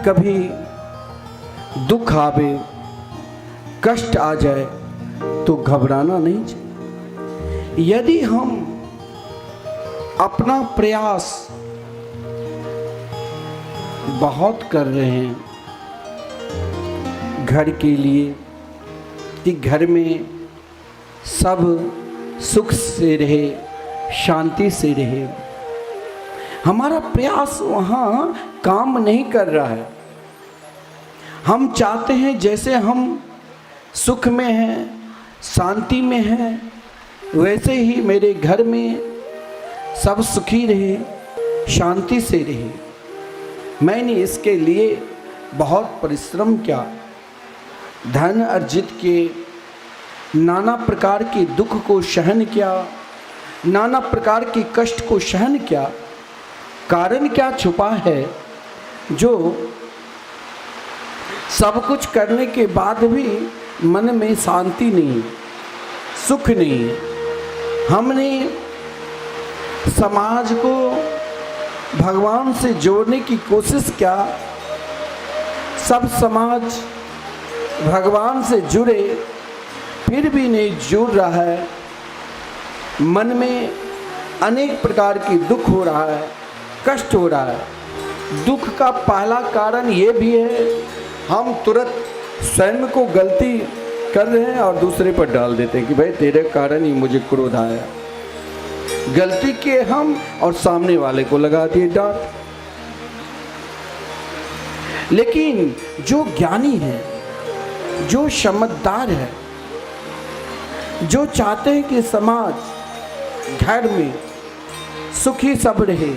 कभी दुख आवे, कष्ट आ जाए तो घबराना नहीं चाहिए। यदि हम अपना प्रयास बहुत कर रहे हैं घर के लिए कि घर में सब सुख से रहे, शांति से रहे, हमारा प्रयास वहाँ काम नहीं कर रहा है। हम चाहते हैं जैसे हम सुख में हैं, शांति में हैं, वैसे ही मेरे घर में सब सुखी रहे, शांति से रहे। मैंने इसके लिए बहुत परिश्रम किया, धन अर्जित किए, नाना प्रकार के दुख को सहन किया, नाना प्रकार के कष्ट को सहन किया। कारण क्या छुपा है जो सब कुछ करने के बाद भी मन में शांति नहीं, सुख नहीं। हमने समाज को भगवान से जोड़ने की कोशिश किया, सब समाज भगवान से जुड़े, फिर भी नहीं जुड़ रहा है। मन में अनेक प्रकार की दुख हो रहा है, कष्ट हो रहा है। दुख का पहला कारण ये भी है, हम तुरंत स्वयं को गलती कर रहे हैं और दूसरे पर डाल देते हैं कि भाई तेरे कारण ही मुझे क्रोध आया। गलती किए हम और सामने वाले को लगा दिए डांट। लेकिन जो ज्ञानी है, जो समझदार है, जो चाहते हैं कि समाज घर में सुखी सब रहे,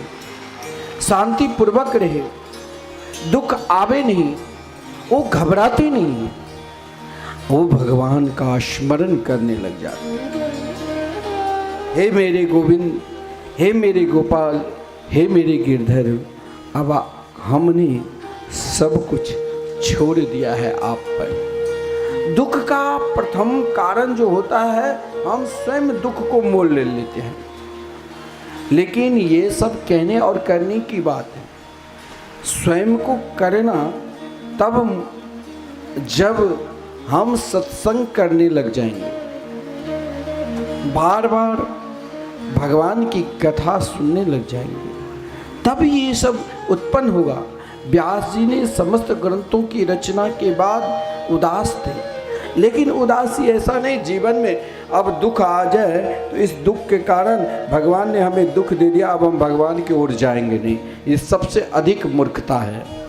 शांति पूर्वक रहे, दुख आवे नहीं, वो घबराते नहीं, वो भगवान का स्मरण करने लग जाते हैं। हे मेरे गोविंद, हे मेरे गोपाल, हे मेरे गिरधर, अब हमने सब कुछ छोड़ दिया है आप पर। दुख का प्रथम कारण जो होता है, हम स्वयं दुख को मोल ले लेते हैं। लेकिन ये सब कहने और करने की बात है। स्वयं को करना तब जब हम सत्संग करने लग जाएंगे, बार बार भगवान की कथा सुनने लग जाएंगे, तब ये सब उत्पन्न होगा। व्यास जी ने समस्त ग्रंथों की रचना के बाद उदास थे, लेकिन उदासी ऐसा नहीं जीवन में अब दुख आ जाए तो इस दुख के कारण भगवान ने हमें दुख दे दिया, अब हम भगवान की ओर जाएंगे नहीं। ये सबसे अधिक मूर्खता है।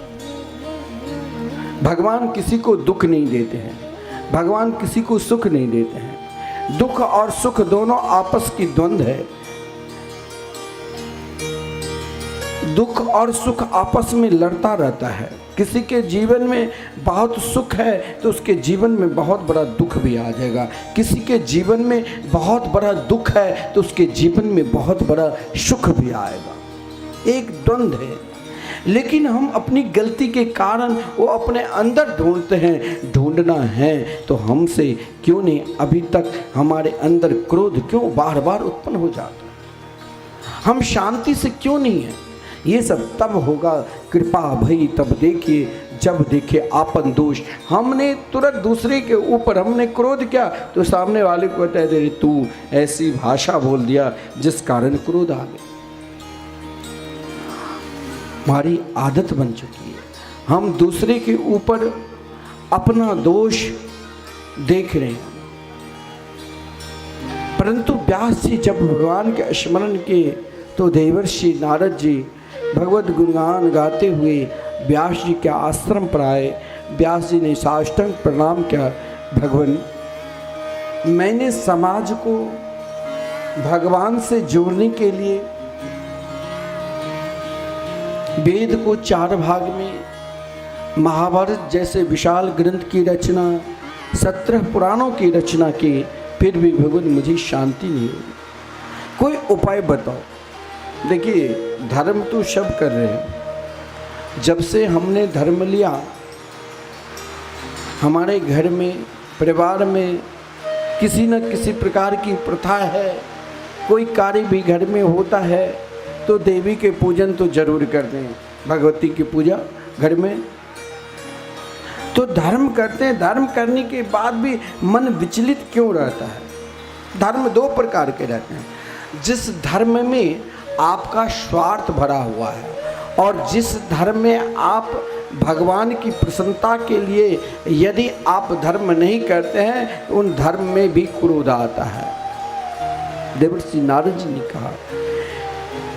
भगवान किसी को दुख नहीं देते हैं, भगवान किसी को सुख नहीं देते हैं। दुख और सुख दोनों आपस की द्वंद्व है। दुख और सुख आपस में लड़ता रहता है। किसी के जीवन में बहुत सुख है तो उसके जीवन में बहुत बड़ा दुख भी आ जाएगा। किसी के जीवन में बहुत बड़ा दुख है तो उसके जीवन में बहुत बड़ा सुख भी आएगा। एक द्वंद्व है। लेकिन हम अपनी गलती के कारण वो अपने अंदर ढूंढते हैं। ढूंढना है तो हमसे क्यों नहीं अभी तक हमारे अंदर क्रोध क्यों बार बार उत्पन्न हो जाता है? हम शांति से क्यों नहीं है? ये सब तब होगा कृपा भई तब देखिए जब देखे आपन दोष। हमने तुरंत दूसरे के ऊपर हमने क्रोध किया तो सामने वाले को कहते हैं तू ऐसी भाषा बोल दिया जिस कारण क्रोध आ गया। हमारी आदत बन चुकी है, हम दूसरे के ऊपर अपना दोष देख रहे हैं। परंतु व्यास जी जब भगवान के स्मरण किए तो देवर्षि नारद जी भगवत गुणगान गाते हुए व्यास जी के आश्रम पर आए। व्यास जी ने साष्टांग प्रणाम किया। भगवान, मैंने समाज को भगवान से जोड़ने के लिए वेद को 4 भाग में, महाभारत जैसे विशाल ग्रंथ की रचना, 17 पुराणों की रचना की, फिर भी भगवान मुझे शांति नहीं हुई। कोई उपाय बताओ। देखिए, धर्म तो सब कर रहे हैं। जब से हमने धर्म लिया, हमारे घर में, परिवार में किसी न किसी प्रकार की प्रथा है। कोई कार्य भी घर में होता है तो देवी के पूजन तो जरूर करते हैं। भगवती की पूजा घर में तो धर्म करते हैं, धर्म करने के बाद भी मन विचलित क्यों रहता है? धर्म दो प्रकार के रहते हैं। जिस धर्म में आपका स्वार्थ भरा हुआ है और जिस धर्म में आप भगवान की प्रसन्नता के लिए यदि आप धर्म नहीं करते हैं, उन धर्म में भी क्रोध आता है। देवर्षि नारद जी ने कहा,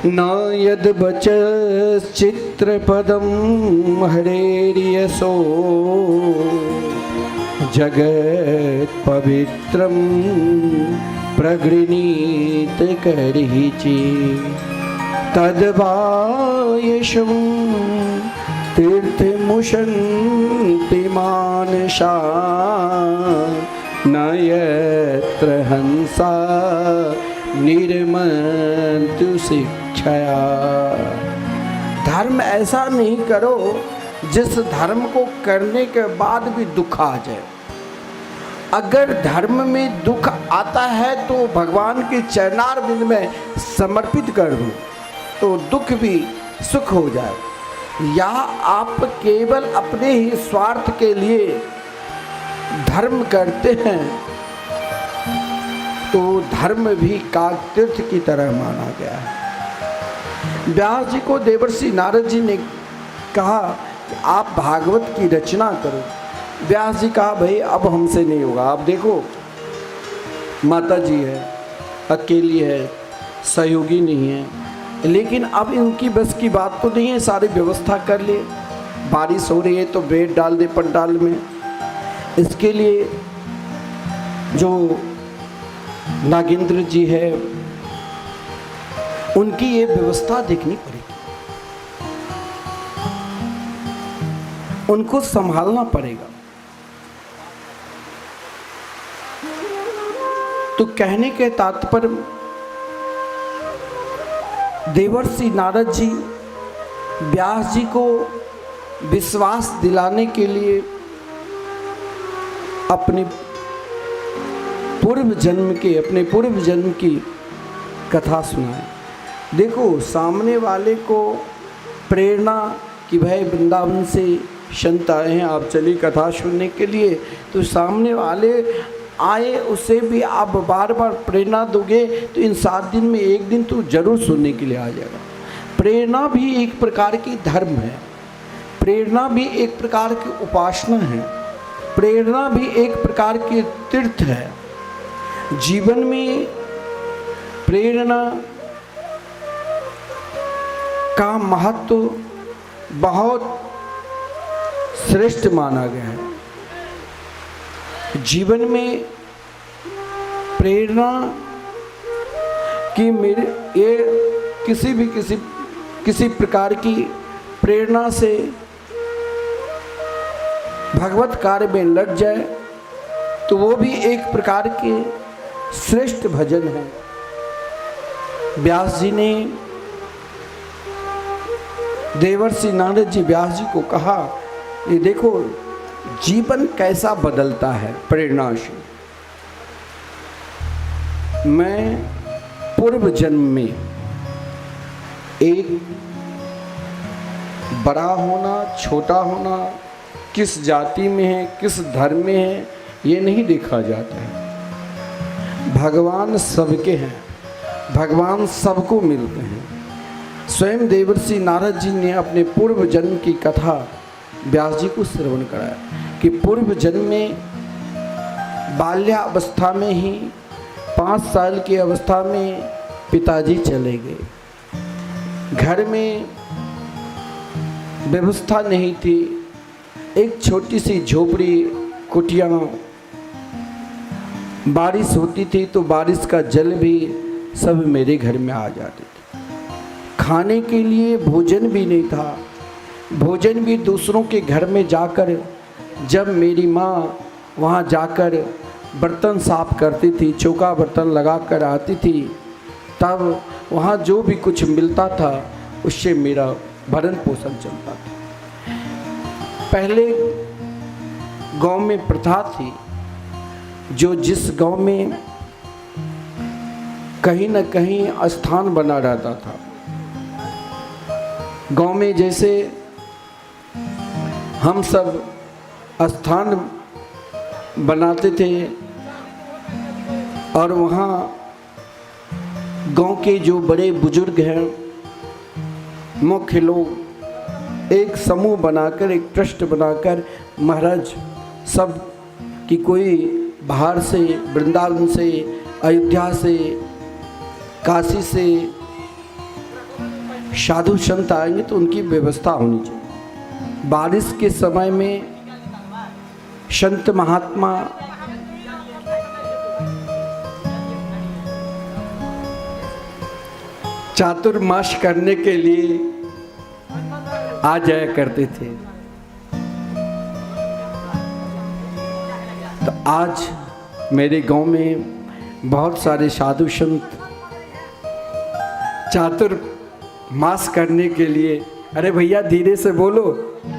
न यद चित्रपदम हरेर्यसो जगत पवित्रम प्रगृणीत करहिचि तद्वायशं तीर्थमुशन्ति मानसा न यत्र हंसा निर्मन्तु शिक्षया। धर्म ऐसा नहीं करो जिस धर्म को करने के बाद भी दुख आ जाए। अगर धर्म में दुख आता है तो भगवान के चरणारविंद में समर्पित कर दो तो दुख भी सुख हो जाए। या आप केवल अपने ही स्वार्थ के लिए धर्म करते हैं तो धर्म भी काकतीर्थ की तरह माना गया है। व्यास जी को देवर्षि नारद जी ने कहा कि आप भागवत की रचना करो। व्यास जी कहा, भाई अब हमसे नहीं होगा। आप देखो माता जी है, अकेली है, सहयोगी नहीं है, लेकिन अब इनकी बस की बात तो नहीं है, सारी व्यवस्था कर ले। बारिश हो रही है तो बेड डाल दे पंडाल में। इसके लिए जो नागेंद्र जी है उनकी ये व्यवस्था देखनी पड़ेगी, उनको संभालना पड़ेगा। तो कहने के तात्पर्य देवर्षि नारद जी व्यास जी को विश्वास दिलाने के लिए अपने पूर्व जन्म की कथा सुनाए। देखो सामने वाले को प्रेरणा कि भाई वृंदावन से संत आए हैं, आप चलिए कथा सुनने के लिए, तो सामने वाले आए उसे भी आप बार बार प्रेरणा दोगे तो इन 7 दिन में एक दिन तो जरूर सुनने के लिए आ जाएगा। प्रेरणा भी एक प्रकार की धर्म है, प्रेरणा भी एक प्रकार की उपासना है, प्रेरणा भी एक प्रकार की तीर्थ है। जीवन में प्रेरणा का महत्व बहुत श्रेष्ठ माना गया है। जीवन में प्रेरणा की ये किसी प्रकार की प्रेरणा से भगवत कार्य में लग जाए तो वो भी एक प्रकार के श्रेष्ठ भजन है। व्यास जी ने देवर्षि नारद जी व्यास जी को कहा, ये देखो जीवन कैसा बदलता है प्रेरणा से। मैं पूर्व जन्म में एक बड़ा होना, छोटा होना, किस जाति में है, किस धर्म में है, ये नहीं देखा जाता है। भगवान सबके हैं, भगवान सबको मिलते हैं। स्वयं देवर्षि नारद जी ने अपने पूर्व जन्म की कथा व्यास जी को श्रवण कराया कि पूर्व जन्म में बाल्यावस्था में ही 5 साल की अवस्था में पिताजी चले गए। घर में व्यवस्था नहीं थी, एक छोटी सी झोपड़ी कुटिया, बारिश होती थी तो बारिश का जल भी सब मेरे घर में आ जाते थे। खाने के लिए भोजन भी नहीं था, भोजन भी दूसरों के घर में जाकर, जब मेरी माँ वहाँ जाकर बर्तन साफ करती थी, चौका बर्तन लगा कर आती थी, तब वहाँ जो भी कुछ मिलता था उससे मेरा भरण पोषण चलता था। पहले गांव में प्रथा थी, जो जिस गांव में कहीं न कहीं स्थान बना रहता था, गांव में जैसे हम सब स्थान बनाते थे और वहाँ गांव के जो बड़े बुजुर्ग हैं, मुख्य लोग एक समूह बनाकर, एक ट्रस्ट बनाकर महाराज सब कि कोई बाहर से, वृंदावन से, अयोध्या से, काशी से साधु संत आएंगे तो उनकी व्यवस्था होनी चाहिए। बारिश के समय में संत महात्मा चातुर्मास करने के लिए आ जाया करते थे। तो आज मेरे गांव में बहुत सारे साधु संत चातुर्मास करने के लिए, अरे भैया धीरे से बोलो,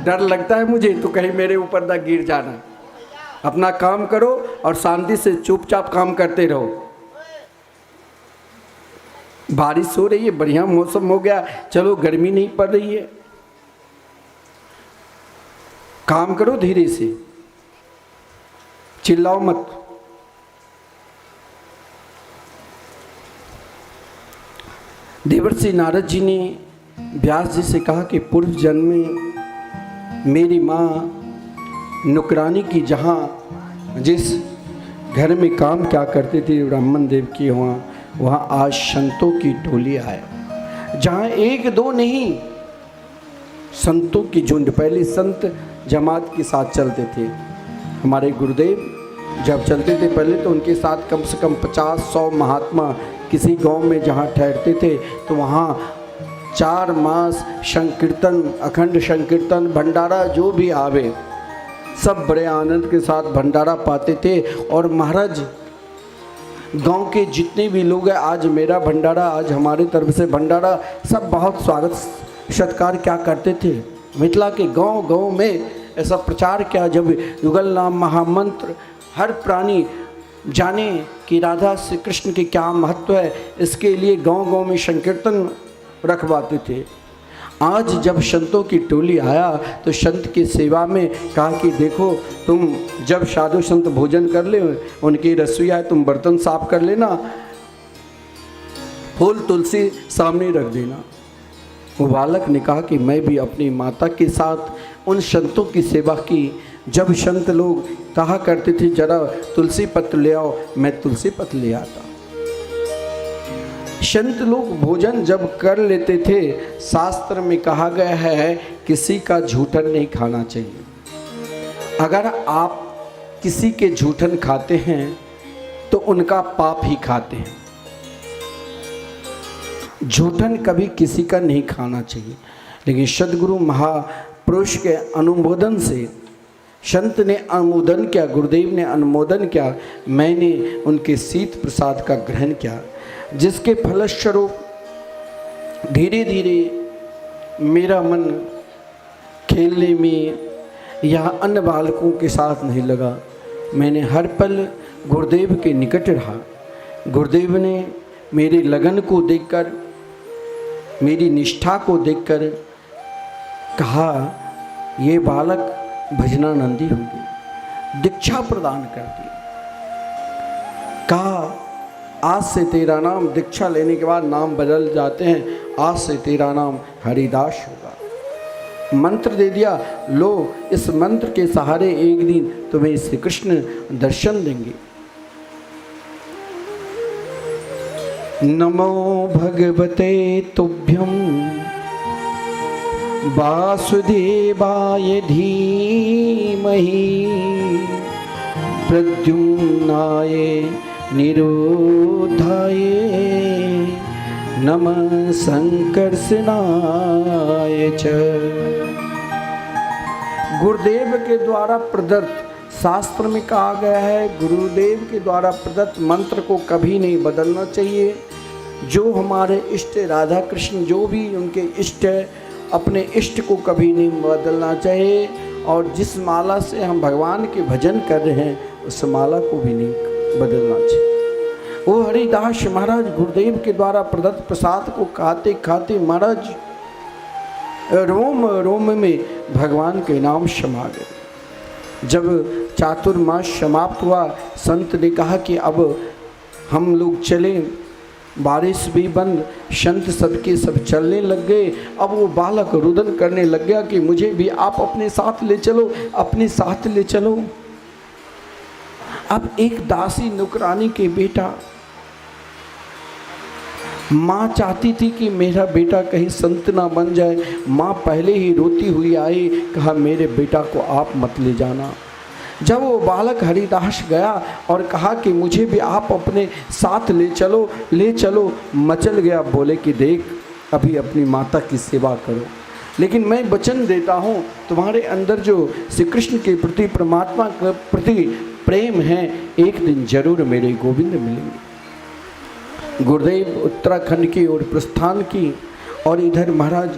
डर लगता है मुझे तो कहीं मेरे ऊपर ना गिर जाना। अपना काम करो और शांति से चुपचाप काम करते रहो। बारिश हो रही है, बढ़िया मौसम हो गया, चलो गर्मी नहीं पड़ रही है, काम करो धीरे से, चिल्लाओ मत। देवर्षि नारद जी ने व्यास जी से कहा कि पूर्व जन्म में मेरी माँ नुकरानी की जहाँ जिस घर में काम क्या करते थे ब्राह्मण देव की, वहाँ आज संतों की टोली आया, जहाँ एक दो नहीं, संतों की झुंड। पहले संत जमात के साथ चलते थे। हमारे गुरुदेव जब चलते थे पहले तो उनके साथ कम से कम 50-100 महात्मा किसी गांव में जहाँ ठहरते थे तो वहाँ 4 मास संकीर्तन, अखंड संकीर्तन, भंडारा जो भी आवे सब बड़े आनंद के साथ भंडारा पाते थे। और महाराज गांव के जितने भी लोग हैं, आज मेरा भंडारा, आज हमारे तरफ से भंडारा, सब बहुत स्वागत सत्कार क्या करते थे। मिथिला के गांव गांव में ऐसा प्रचार किया, जब युगल नाम महामंत्र हर प्राणी जाने कि राधा श्री कृष्ण के क्या महत्व है, इसके लिए गांव गांव में संकीर्तन रखवाते थे। आज जब संतों की टोली आया तो संत की सेवा में कहा कि देखो, तुम जब साधु संत भोजन कर ले, उनकी रसोई आए, तुम बर्तन साफ कर लेना, फूल तुलसी सामने रख देना। वो बालक ने कहा कि मैं भी अपनी माता के साथ उन संतों की सेवा की। जब संत लोग कहा करते थे जरा तुलसी पत्र ले आओ, मैं तुलसी पत्र ले आता। संत लोग भोजन जब कर लेते थे, शास्त्र में कहा गया है किसी का झूठन नहीं खाना चाहिए। अगर आप किसी के झूठन खाते हैं तो उनका पाप ही खाते हैं। झूठन कभी किसी का नहीं खाना चाहिए। लेकिन सद्गुरु महापुरुष के अनुमोदन से संत ने अनुमोदन किया, गुरुदेव ने अनुमोदन किया, मैंने उनके शीत प्रसाद का ग्रहण किया, जिसके फलस्वरूप धीरे धीरे मेरा मन खेलने में या अन्य बालकों के साथ नहीं लगा। मैंने हर पल गुरुदेव के निकट रहा। गुरुदेव ने मेरी लगन को देखकर, मेरी निष्ठा को देखकर कहा ये बालक भजनानंदी होंगे, दीक्षा प्रदान कर दी। कहा आज से तेरा नाम, दीक्षा लेने के बाद नाम बदल जाते हैं, आज से तेरा नाम हरिदास होगा। मंत्र दे दिया, लो इस मंत्र के सहारे एक दिन तुम्हें श्री कृष्ण दर्शन देंगे। नमो भगवते तुभ्यं वासुदेवाय धीमहि प्रद्युम्नाय निरोधाय नमः संकर्षणाय च। गुरुदेव के द्वारा प्रदत्त, शास्त्र में कहा गया है गुरुदेव के द्वारा प्रदत्त मंत्र को कभी नहीं बदलना चाहिए। जो हमारे इष्ट राधा कृष्ण, जो भी उनके इष्ट है, अपने इष्ट को कभी नहीं बदलना चाहिए। और जिस माला से हम भगवान के भजन कर रहे हैं उस माला को भी नहीं बदलना चाहिए। वो हरिदास महाराज गुरुदेव के द्वारा प्रदत्त प्रसाद को खाते खाते महाराज रोम रोम में भगवान के नाम समा गए। जब चातुर्मास समाप्त हुआ, संत ने कहा कि अब हम लोग चलें, बारिश भी बंद, संत सबके सब चलने लग गए। अब वो बालक रुदन करने लग गया कि मुझे भी आप अपने साथ ले चलो, अपने साथ ले चलो। अब एक दासी नौकरानी के बेटा, माँ चाहती थी कि मेरा बेटा कहीं संत ना बन जाए। माँ पहले ही रोती हुई आई, कहा मेरे बेटा को आप मत ले जाना। जब वो बालक हरिदास गया और कहा कि मुझे भी आप अपने साथ ले चलो, ले चलो, मचल गया। बोले कि देख, अभी अपनी माता की सेवा करो, लेकिन मैं वचन देता हूँ तुम्हारे अंदर जो श्री कृष्ण के प्रति, परमात्मा के प्रति प्रेम है, एक दिन जरूर मेरे गोविंद मिलेंगे। गुरुदेव उत्तराखंड की ओर प्रस्थान की और इधर महाराज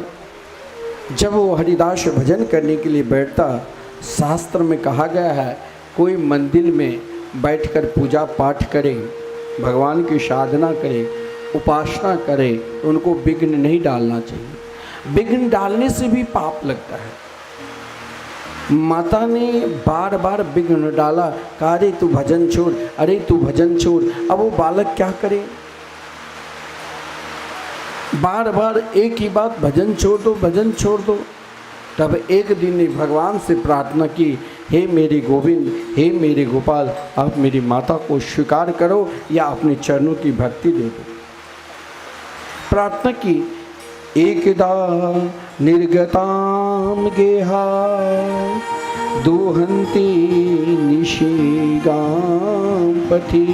जब वो हरिदास भजन करने के लिए बैठता, शास्त्र में कहा गया है कोई मंदिर में बैठकर पूजा पाठ करे, भगवान की साधना करे, उपासना करे, तो उनको विघ्न नहीं डालना चाहिए। विघ्न डालने से भी पाप लगता है। माता ने बार बार विघ्न डाला, कहा अरे तू भजन छोड़, अरे तू भजन छोड़। अब वो बालक क्या करे, बार बार एक ही बात, भजन छोड़ दो, भजन छोड़ दो। तब एक दिन ने भगवान से प्रार्थना की, हे मेरे गोविंद, हे मेरे गोपाल, आप मेरी माता को स्वीकार करो या अपने चरणों की भक्ति दे दो। प्रार्थना की, एकदा निर्गताम गेहा दोहंती निशिगाम पथि।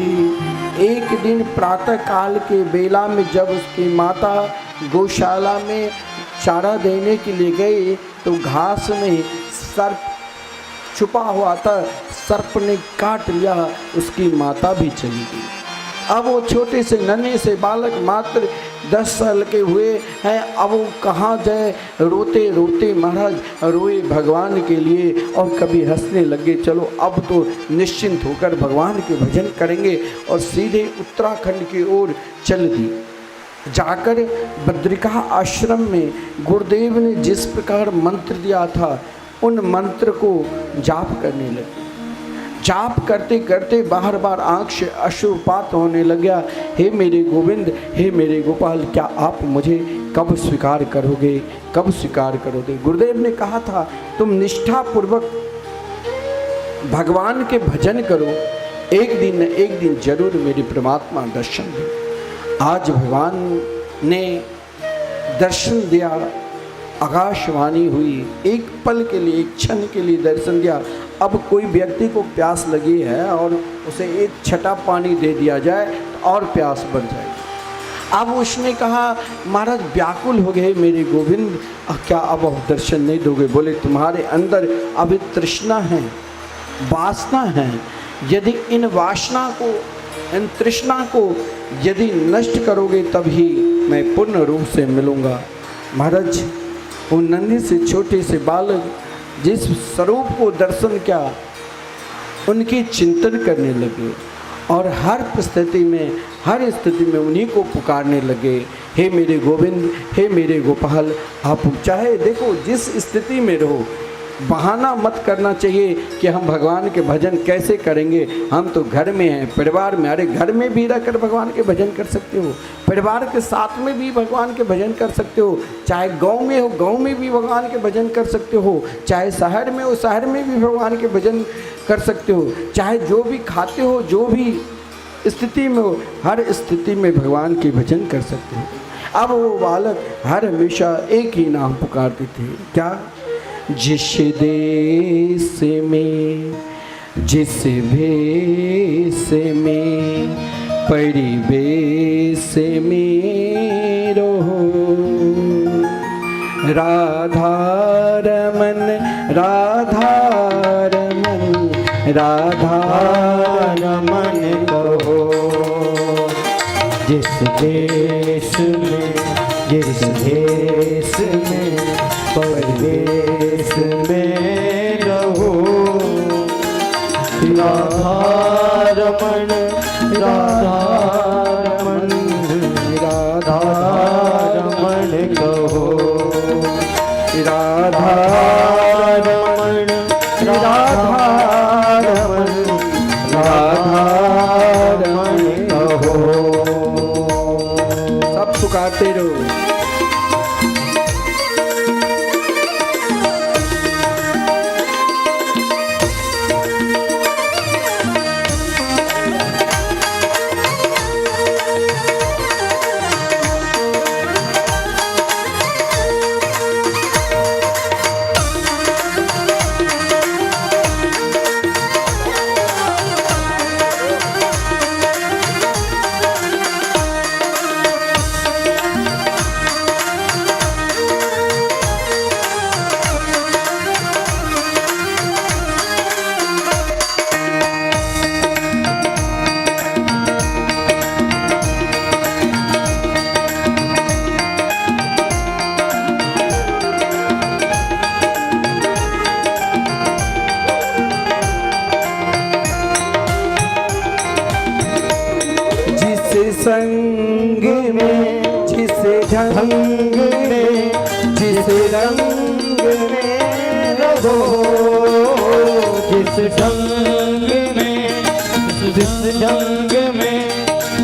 एक दिन प्रातः काल के बेला में जब उसकी माता गौशाला में चारा देने के लिए गई तो घास में सर्प छुपा हुआ था, सर्प ने काट लिया, उसकी माता भी चली गई। अब वो छोटे से नन्हे से बालक मात्र 10 साल के हुए हैं। अब वो कहाँ जाए, रोते रोते महाराज रोए भगवान के लिए और कभी हंसने लगे। चलो अब तो निश्चिंत होकर भगवान के भजन करेंगे और सीधे उत्तराखंड की ओर चल दी। जाकर बद्रिका आश्रम में गुरुदेव ने जिस प्रकार मंत्र दिया था उन मंत्र को जाप करने लगे। जाप करते करते बार बार आँख से अश्रुपात होने लगा। हे मेरे गोविंद, हे मेरे गोपाल, क्या आप मुझे कब स्वीकार करोगे, कब स्वीकार करोगे। गुरुदेव ने कहा था तुम निष्ठापूर्वक भगवान के भजन करो, एक दिन न एक दिन जरूर मेरी परमात्मा दर्शन दे। आज भगवान ने दर्शन दिया, आकाशवाणी हुई, एक पल के लिए, एक क्षण के लिए दर्शन दिया। अब कोई व्यक्ति को प्यास लगी है और उसे एक छटा पानी दे दिया जाए तो और प्यास बढ़ जाएगी। अब उसने कहा महाराज व्याकुल हो गए मेरे गोविंद, क्या अब दर्शन नहीं दोगे। बोले तुम्हारे अंदर अभी तृष्णा है, वासना है, यदि इन वासना को, इन तृष्णा को यदि नष्ट करोगे तभी मैं पूर्ण रूप से मिलूँगा। महाराज वो नन्हे से छोटे से बालक जिस स्वरूप को दर्शन किया उनकी चिंतन करने लगे और हर स्थिति में उन्हीं को पुकारने लगे। हे मेरे गोविंद, हे मेरे गोपाल, आप चाहे देखो जिस स्थिति में रहो, बहाना मत करना चाहिए कि हम भगवान के भजन कैसे करेंगे, हम तो घर में हैं, परिवार में। अरे घर में भी रहकर भगवान के भजन कर सकते हो, परिवार के साथ में भी भगवान के भजन कर सकते हो, चाहे गांव में हो, गांव में भी भगवान के भजन कर सकते हो, चाहे शहर में हो, शहर में भी भगवान के भजन कर सकते हो, चाहे जो भी खाते हो, जो भी स्थिति में हो, हर स्थिति में भगवान के भजन कर सकते हो। अब वो बालक हर हमेशा एक ही नाम पुकारते थे, क्या? जिस देश में, जिस भेष में, परिवेश में रहो, राधा रमन, राधा रमन, राधा रमन कहो। जिस देश में, जिस देश में, परदेश में रहो, राधा रमन, राधा रमन, राधा रमन कहो। राधा रमन, राधा संग में, जिस ढंग में, जिस रंग में रहो, जिस ढंग में, जिस ढंग में,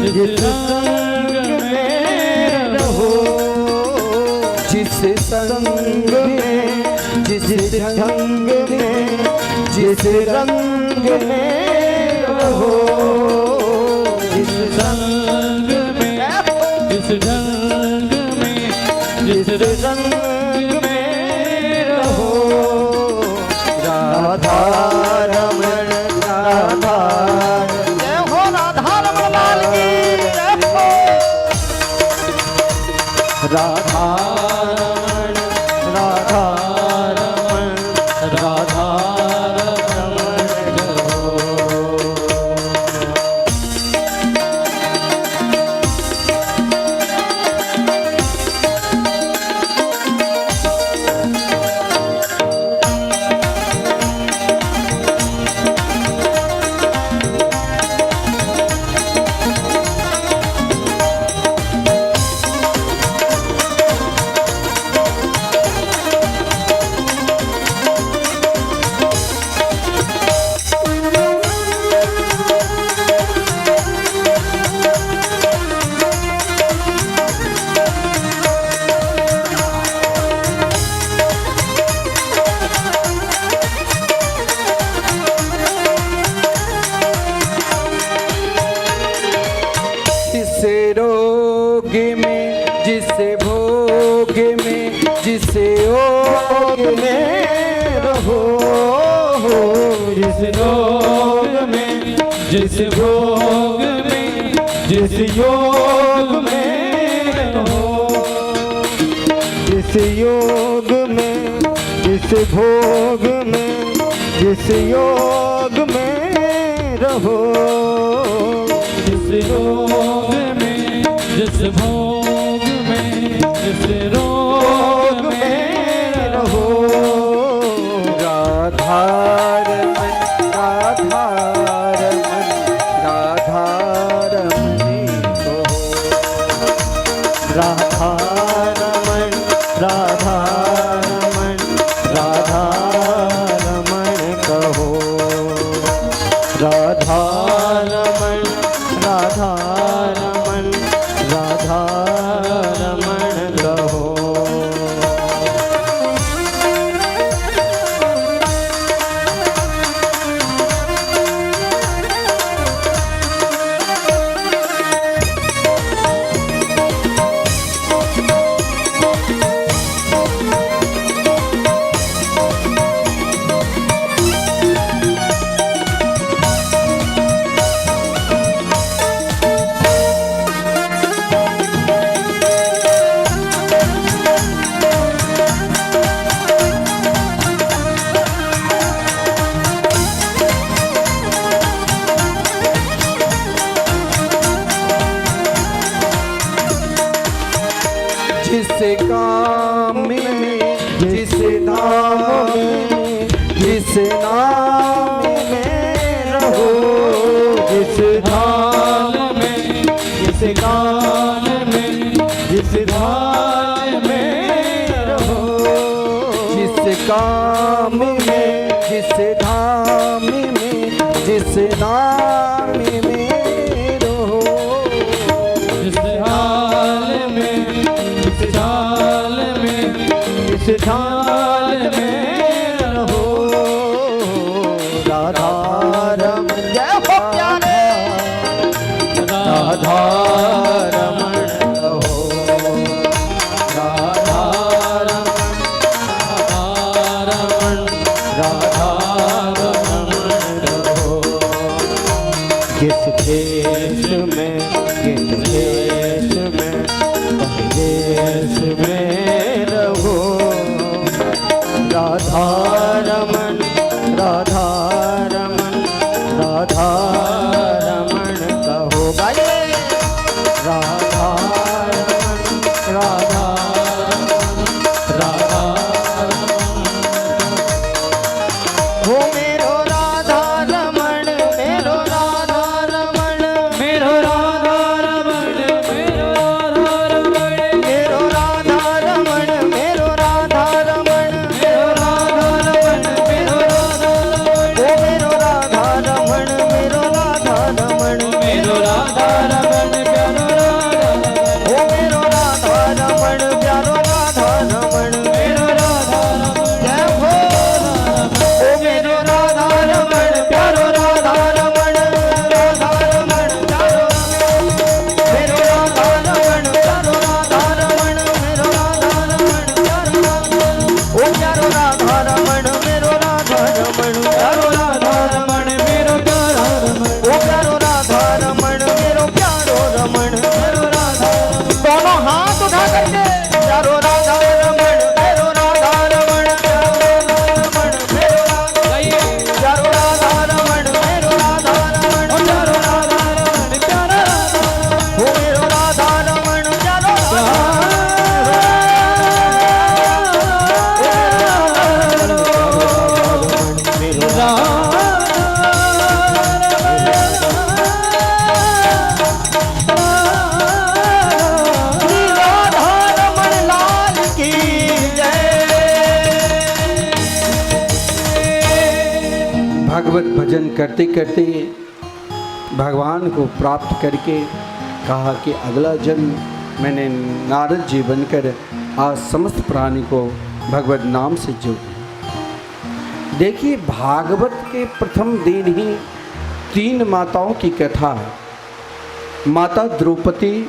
जिस रंग में रहो, जिस संग में, जिस ढंग में, जिस रंग में रहो, जिस रंग में, जिस ढंग में, जिस रंग में रहो। राधा रमण राधा, जय हो राधा रमण लाल की जय हो। राधा रमण राधा रमण राधा रमण कहो। जिसे रोग में, जिसे भोग में, जिसे ओग में रहो, जिस रोग में, जिस भोग में, जिस योग में रहो, जिस योग में, जिस भोग में, जिस योग में रहो, जिस रोग में, जिस भोग में, जिस रोग में रहो। राधा रमण राधा रमण राधा रमणी को, राधा रमण राधा रमण राधा रमण कहो। राधा रमण राधा रमण राधा रमण कहो। जिस काम में, जिस धाम में, जिस नाम में रहो, जिस धाम में, जिस काल में, जिस धाम में रहो, जिस काम में, जिस धाम में, जिस नाम में रहो, जिस हाल में, जिस चाल में, जिस ढाल में रहो। राधा रमण जय हो प्यारे राधा रमण कहो। राधा रमण राधा रमण कहो। किस देश में, किस देश में, कहीं देश में रहो। राधा रमण राधा रमण राधा रमण कहो। गाइए राधा रमण राधा राधा हो मेरो राधा रमण, मेरो राधा रमण, मेरो राधा रमण, श्री राधा रमण लाल की जय। भागवत भजन करते करते भगवान को प्राप्त करके कहा कि अगला जन्म मैंने नारद जी बनकर आज समस्त प्राणी को भगवत नाम से जोड़ दिया। देखिए, भागवत के प्रथम दिन ही 3 माताओं की कथा है। माता द्रौपदी,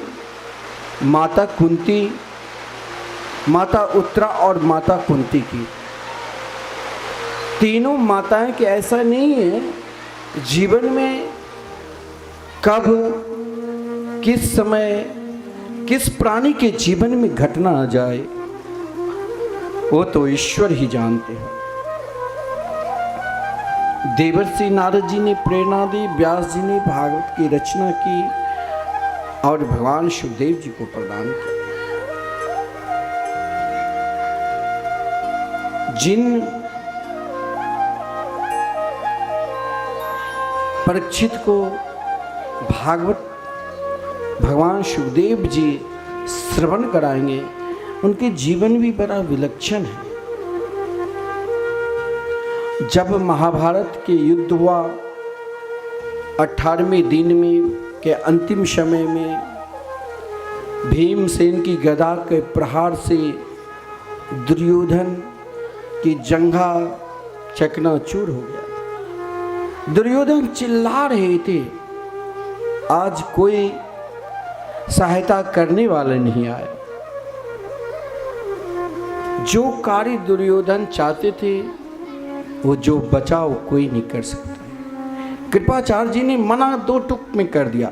माता कुंती, माता उत्तरा और माता कुंती की। तीनों माताएं कि ऐसा नहीं है जीवन में कब किस समय किस प्राणी के जीवन में घटना आ जाए, वो तो ईश्वर ही जानते हैं। देवर्षि नारद जी ने प्रेरणा दी, व्यास जी ने भागवत की रचना की और भगवान सुखदेव जी को प्रदान किया। जिन परीक्षित को भागवत भगवान सुखदेव जी श्रवण कराएंगे, उनके जीवन भी बड़ा विलक्षण है। जब महाभारत के युद्ध हुआ 18वें दिन में के अंतिम समय में भीमसेन की गदा के प्रहार से दुर्योधन की जंघा चकनाचूर हो गया। दुर्योधन चिल्ला रहे थे, आज कोई सहायता करने वाले नहीं आए। जो कार्य दुर्योधन चाहते थे वो जो बचाव कोई नहीं कर सकता। कृपाचार्य जी ने मना 2 टुक में कर दिया,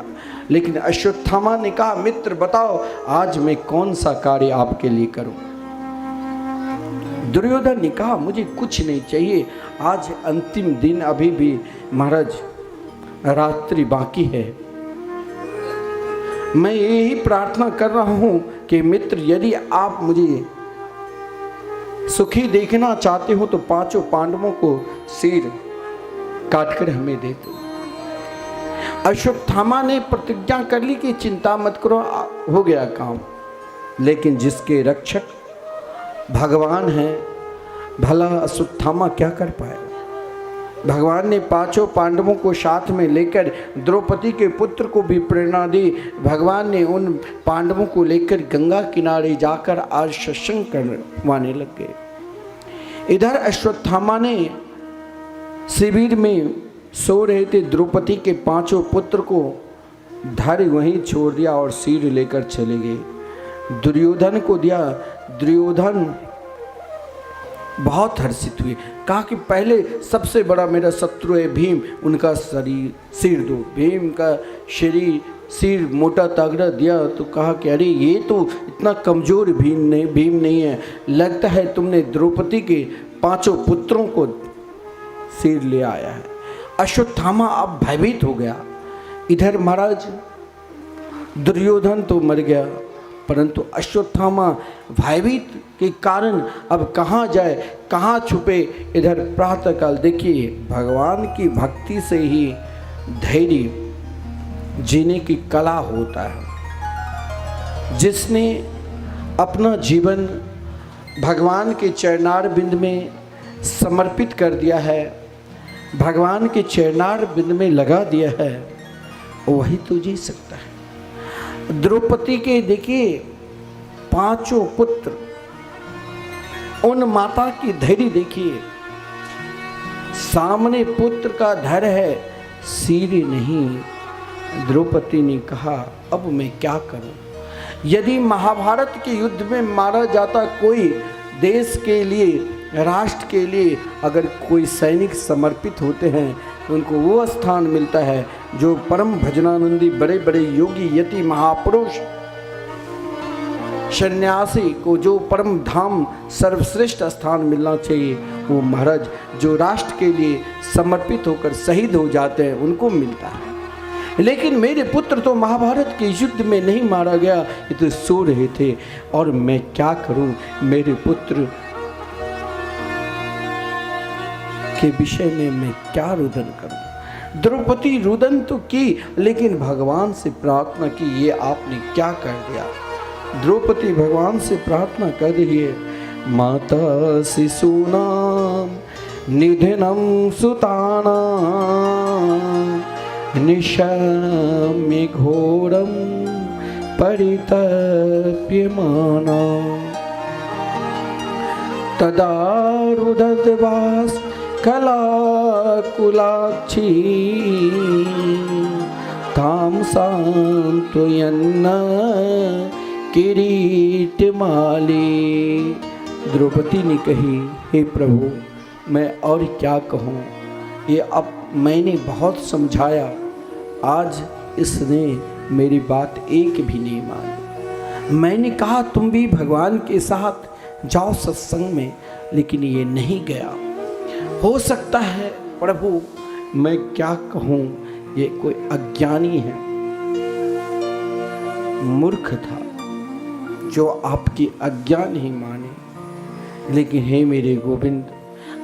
लेकिन अश्वत्थामा ने कहा, मित्र बताओ आज मैं कौन सा कार्य आपके लिए करूं। दुर्योधन ने कहा, मुझे कुछ नहीं चाहिए, आज अंतिम दिन, अभी भी महाराज रात्रि बाकी है। मैं यही प्रार्थना कर रहा हूं कि मित्र यदि आप मुझे सुखी देखना चाहते हो तो 5 पांडवों को सिर काटकर हमें दे दो। अश्वत्थामा ने प्रतिज्ञा कर ली कि चिंता मत करो, हो गया काम। लेकिन जिसके रक्षक भगवान है, भला अश्वत्थामा क्या कर पाएगा। भगवान ने 5 पांडवों को साथ में लेकर द्रौपदी के पुत्र को भी प्रेरणा दी। भगवान ने उन पांडवों को लेकर गंगा किनारे जाकर आज सत्संग करवाने लग गए। इधर अश्वत्थामा ने शिविर में सो रहे थे द्रौपदी के 5 पुत्र को धैर्य वहीं छोड़ दिया और सिर लेकर चले गए। दुर्योधन को दिया। दुर्योधन बहुत हर्षित हुए, कहा कि पहले सबसे बड़ा मेरा शत्रु है भीम, उनका सिर दो। भीम का सिर मोटा तगड़ा दिया तो कहा कि अरे ये तो इतना कमजोर भीम नहीं है, लगता है तुमने द्रौपदी के 5 पुत्रों को सिर ले आया है। अश्वत्थामा अब भयभीत हो गया। इधर महाराज दुर्योधन तो मर गया, परंतु अश्वत्थामा भयभीत के कारण अब कहाँ जाए, कहाँ छुपे। इधर प्रातःकाल देखिए, भगवान की भक्ति से ही धैर्य जीने की कला होता है। जिसने अपना जीवन भगवान के चरणारविंद में समर्पित कर दिया है, भगवान के चरणारविंद में लगा दिया है, वही तो जी सकता है। द्रौपदी के देखिए 5 पुत्र, उन माता की धैर्य देखिए, सामने पुत्र का धैर्य है, सिर नहीं। द्रौपदी ने कहा, अब मैं क्या करूं। यदि महाभारत के युद्ध में मारा जाता कोई देश के लिए, राष्ट्र के लिए अगर कोई सैनिक समर्पित होते हैं तो उनको वो स्थान मिलता है जो परम भजनानंदी बड़े बड़े योगी यति महापुरुष सन्यासी को जो परम धाम सर्वश्रेष्ठ स्थान मिलना चाहिए, वो महाराज जो राष्ट्र के लिए समर्पित होकर शहीद हो जाते हैं उनको मिलता है। लेकिन मेरे पुत्र तो महाभारत के युद्ध में नहीं मारा गया, ये तो सो रहे थे, और मैं क्या करूं। मेरे पुत्र के विषय में मैं क्या रुदन करूं? द्रौपदी रुदन तो की, लेकिन भगवान से प्रार्थना की, ये आपने क्या कर दिया? द्रौपदी भगवान से प्रार्थना कर रही है, माता शिशूनाम निधनम सुतानाम निशम्य घोरम परितप्यमाना तदा रुदद्वास कलाकुलाक्षी ताम सांत्वयन्न किरीटमाली। द्रौपदी ने कही, हे प्रभु, मैं और क्या कहूँ? ये अब मैंने बहुत समझाया, आज इसने मेरी बात एक भी नहीं मानी। मैंने कहा तुम भी भगवान के साथ जाओ सत्संग में, लेकिन ये नहीं गया। हो सकता है प्रभु, मैं क्या कहूँ, ये कोई अज्ञानी है, मूर्ख था जो आपकी आज्ञा नहीं माने। लेकिन हे मेरे गोविंद,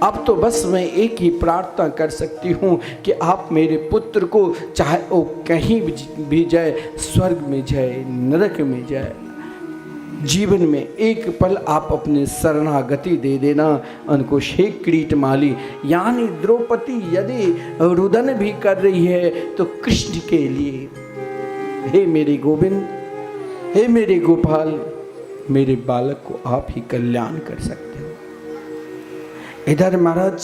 अब तो बस मैं एक ही प्रार्थना कर सकती हूँ कि आप मेरे पुत्र को, चाहे वो कहीं भी जाए, स्वर्ग में जाए, नरक में जाए, जीवन में एक पल आप अपने शरणागति दे देना। अंकुश हे किरीटमाली, यानी द्रौपदी यदि रुदन भी कर रही है तो कृष्ण के लिए। हे मेरे गोविंद, हे मेरे गोपाल, मेरे बालक को आप ही कल्याण कर सकते हो। इधर महाराज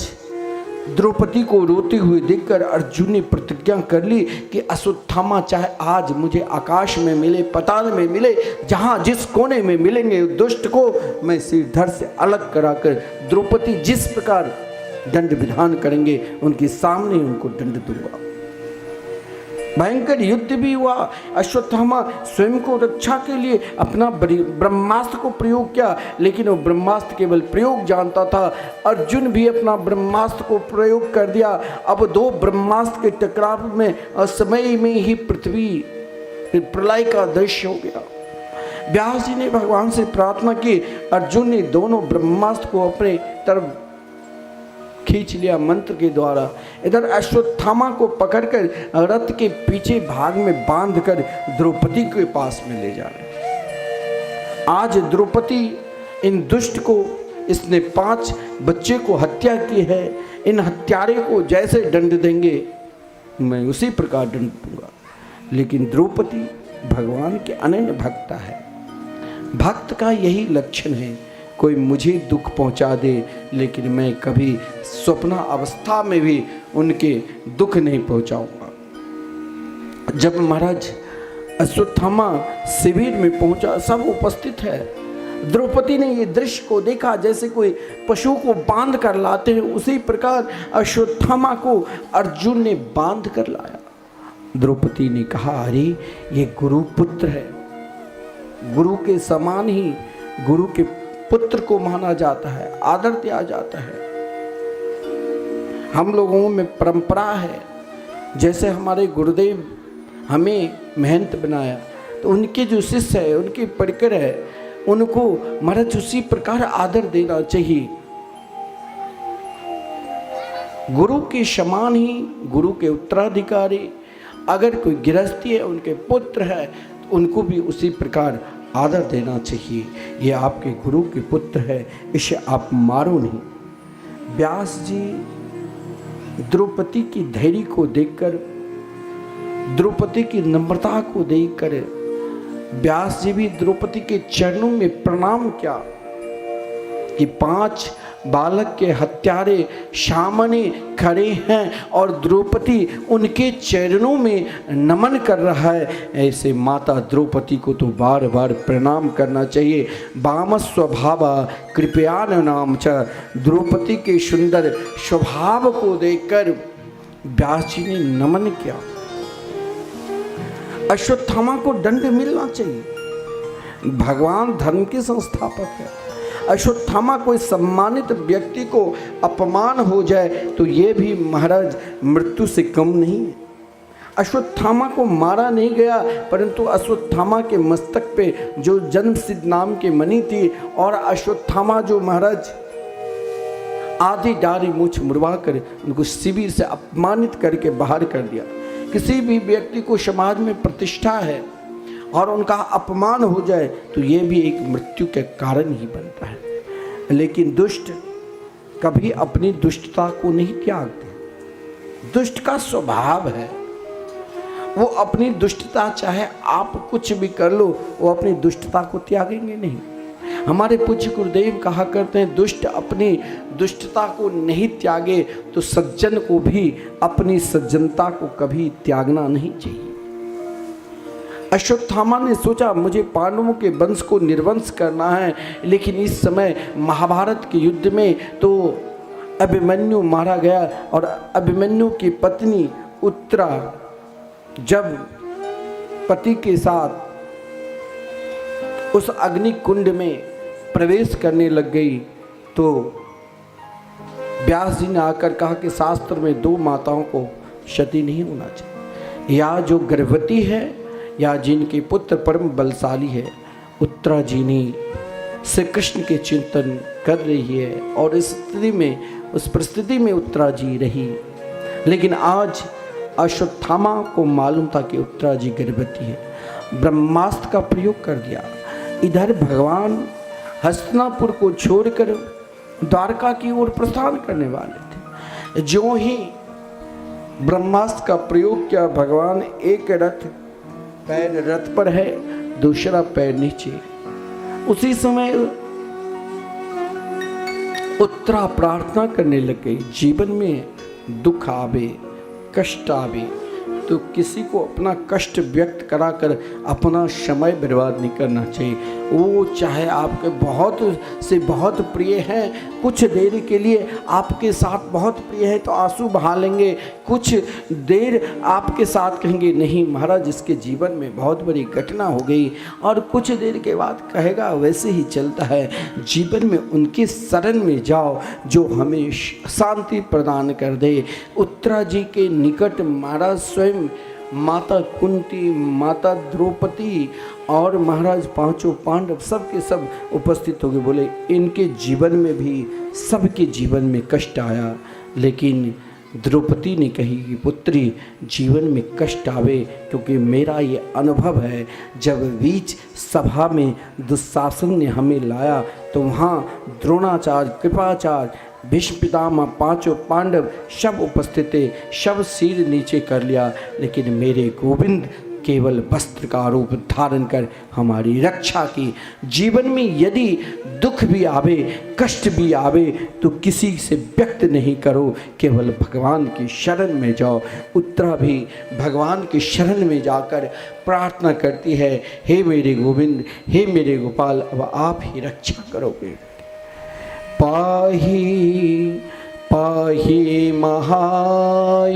द्रौपदी को रोते हुए देखकर अर्जुन ने प्रतिज्ञा कर ली कि अश्वत्थामा चाहे आज मुझे आकाश में मिले, पाताल में मिले, जहाँ जिस कोने में मिलेंगे, दुष्ट को मैं सिर धड़ से अलग कराकर द्रौपदी जिस प्रकार दंड विधान करेंगे उनके सामने उनको दंड दूंगा। भयंकर युद्ध भी हुआ। अश्वत्थामा स्वयं को रक्षा के लिए अपना ब्रह्मास्त्र को प्रयोग किया, लेकिन वो ब्रह्मास्त्र केवल प्रयोग जानता था। अर्जुन भी अपना ब्रह्मास्त्र को प्रयोग कर दिया। अब दो ब्रह्मास्त्र के टकराव में असमय में ही पृथ्वी प्रलय का दृश्य हो गया। व्यास जी ने भगवान से प्रार्थना की, अर्जुन ने दोनों ब्रह्मास्त्र को अपने तरफ खींच लिया मंत्र के द्वारा। इधर अश्वत्थामा को पकड़कर रथ के पीछे भाग में बांधकर द्रौपदी के पास में ले जा रहे। आज द्रौपदी इन दुष्ट को, इसने 5 बच्चे को हत्या की है, इन हत्यारे को जैसे दंड देंगे मैं उसी प्रकार दंड दूंगा। लेकिन द्रौपदी भगवान के अनन्य भक्त है। भक्त का यही लक्षण है, कोई मुझे दुख पहुंचा दे, लेकिन मैं कभी स्वप्न अवस्था में भी उनके दुख नहीं पहुंचाऊंगा। जब महाराज अश्वत्थामा शिविर में पहुंचा, सब उपस्थित है। द्रौपदी ने ये दृश्य को देखा, जैसे कोई पशु को बांध कर लाते हैं, उसी प्रकार अश्वत्थामा को अर्जुन ने बांध कर लाया। द्रौपदी ने कहा, अरे ये गुरु पुत्र है, गुरु के समान ही गुरु के पुत्र को माना जाता है, आदर दिया जाता है। हम लोगों में परंपरा है, जैसे हमारे गुरुदेव हमें महंत बनाया, तो उनके जो शिष्य है, उनके पढ़कर है, उनको महाराज उसी प्रकार आदर देना चाहिए। गुरु के समान ही गुरु के उत्तराधिकारी, अगर कोई गृहस्थी है, उनके पुत्र है, तो उनको भी उसी प्रकार आदर देना चाहिए। ये आपके गुरु के पुत्र है, इसे आप मारो नहीं। व्यास जी द्रौपदी की धैर्य को देखकर, द्रौपदी की नम्रता को देखकर व्यास जी भी द्रौपदी के चरणों में प्रणाम किया कि 5 बालक के हत्यारे सामने खड़े हैं और द्रौपदी उनके चरणों में नमन कर रहा है। ऐसे माता द्रौपदी को तो बार बार प्रणाम करना चाहिए। वाम स्वभावा कृपया नाम च, द्रौपदी के सुंदर स्वभाव को देखकर व्यास जी ने नमन किया। अश्वत्थामा को दंड मिलना चाहिए, भगवान धर्म के संस्थापक है। अश्वत्थामा कोई सम्मानित व्यक्ति को अपमान हो जाए तो ये भी महाराज मृत्यु से कम नहीं है। अश्वत्थामा को मारा नहीं गया, परंतु अश्वत्थामा के मस्तक पे जो जन्मसिद्ध नाम की मणि थी, और अश्वत्थामा जो महाराज आधी डारी मूछ मुड़वा कर उनको शिविर से अपमानित करके बाहर कर दिया। किसी भी व्यक्ति को समाज में प्रतिष्ठा है और उनका अपमान हो जाए तो ये भी एक मृत्यु के कारण ही बनता है। लेकिन दुष्ट कभी अपनी दुष्टता को नहीं त्यागते। दुष्ट का स्वभाव है, वो अपनी दुष्टता, चाहे आप कुछ भी कर लो, वो अपनी दुष्टता को त्यागेंगे नहीं। हमारे पूज्य गुरुदेव कहा करते हैं, दुष्ट अपनी दुष्टता को नहीं त्यागे तो सज्जन को भी अपनी सज्जनता को कभी त्यागना नहीं चाहिए। अश्वत्थामा ने सोचा मुझे पांडवों के वंश को निर्वंश करना है, लेकिन इस समय महाभारत के युद्ध में तो अभिमन्यु मारा गया और अभिमन्यु की पत्नी उत्तरा जब पति के साथ उस अग्नि कुंड में प्रवेश करने लग गई तो व्यास जी ने आकर कहा कि शास्त्र में 2 माताओं को क्षति नहीं होना चाहिए, या जो गर्भवती है या जिनके पुत्र परम बलशाली है। उत्तरा जी ने श्री कृष्ण के चिंतन कर रही है और इस स्थिति में, उस परिस्थिति में उत्तरा जी रही। लेकिन आज अश्वत्थामा को मालूम था कि उत्तरा जी गर्भवती है। ब्रह्मास्त्र का प्रयोग कर दिया। इधर भगवान हस्तिनापुर को छोड़कर द्वारका की ओर प्रस्थान करने वाले थे। जो ही ब्रह्मास्त्र का प्रयोग किया, भगवान एक पैर रथ पर है, दूसरा पैर नीचे। उसी समय उत्तरा प्रार्थना करने लग गई, जीवन में दुख आवे, कष्ट आवे तो किसी को अपना कष्ट व्यक्त कराकर अपना समय बर्बाद नहीं करना चाहिए। वो चाहे आपके बहुत से बहुत प्रिय हैं, कुछ देर के लिए आपके साथ बहुत प्रिय है तो आंसू बहा लेंगे, कुछ देर आपके साथ कहेंगे नहीं महाराज इसके जीवन में बहुत बड़ी घटना हो गई, और कुछ देर के बाद कहेगा वैसे ही चलता है। जीवन में उनके शरण में जाओ जो हमें शांति प्रदान कर दे। उत्तरा जी के निकट महाराज स्वयं माता कुंती, माता द्रौपदी और महाराज 5 पांडव सब के सब उपस्थित हो गए। बोले इनके जीवन में भी, सबके जीवन में कष्ट आया, लेकिन द्रौपदी ने कही कि पुत्री जीवन में कष्ट आवे क्योंकि मेरा ये अनुभव है, जब बीच सभा में दुशासन ने हमें लाया तो वहाँ द्रोणाचार्य, कृपाचार्य, भीष्म पितामह, 5 पांडव सब उपस्थित थे, सब सिर नीचे कर लिया, लेकिन मेरे गोविंद केवल वस्त्र का रूप धारण कर हमारी रक्षा की। जीवन में यदि दुख भी आवे, कष्ट भी आवे तो किसी से व्यक्त नहीं करो, केवल भगवान की शरण में जाओ। उत्तरा भी भगवान की शरण में जाकर प्रार्थना करती है, हे मेरे गोविंद, हे मेरे गोपाल, अब आप ही रक्षा करोगे। पाहि पाहि महायोगिन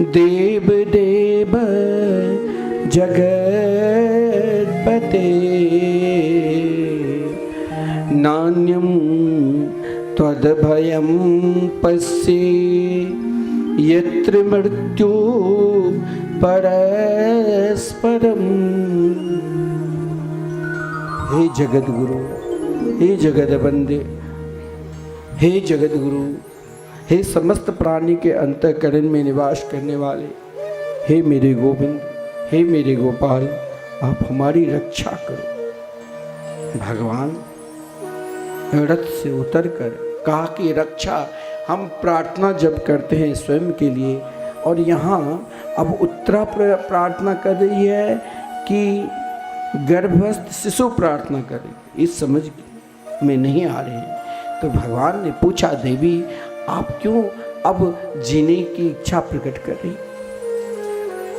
देव देव जगत्पते, नान्यं त्वद्भयं पश्ये यत्र मृत्यु परस्परम्। हे जगद्गुरु, हे जगदबंदे, हे जगद्गुरु, हे समस्त प्राणी के अंतःकरण में निवास करने वाले, हे मेरे गोविंद, हे मेरे गोपाल, आप हमारी रक्षा करो। भगवान रथ से उतरकर कहा कि रक्षा हम प्रार्थना जब करते हैं स्वयं के लिए, और यहाँ अब उत्तरा प्रार्थना कर रही है कि गर्भस्थ शिशु प्रार्थना कर रही, इस समझ में नहीं आ रहे हैं। तो भगवान ने पूछा, देवी आप क्यों अब जीने की इच्छा प्रकट कर रही?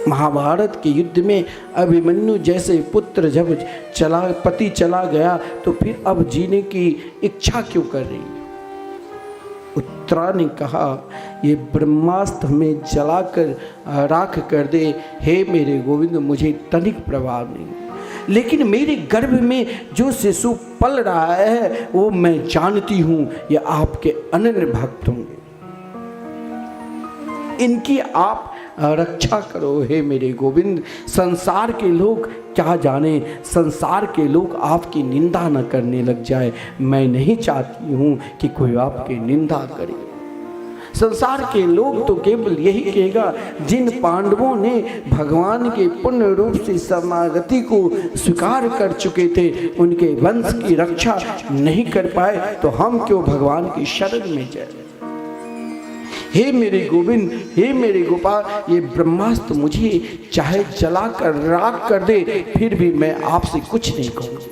महाभारत के युद्ध में अभिमन्यु जैसे पुत्र जब पति चला गया तो फिर अब जीने की इच्छा क्यों कर रही? उत्तरा ने कहा, ये ब्रह्मास्त्र हमें जलाकर राख कर दे, हे मेरे गोविंद, मुझे तनिक प्रभाव नहीं, लेकिन मेरे गर्भ में जो शिशु पल रहा है वो मैं जानती हूँ ये आपके अनन्य भक्त होंगे, इनकी आप रक्षा करो हे मेरे गोविंद। संसार के लोग क्या जाने, संसार के लोग आपकी निंदा न करने लग जाए। मैं नहीं चाहती हूँ कि कोई आपकी निंदा करे। संसार के लोग तो केवल यही कहेगा, जिन पांडवों ने भगवान के पूर्ण रूप से समागति को स्वीकार कर चुके थे, उनके वंश की रक्षा नहीं कर पाए, तो हम क्यों भगवान की शरण में जाए। हे मेरे गोविंद, हे मेरे गोपाल, ये ब्रह्मास्त्र मुझे चाहे जला कर राख कर दे, फिर भी मैं आपसे कुछ नहीं कहूँगा।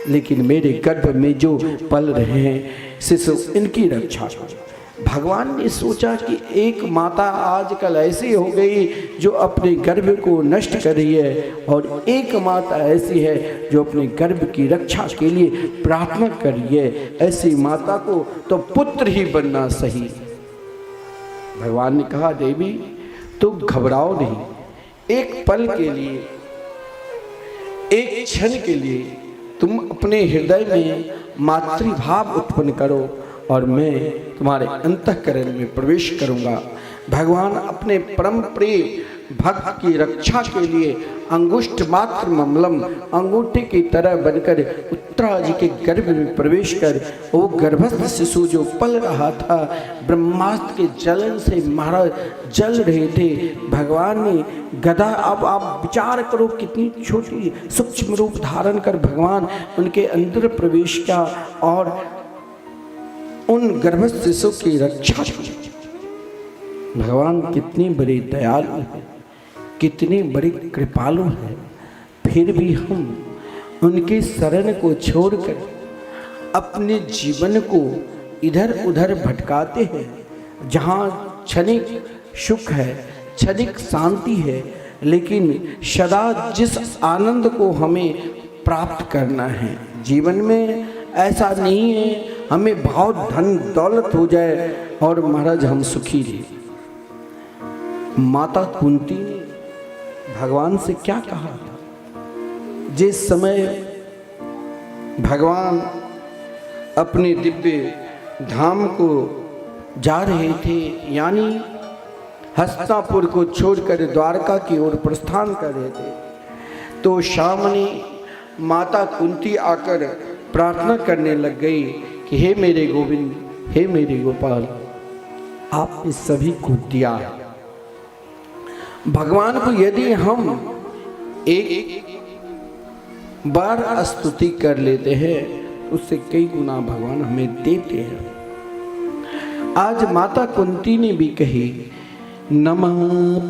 लेकिन मेरे गर्भ में जो पल रहे हैं शिशु, इनकी रक्षा करो। भगवान ने सोचा कि एक माता आजकल ऐसी हो गई जो अपने गर्भ को नष्ट कर रही है, और एक माता ऐसी है जो अपने गर्भ की रक्षा के लिए प्रार्थना कर रही है। ऐसी माता को तो पुत्र ही बनना सही। भगवान ने कहा, देवी तुम घबराओ नहीं, एक पल के लिए, एक क्षण के लिए तुम अपने हृदय में मातृभाव उत्पन्न करो और मैं तुम्हारे अंतःकरण में प्रवेश करूंगा। भगवान अपने परम प्रिय भक्त की रक्षा के लिए अंगुष्ठ मात्र ममलम, अंगूठे की तरह बनकर उत्तरा जी के गर्भ में प्रवेश कर वो गर्भस्थ शिशु जो पल रहा था, ब्रह्मास्त्र के जलन से महाराज जल रहे थे। भगवान ने गदा, अब आप विचार करो कितनी छोटी सूक्ष्म रूप धारण कर भगवान उनके अंदर प्रवेश किया और उन गर्भस्थ शिशु की रक्षा की। भगवान कितनी बड़ी दयालु है, कितनी बड़ी कृपालु है, फिर भी हम उनके शरण को छोड़कर अपने जीवन को इधर उधर भटकाते हैं। जहाँ क्षणिक सुख है, क्षणिक शांति है, लेकिन सदा जिस आनंद को हमें प्राप्त करना है जीवन में, ऐसा नहीं है हमें बहुत धन दौलत हो जाए और महाराज हम सुखी रहे। माता कुंती ने भगवान से क्या कहा था? जिस समय भगवान अपने दिव्य धाम को जा रहे थे, यानी हस्तिनापुर को छोड़कर द्वारका की ओर प्रस्थान कर रहे थे, तो सामने माता कुंती आकर प्रार्थना करने लग गई कि हे मेरे गोविंद, हे मेरे गोपाल, आपने सभी को दिया है। भगवान को यदि हम एक बार स्तुति कर लेते हैं, उससे कई गुना भगवान हमें देते हैं। आज माता कुंती ने भी कही, नमः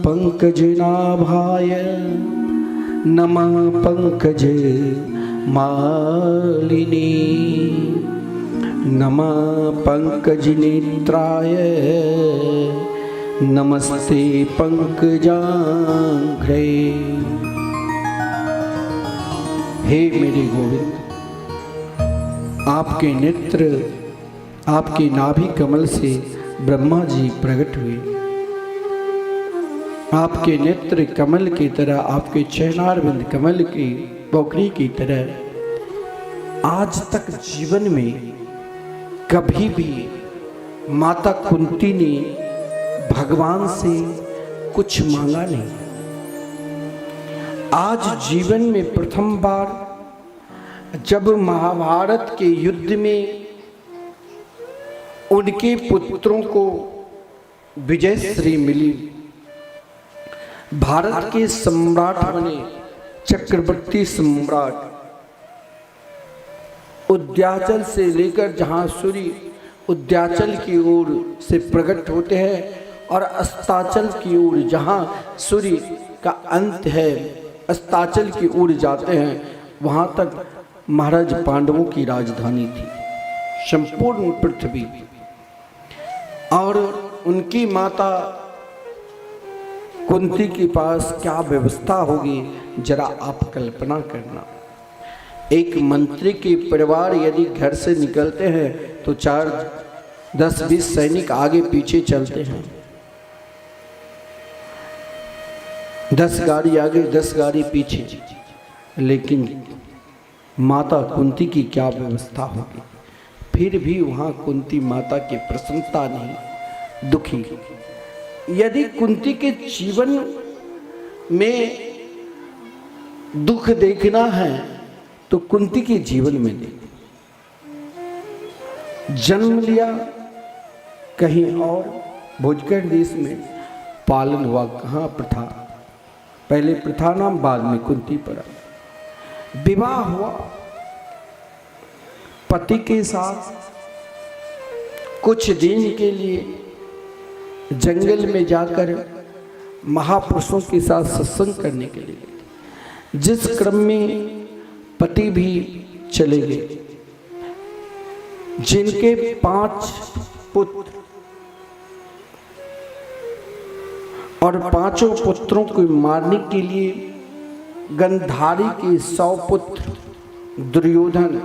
पंकजनाभाय, नमः पंकज मालिनी, नमः पंकज नेत्राय, नमस्ते पंकजांघ्रे। हे मेरे गोविंद, आपके नेत्र, आपके नाभि कमल से ब्रह्मा जी प्रकट हुए। आपके नेत्र कमल की तरह, आपके चरणारविंद कमल की पोखरी की तरह। आज तक जीवन में कभी भी माता कुंती ने भगवान से कुछ मांगा नहीं। आज जीवन में प्रथम बार जब महाभारत के युद्ध में उनके पुत्रों को विजयश्री मिली, भारत के सम्राट बने, चक्रवर्ती सम्राट, उद्याचल से लेकर, जहां सूर्य उद्याचल की ओर से प्रकट होते हैं और अस्ताचल की ओर, जहां सूर्य का अंत है, अस्ताचल की ओर जाते हैं, वहां तक महाराज पांडवों की राजधानी थी, संपूर्ण पृथ्वी। और उनकी माता कुंती के पास क्या व्यवस्था होगी, जरा आप कल्पना करना। एक मंत्री के परिवार यदि घर से निकलते हैं तो 4, 10, 20 सैनिक आगे पीछे चलते हैं, 10 गाड़ी आगे 10 गाड़ी पीछे। लेकिन माता कुंती की क्या व्यवस्था होगी? फिर भी वहाँ कुंती माता की प्रसन्नता नहीं, दुखी। यदि कुंती के जीवन में दुख देखना है तो कुंती के जीवन में देखो। जन्म लिया कहीं और भोजगढ़ देश में, पालन हुआ कहाँ प्रथा, पहले प्रथा नाम बाद में कुंती पड़ा। विवाह हुआ पति के साथ, कुछ दिन के लिए जंगल में जाकर महापुरुषों के साथ सत्संग करने के लिए गए। जिस क्रम में पति भी चले गए, जिनके 5 पुत्र और 5 पुत्रों को मारने के लिए गंधारी के 100 पुत्र दुर्योधन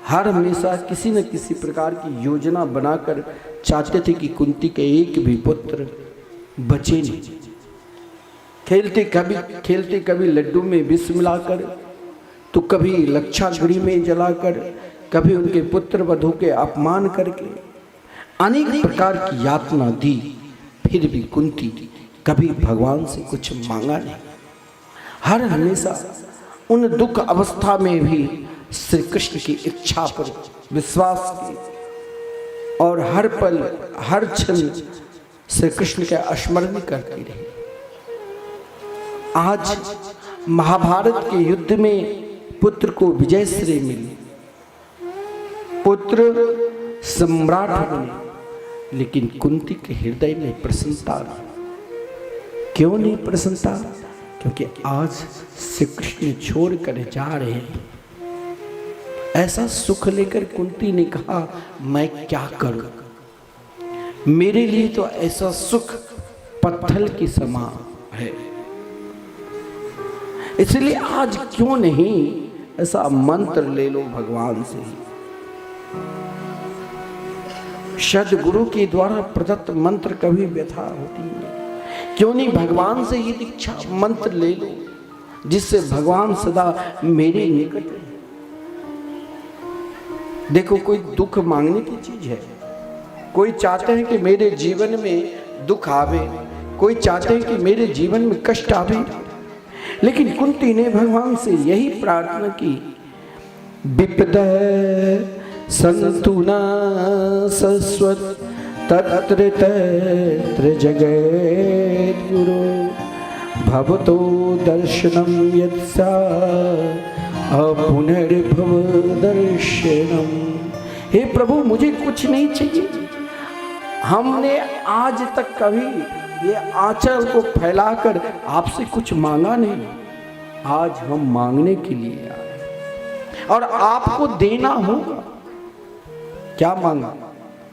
हर हमेशा किसी न किसी प्रकार की योजना बनाकर चाहते थे कि कुंती के एक भी पुत्र बचे नहीं। खेलते कभी लड्डू में विष मिलाकर, तो कभी लक्षागृह में जलाकर, कभी उनके पुत्र वधू के अपमान करके अनेक प्रकार की यातना दी। फिर भी कुंती कभी भगवान से कुछ मांगा नहीं। हर हमेशा उन दुख अवस्था में भी श्री कृष्ण की इच्छा पर विश्वास की और हर पल हर क्षण श्री कृष्ण के स्मरण करती रही। आज महाभारत के युद्ध में पुत्र को विजयश्री मिली, पुत्र सम्राट बने, लेकिन कुंती के हृदय में प्रसन्नता नहीं। क्यों नहीं प्रसन्नता? क्योंकि आज श्री कृष्ण छोड़कर जा रहे हैं। ऐसा सुख लेकर कुंती ने कहा, मैं क्या करूं, मेरे लिए तो ऐसा सुख पत्थर के समान है। इसलिए आज क्यों नहीं ऐसा मंत्र ले लो भगवान से ही। सद्गुरु के द्वारा प्रदत्त मंत्र कभी व्यथा होती नहीं। क्यों नहीं भगवान से ये दीक्षा मंत्र ले लो, जिससे भगवान सदा मेरे निकट है। देखो, कोई दुख मांगने की चीज है। कोई चाहते हैं कि मेरे जीवन में दुख आवे, कोई चाहते हैं कि मेरे जीवन में कष्ट आवे, लेकिन कुंती ने भगवान से यही प्रार्थना की, विपद सन्तु न सस्वत तत्र तत्र जगद्गुरो भवतो दर्शनम यत्सा पुनर्भव दर्शनम। हे प्रभु, मुझे कुछ नहीं चाहिए। हमने आज तक कभी ये आंचल को फैलाकर आपसे कुछ मांगा नहीं। आज हम मांगने के लिए आए और आपको देना होगा। क्या मांगा?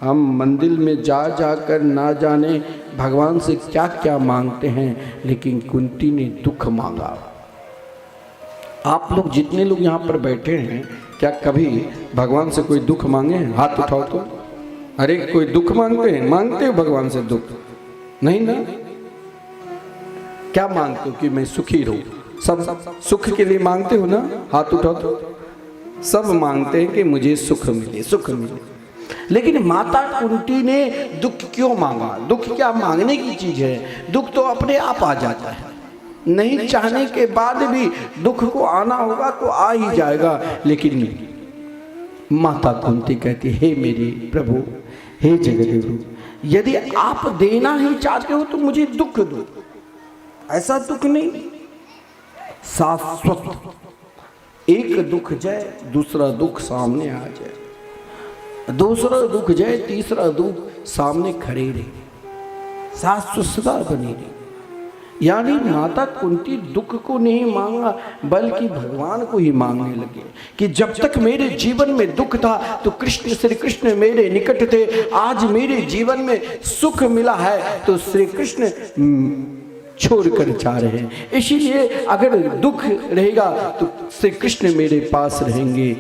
हम मंदिर में जा जाकर ना जाने भगवान से क्या क्या मांगते हैं, लेकिन कुंती ने दुख मांगा। आप लोग जितने लोग यहाँ पर बैठे हैं, क्या कभी भगवान से कोई दुख मांगे? हाथ उठाओ तो। अरे कोई दुख मांगते हैं? मांगते हो भगवान से दुख? नहीं ना। क्या मांगते हो? कि मैं सुखी रहूं। सब सुख के लिए मांगते हो ना? हाथ उठाओ तो। सब मांगते हैं कि मुझे सुख मिले, सुख मिले। लेकिन माता कुंती ने दुख क्यों मांगा? दुख क्या मांगने की चीज है? दुख तो अपने आप आ जाता है। नहीं चाहने के बाद भी दुख को आना होगा तो आ ही जाएगा। लेकिन माता कुंती कहती, हे मेरे प्रभु, हे जगद्गुरु, यदि आप देना ही चाहते हो तो मुझे दुख दो। ऐसा दुख नहीं, शाश्वत। एक दुख जाए, दूसरा दुख सामने आ जाए, दूसरा दुख जाए, तीसरा दुख सामने खड़े रहे, शाश्वत सदा बनी रही। यानी माता कुंती दुख को नहीं मांगा, बल्कि भगवान को ही मांगने लगे कि जब तक मेरे जीवन में दुख था तो कृष्ण, श्री कृष्ण मेरे निकट थे। आज मेरे जीवन में सुख मिला है तो श्री कृष्ण छोड़कर जा रहे हैं। इसीलिए अगर दुख रहेगा तो श्री कृष्ण मेरे पास रहेंगे।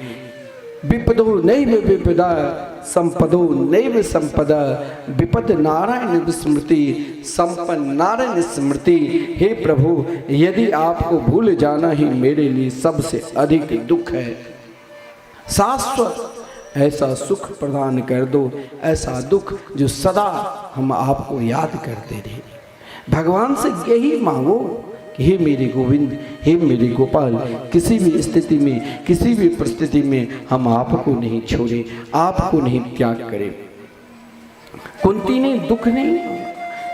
विपदो नैव विपदा संपदो नैव संपदा, विपद नारायण विस्मृति संपन्न नारायण स्मृति। हे प्रभु, यदि आपको भूल जाना ही मेरे लिए सबसे अधिक दुख है। शाश्वत ऐसा सुख प्रदान कर दो, ऐसा दुख जो सदा हम आपको याद करते रहे। भगवान से यही मांगो कि हे मेरे गोविंद, हे मेरे गोपाल, किसी भी स्थिति में, किसी भी परिस्थिति में हम आपको नहीं छोड़े, आपको नहीं त्याग करें। कुंती ने दुख नहीं,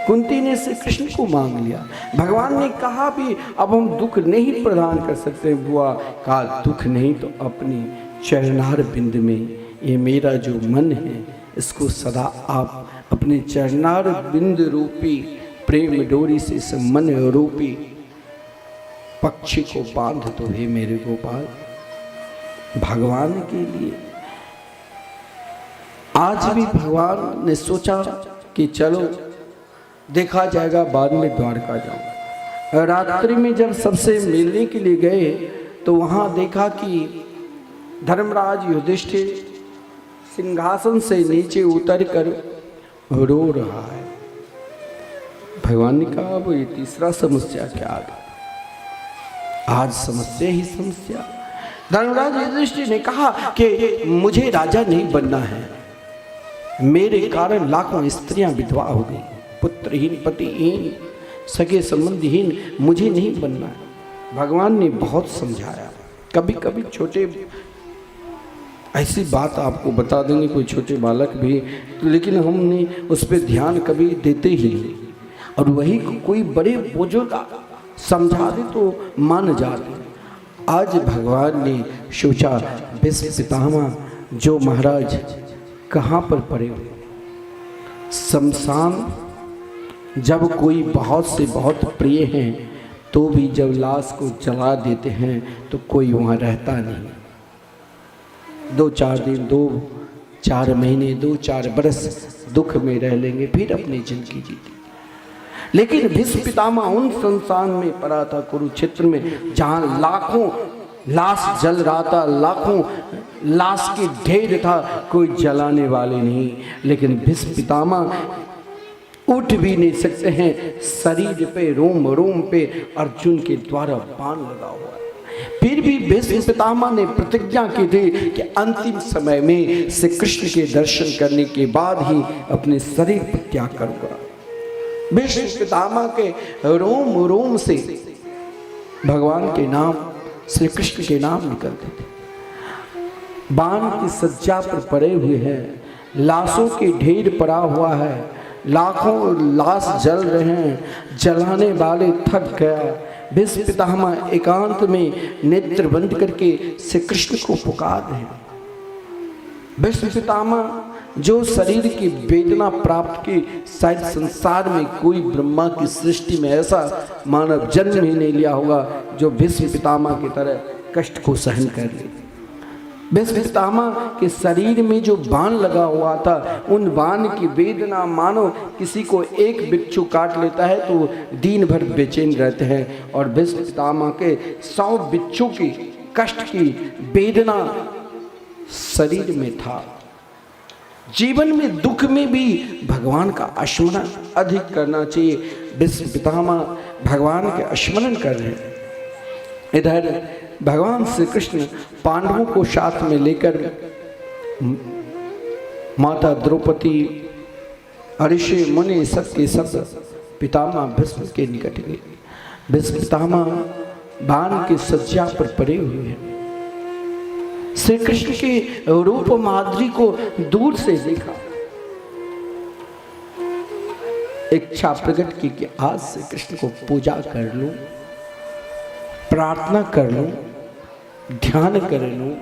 कुंती ने श्री कृष्ण को मांग लिया। भगवान ने कहा भी अब हम दुख नहीं प्रदान कर सकते बुआ, कहा दुख नहीं तो अपनी चरणार बिंद में ये मेरा जो मन है इसको सदा आप अपने चरणार बिंद रूपी प्रेम डोरी से इस मन रूपी पक्षी को बांध दो हे मेरे गोपाल। भगवान के लिए आज भी भगवान ने सोचा कि चलो देखा जाएगा, बाद में द्वारका जाऊंगा। रात्रि में जब सबसे मिलने के लिए गए तो वहां देखा कि धर्मराज युधिष्ठिर सिंहासन से नीचे उतर कर रो रहा है। भगवान ने कहा वो ये तीसरा समस्या क्या आ गई, आज समस्या ही समस्या। धर्मराज युधिष्ठिर ने कहा कि मुझे राजा नहीं बनना है, मेरे कारण लाखों स्त्रियां विधवा हो गई, पुत्रहीन, पतिहीन, सगे संबंधहीन, मुझे नहीं बनना है। भगवान ने बहुत समझाया। कभी कभी छोटे ऐसी बात आपको बता देंगे कोई छोटे बालक भी, लेकिन हमने उस पर ध्यान कभी देते ही नहीं, और वही कोई बड़े बुजुर्ग समझा दे तो मान जाते। आज भगवान ने सोचा भीष्म पितामह जो महाराज कहाँ पर पड़े हुए, शमशान जब कोई बहुत से बहुत प्रिय हैं तो भी जब लाश को जला देते हैं तो कोई वहाँ रहता नहीं। 2-4 दिन, 2-4 महीने, 2-4 बरस दुख में रह लेंगे, फिर अपनी जिंदगी जीते। लेकिन भीष्म पितामह उन शमशान में पड़ा था कुरुक्षेत्र में, जहां लाखों लाश जल रहा था, लाखों लाश के ढेर था, कोई जलाने वाले नहीं। लेकिन भीष्म पितामह उठ भी नहीं सकते हैं, शरीर पे रोम रोम पे अर्जुन के द्वारा बाण लगा हुआ है। फिर भी भीष्म पितामह ने प्रतिज्ञा की थी कि अंतिम समय में श्री कृष्ण के दर्शन करने के बाद ही अपने शरीर पर त्याग करूंगा। भीष्म पितामह के रोम रोम से भगवान के नाम, श्री कृष्ण के नाम निकलते थे। बाण की सज्जा पर पड़े हुए हैं, लाशों के ढेर पड़ा हुआ है, लाखों लाश जल रहे हैं, जलाने वाले थक गया। भीष्म पितामह एकांत में नेत्र बंद करके श्री कृष्ण को पुकार रहे हैं। भीष्म पितामह जो शरीर की वेदना प्राप्त की, शायद संसार में कोई ब्रह्मा की सृष्टि में ऐसा मानव जन्म ही नहीं लिया होगा जो भीष्म पितामह की तरह कष्ट को सहन कर ले। भीष्म पितामह के शरीर में जो बाण लगा हुआ था, उन बाण की वेदना मानो किसी को एक बिच्छू काट लेता है तो दिन भर बेचैन रहते हैं, और भीष्म पितामह के 100 बिच्छू की कष्ट की वेदना शरीर में था। जीवन में दुख में भी भगवान का स्मरण अधिक करना चाहिए। भीष्म पितामह भगवान के स्मरण कर रहे हैं। इधर भगवान श्री कृष्ण पांडवों को साथ में लेकर माता द्रौपदी, ऋषि मुनि सब के सब पितामह भीष्म के निकट गए। भीष्म पितामह बाण की सज्जा पर पड़े हुए हैं। श्री कृष्ण के रूप माधुरी को दूर से देखा, इच्छा प्रकट की कि आज श्री कृष्ण को पूजा कर लूं, प्रार्थना कर लूं, ध्यान कर लूं।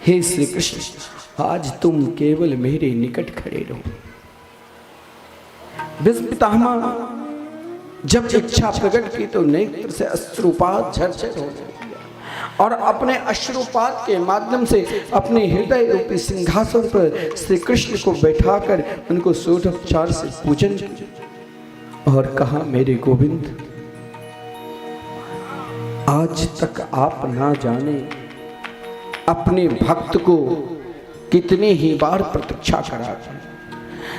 हे श्री कृष्ण, आज तुम केवल मेरे निकट खड़े रहो। भीष्म पितामह जब इच्छा प्रकट की तो नेत्र से अश्रुपात झरझर हो गया, और अपने अश्रुपात के माध्यम से अपने हृदय रूपी सिंहासन पर श्री कृष्ण को बैठाकर उनको षोडशोपचार से पूजन किया और कहा, मेरे गोविंद, आज तक आप ना जाने अपने भक्त को कितने ही बार प्रतीक्षा करा,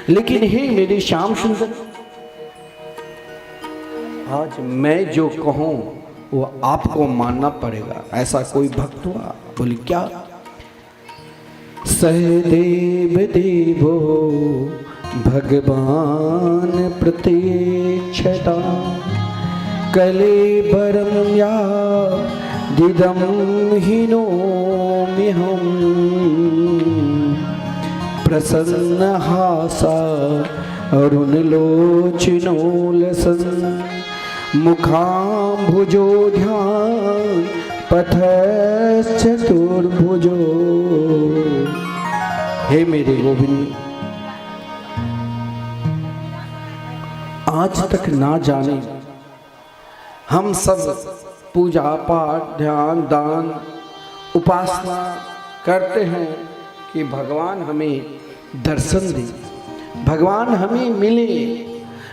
लेकिन हे मेरे श्याम सुंदर, आज मैं जो कहूं वो आपको मानना पड़ेगा। ऐसा कोई भक्त हुआ? बोले क्या? सहदेव देवो भगवान प्रतीक्षता कलेबरं या दिदं हिनोम्यहं प्रसन्नहासा अरुणलोचनोलसन् मुखाम्भुजो ध्यान पथश्चतुर्भुजो। हे मेरे गोविंद, आज तक ना जाने हम सब पूजा पाठ ध्यान दान उपासना करते हैं कि भगवान हमें दर्शन दे, भगवान हमें मिले,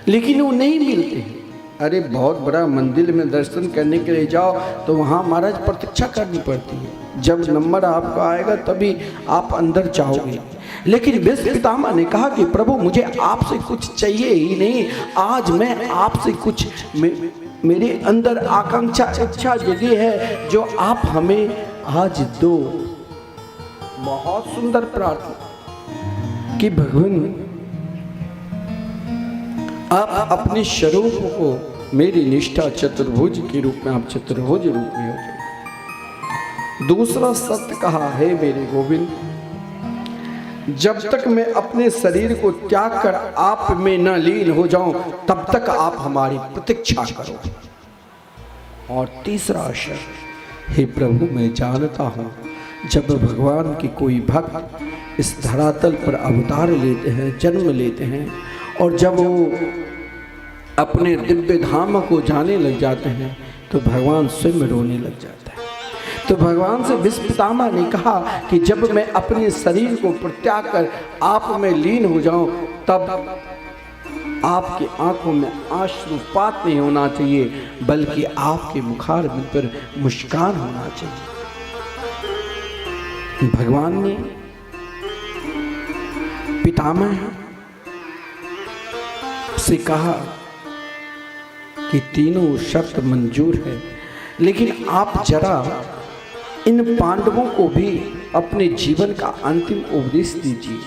लेकिन वो नहीं मिलते हैं। अरे बहुत बड़ा मंदिर में दर्शन करने के लिए जाओ तो वहाँ महाराज प्रतीक्षा करनी पड़ती है, जब नंबर आपका आएगा तभी आप अंदर जाओगे। लेकिन भीष्म पितामह ने कहा कि प्रभु मुझे आपसे कुछ चाहिए ही नहीं, आज मैं आपसे कुछ मेरे अंदर आकांक्षा इच्छा जगी है जो आप हमें आज दो। बहुत सुंदर प्रार्थना कि भगवान आप अपने स्वरूप को मेरी निष्ठा चतुर्भुज के रूप में, आप चतुर्भुज रूप में हो जाए। दूसरा सत्य कहा है मेरे गोविंद, जब तक मैं अपने शरीर को त्याग कर आप में न लीन हो जाऊं तब तक आप हमारी प्रतीक्षा करो। और तीसरा शर्त, हे प्रभु मैं जानता हूं जब भगवान के कोई भक्त इस धरातल पर अवतार लेते हैं, जन्म लेते हैं, और जब वो अपने दिव्य धाम को जाने लग जाते हैं तो भगवान स्वयं रोने लग जाता है। तो भगवान से भीष्म पितामह ने कहा कि जब मैं अपने शरीर को परित्याग कर आप में लीन हो जाऊं तब आपकी आंखों में आश्रुपात नहीं होना चाहिए, बल्कि आपके मुखारबिंद पर मुस्कान होना चाहिए। भगवान ने पितामह से कहा कि तीनों शर्त मंजूर है, लेकिन आप जरा इन पांडवों को भी अपने जीवन का अंतिम उपदेश दीजिए।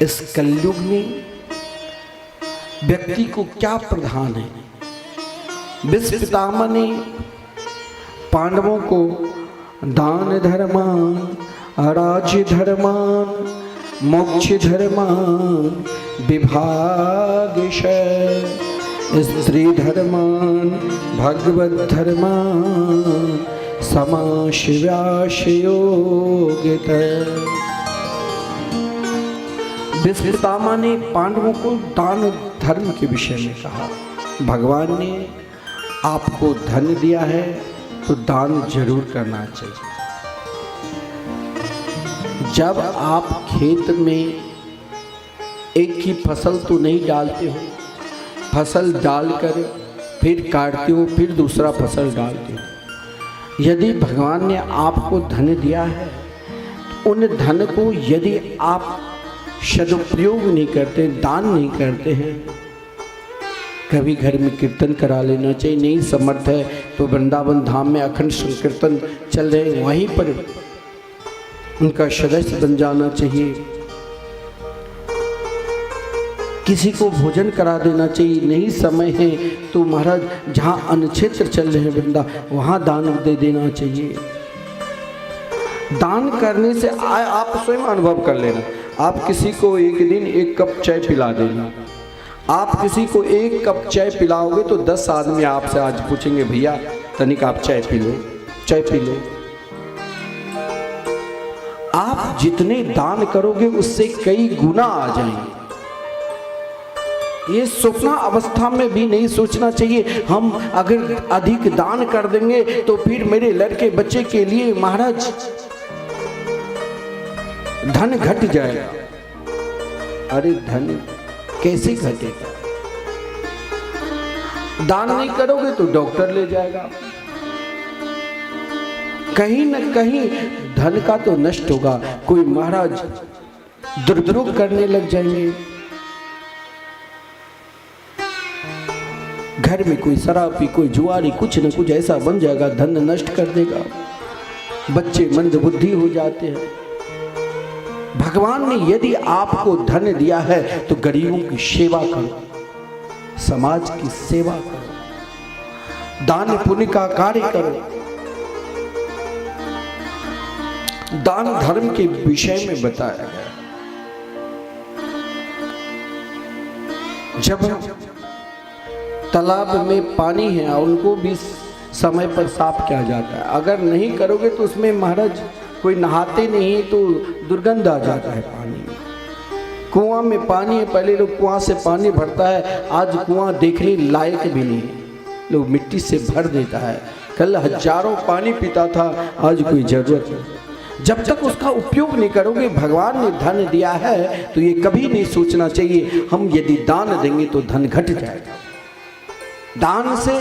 इस कलयुग में व्यक्ति को क्या प्रधान है? भीष्म पितामह ने पांडवों को दान धर्मान, राज्य धर्मान, मोक्ष धर्मान, विभागशः, स्त्री धर्मान, भगवत धर्मान, समाश्वासयोगित। भीष्म पितामह ने पांडवों को दान धर्म के विषय में कहा। भगवान ने आपको धन दिया है तो दान जरूर करना चाहिए। जब आप खेत में एक ही फसल तो नहीं डालते हो, फसल डालकर फिर काटते हो, फिर दूसरा फसल डालते हो। यदि भगवान ने आपको धन दिया है तो उन धन को यदि आप सदुपयोग नहीं करते, दान नहीं करते हैं, कभी घर में कीर्तन करा लेना चाहिए। नहीं समर्थ है तो वृंदावन धाम में अखंड संकीर्तन चल रहे, वहीं पर उनका सदस्य बन जाना चाहिए। किसी को भोजन करा देना चाहिए। नहीं समय है तो महाराज जहाँ अन्नक्षेत्र चल रहे हैं वृंदा, वहाँ दान दे देना चाहिए। दान करने से आप स्वयं अनुभव कर लेना। आप किसी को एक दिन 1 कप चाय पिला देना। आप किसी को 1 कप चाय पिलाओगे तो 10 आदमी आपसे आज पूछेंगे भैया तनिक आप चाय पी लो, चाय पी लो। आप जितने दान करोगे उससे कई गुना आ जाएंगे। ये स्वप्न अवस्था में भी नहीं सोचना चाहिए हम अगर अधिक दान कर देंगे तो फिर मेरे लड़के बच्चे के लिए महाराज धन घट जाएगा। अरे धन कैसे घटेगा? दान नहीं करोगे तो डॉक्टर ले जाएगा। कहीं न कहीं धन का तो नष्ट होगा। कोई महाराज दुर्द्रोह करने लग जाएंगे। घर में कोई शराबी, कोई जुआरी, कुछ न कुछ ऐसा बन जाएगा, धन नष्ट कर देगा। बच्चे मंद बुद्धि हो जाते हैं। भगवान ने यदि आपको धन दिया है तो गरीबों की सेवा करो, समाज की सेवा करो, दान पुण्य का कार्य करो। दान धर्म के विषय में बताया गया। जब तालाब में पानी है और उनको भी समय पर साफ किया जाता है, अगर नहीं करोगे तो उसमें महाराज कोई नहाते नहीं तो दुर्गंध आ जाता है पानी में। कुआं में पानी है, पहले लोग कुआं से पानी भरता है, आज कुआं देखने लायक भी नहीं है, लोग मिट्टी से भर देता है। कल हजारों पानी पीता था, आज कोई जरूरत नहीं। जब तक उसका उपयोग नहीं करोगे, भगवान ने धन दिया है तो ये कभी नहीं सोचना चाहिए हम यदि दान देंगे तो धन घट जाएगा। दान से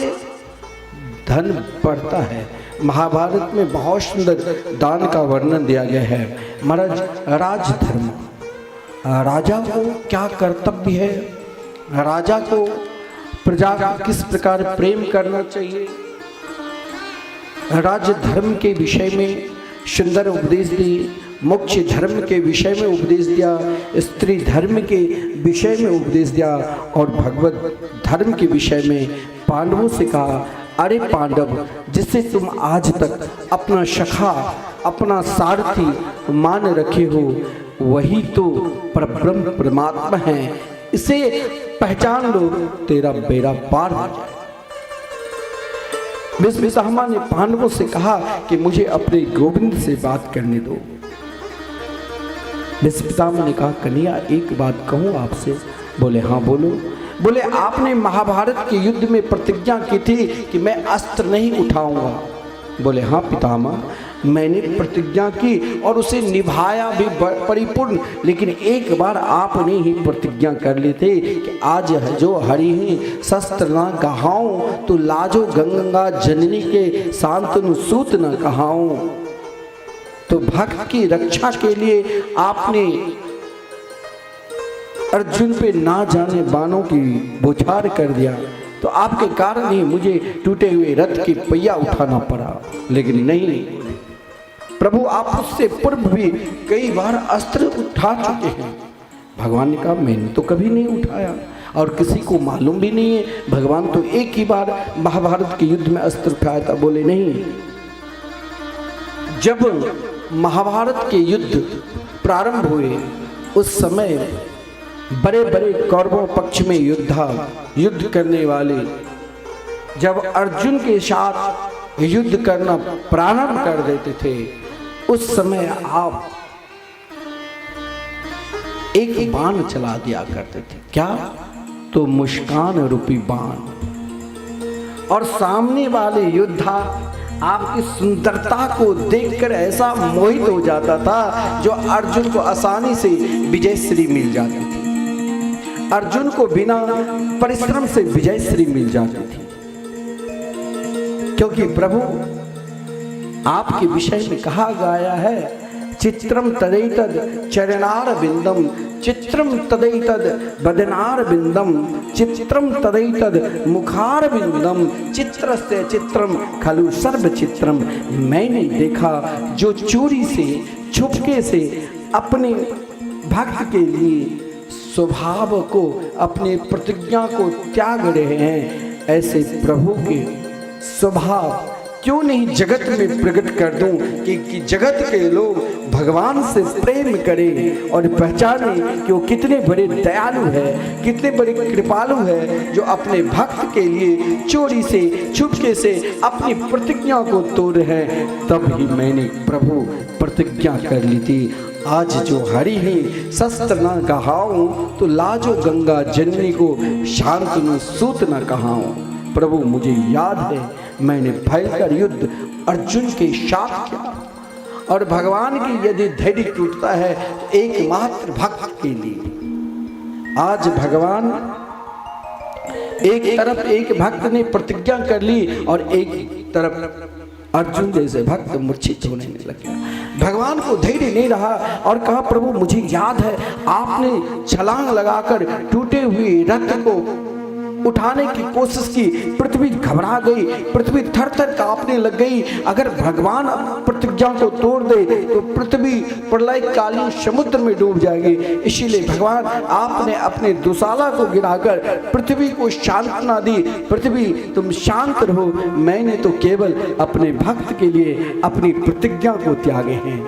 धन बढ़ता है। महाभारत में बहुत सुंदर दान का वर्णन दिया गया है। महाराज राजधर्म, राजा को क्या कर्तव्य है, राजा को प्रजा का किस प्रकार प्रेम करना चाहिए, राजधर्म के विषय में सुंदर उपदेश दिए, मोक्ष धर्म के विषय में उपदेश दिया, स्त्री धर्म के विषय में उपदेश दिया और भगवत धर्म के विषय में पांडवों से कहा, अरे पांडव, जिससे तुम आज तक अपना सखा, अपना सारथी मान रखे हो, वही तो परब्रह्म परमात्मा है, इसे पहचान लो, तेरा बेड़ा पार हो जाए। भीष्म ने पांडवों से कहा कि मुझे अपने गोविंद से बात करने दो। भीष्म ने कहा, कन्हैया एक बात कहूं आपसे। बोले हाँ बोलो। बोले आपने महाभारत के युद्ध में प्रतिज्ञा की थी कि मैं अस्त्र नहीं उठाऊंगा। बोले हाँ पितामह, मैंने प्रतिज्ञा की और उसे निभाया भी परिपूर्ण, लेकिन एक बार आपने ही प्रतिज्ञा कर ली थी कि आज जो हरि ही शस्त्र ना कहाऊं तो लाजो गंगा जननी के शांतनु सूत न कहाऊं। तो भक्त की रक्षा के लिए आपने अर्जुन पे ना जाने बाणों की बौछार कर दिया, तो आपके कारण ही मुझे टूटे हुए रथ की पहिया उठाना पड़ा। लेकिन नहीं प्रभु, आप उससे पूर्व भी कई बार अस्त्र उठा चुके हैं। भगवान ने कहा, मैंने तो कभी नहीं उठाया और किसी को मालूम भी नहीं है। भगवान तो एक ही बार महाभारत के युद्ध में अस्त्र उठाया था। बोले नहीं, जब महाभारत के युद्ध प्रारंभ हुए उस समय बड़े बड़े कौरवों पक्ष में युद्ध करने वाले जब अर्जुन के साथ युद्ध करना प्रारंभ कर देते थे, उस समय आप एक बाण चला दिया करते थे। क्या? तो मुस्कान रूपी बाण। और सामने वाले योद्धा आपकी सुंदरता को देखकर ऐसा मोहित हो जाता था जो अर्जुन को आसानी से विजयश्री मिल जाती थी। अर्जुन को बिना परिश्रम से विजयश्री मिल जाती थी, क्योंकि प्रभु आपके विषय में कहा गया है, चित्रम तदैतद चरणार बिंदम, चित्रम तदैतद बदनार बिंदम, चित्रम तदैतद मुखार बिंदम, चित्रस्य चित्रम खलु सर्व चित्रम। मैंने देखा जो चोरी से छुपके से अपने भक्त के लिए स्वभाव को, अपने प्रतिज्ञा को त्याग रहे हैं, ऐसे प्रभु के स्वभाव क्यों नहीं जगत में प्रकट कर दूं कि जगत के लोग भगवान से प्रेम करें और पहचाने कि वो कितने बड़े दयालु है, कितने बड़े कृपालु है, जो अपने भक्त के लिए चोरी से छुपके से अपनी प्रतिज्ञा को तोड़ रहे हैं। तब ही मैंने प्रभु प्रतिज्ञा कर ली थी, आज जो हरि ही शस्त्र न कहाऊं तो लाजो गंगा जननी को शांत न सूत न कहाऊं। प्रभु मुझे याद है मैंने भयंकर युद्ध अर्जुन के साथ किया, और भगवान की यदि धैर्य टूटता है तो एकमात्र भक्त के लिए। आज भगवान एक तरफ एक भक्त ने प्रतिज्ञा कर ली और एक तरफ अर्जुन जैसे भक्त मूर्छित होने लगे। भगवान को धैर्य नहीं रहा और कहा, प्रभु मुझे याद है आपने छलांग लगाकर टूटे हुए रथ को उठाने की कोशिश की, पृथ्वी घबरा गई, पृथ्वी थर थर कांपने लग गई। अगर भगवान प्रतिज्ञा को तोड़ दे तो पृथ्वी प्रलय कालीन समुद्र में डूब जाएगी। इसीलिए भगवान आपने अपने दुशाला को गिराकर पृथ्वी को सांत्वना दी। पृथ्वी तुम शांत रहो, मैंने तो केवल अपने भक्त के लिए अपनी प्रतिज्ञा को त्यागे हैं।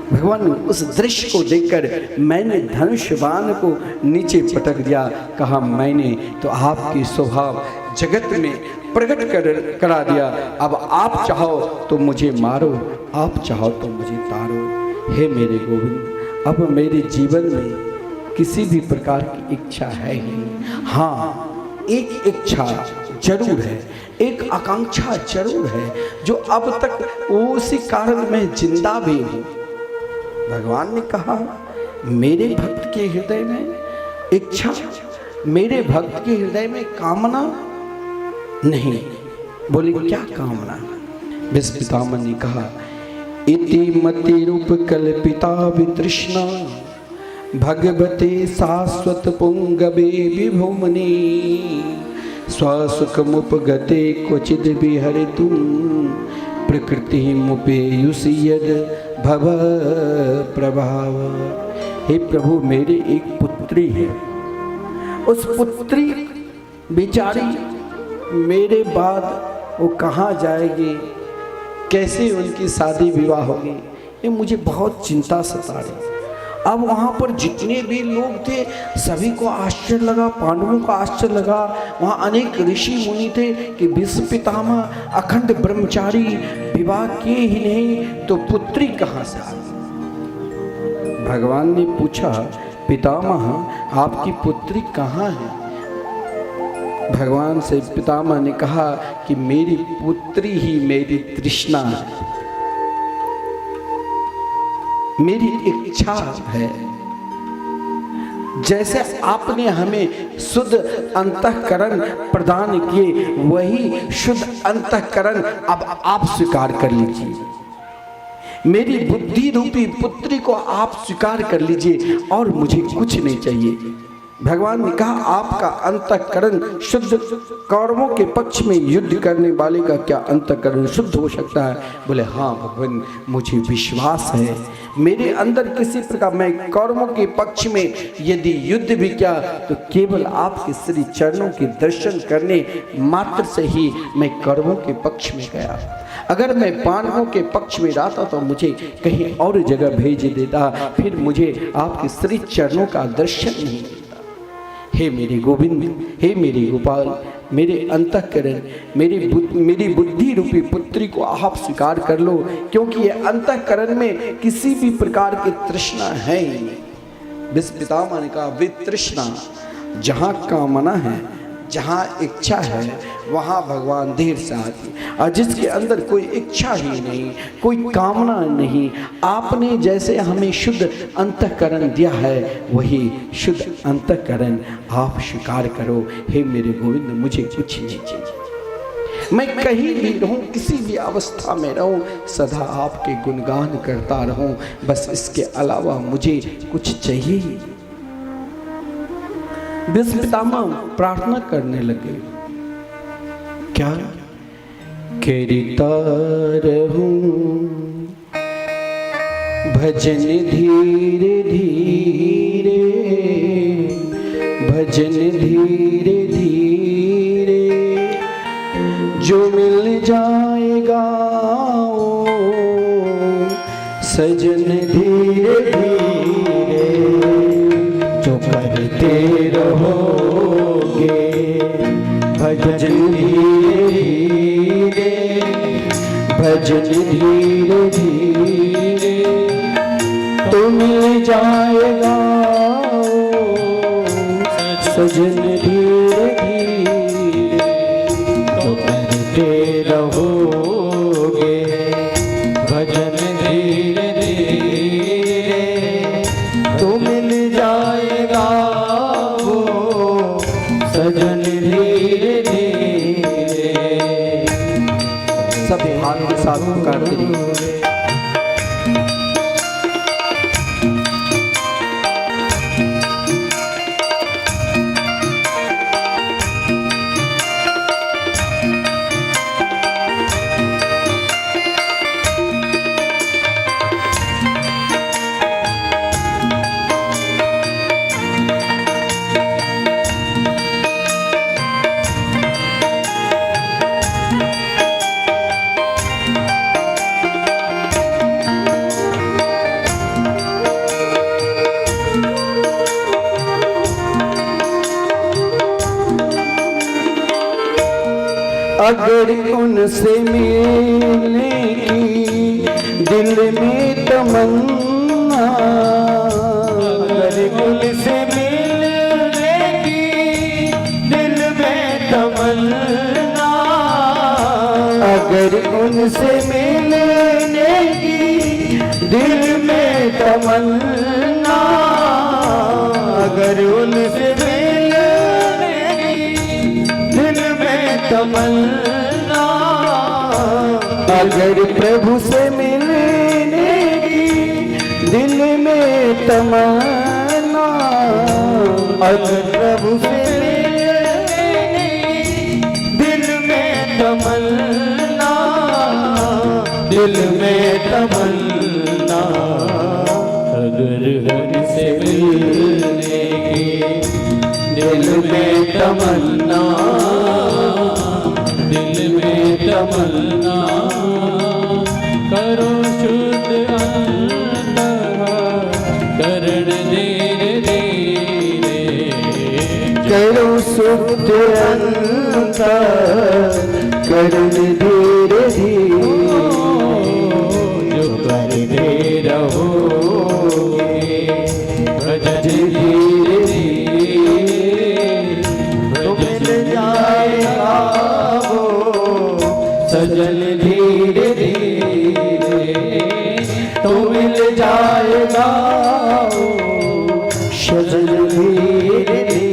भगवान उस दृश्य को देखकर मैंने धनुष बाण को नीचे पटक दिया। कहा मैंने तो आपकी स्वभाव जगत में प्रकट करा दिया। अब आप चाहो तो मुझे मारो, आप चाहो तो मुझे तारो। हे मेरे गोविंद, अब मेरे जीवन में किसी भी प्रकार की इच्छा है ही नहीं। हाँ, एक इच्छा जरूर है, एक आकांक्षा जरूर है, जो अब तक उसी कारण मैं जिंदा भी हूँ। भगवान ने कहा मेरे भक्त के हृदय में इच्छा, मेरे भक्त के हृदय में कामना नहीं। बोले क्या कामना? विष्णु पितामह ने कहा इति मति रूप कल्पिता वितृष्णा भगवते शाश्वत पुंगवे विभुमनि स्वसुखमुपगते क्वचिद विहरितुं प्रकृति मुपेयुषि यद भव प्रभाव। हे प्रभु, मेरे एक पुत्री है, उस पुत्री बेचारी मेरे बाद वो कहाँ जाएगी, कैसे उनकी शादी विवाह होगी, ये मुझे बहुत चिंता सता रही। अब वहाँ पर जितने भी लोग थे सभी को आश्चर्य लगा, पांडवों को आश्चर्य लगा। वहाँ अनेक ऋषि मुनि थे कि भीष्म पितामह अखंड ब्रह्मचारी, विवाह किए ही नहीं तो पुत्री कहाँ से आ गई? भगवान ने पूछा पितामह आपकी पुत्री कहाँ है? भगवान से पितामह ने कहा कि मेरी पुत्री ही मेरी तृष्णा है, मेरी इच्छा है। जैसे आपने हमें शुद्ध अंतःकरण प्रदान किए, वही शुद्ध अंतःकरण अब आप स्वीकार कर लीजिए। मेरी बुद्धि रूपी पुत्री को आप स्वीकार कर लीजिए और मुझे कुछ नहीं चाहिए। भगवान ने कहा आपका अंतःकरण शुद्ध, कौरवों के पक्ष में युद्ध करने वाले का क्या अंतःकरण शुद्ध हो सकता है? बोले हाँ भगवान, मुझे विश्वास है मेरे अंदर किसी प्रकार, मैं कौरवों के पक्ष में यदि युद्ध भी किया तो केवल आपके श्री चरणों के दर्शन करने मात्र से ही मैं कौरवों के पक्ष में गया। अगर मैं पांडवों के पक्ष में रहता तो मुझे कहीं और जगह भेज देता, फिर मुझे आपके श्री चरणों का दर्शन नहीं मिलता। हे मेरे गोविंद, हे मेरे गोपाल, मेरे अंतःकरण, मेरी बुद्धि रूपी पुत्री को आप स्वीकार कर लो, क्योंकि ये अंतःकरण में किसी भी प्रकार की तृष्णा है ही नहीं। विष्णु पितामह ने कहा वितृष्णा, जहाँ कामना है, जहाँ इच्छा है, वहाँ भगवान देर से आती। और जिसके अंदर कोई इच्छा ही नहीं, कोई कामना नहीं, आपने जैसे हमें शुद्ध अंतःकरण दिया है वही शुद्ध अंतःकरण आप स्वीकार करो। हे मेरे गोविंद, मुझे कुछ नहीं चाहिए। मैं कहीं भी रहूं, किसी भी अवस्था में रहूं, सदा आपके गुणगान करता रहूं, बस इसके अलावा मुझे कुछ चाहिए ही। विष्णु पितामह प्रार्थना करने लगे, क्या करता रहूं भजन धीरे धीरे, भजन धीरे धीरे, जो मिल जाएगा ओ सजन धीरे धीरे, जो करते रहोगे भजन धीरे धीरे, भजन धीरे धीरे, तो मिल जाएगा सजन धीरे धीरे, तो करते रहोगे भजन धीरे धीरे, तो मिल जाएगा वो सजन धीरे धीरे। सब हाथ के साथ पुकारते रहिए। अगर उनसे मिलने की दिल में तमन्ना, अगर उनसे मिलने की दिल में तमन्ना, अगर उनसे मिलने की दिल में तमन्ना, अगर उनसे मिलने की दिल में तमन्ना, अगर प्रभु से मिलने की दिल में तमन्ना, अगर प्रभु से मिलने की दिल में तमन्ना, दिल में तमन्ना, अगर उनसे मिलने की दिल में तमन्ना, दिल में तमन्ना, करो शुद्ध अंतःकरण धीरे धीरे, करो शुद्ध अंतःकरण धीरे धीरे, जो करते रहोगे भजन धीरे धीरे, तो मिल जाएगा वो सजन धीरे धीरे, तो मिल जाएगा वो सजन धीरे धीरे।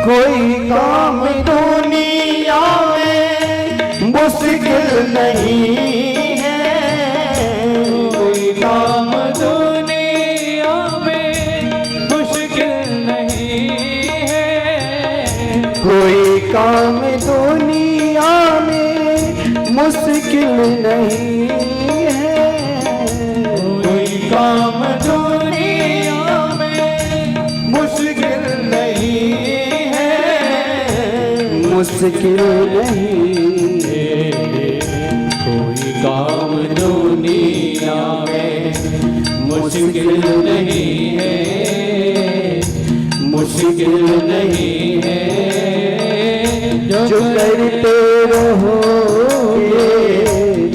कोई काम दुनिया में मुश्किल नहीं है, कोई काम दुनिया में मुश्किल नहीं है, कोई काम दुनिया में मुश्किल नहीं है, कोई काम दुनिया में मुश्किल नहीं है, मुश्किल नहीं है। कोई काम दुनिया में मुश्किल नहीं है, मुश्किल नहीं है, जो करते रहोगे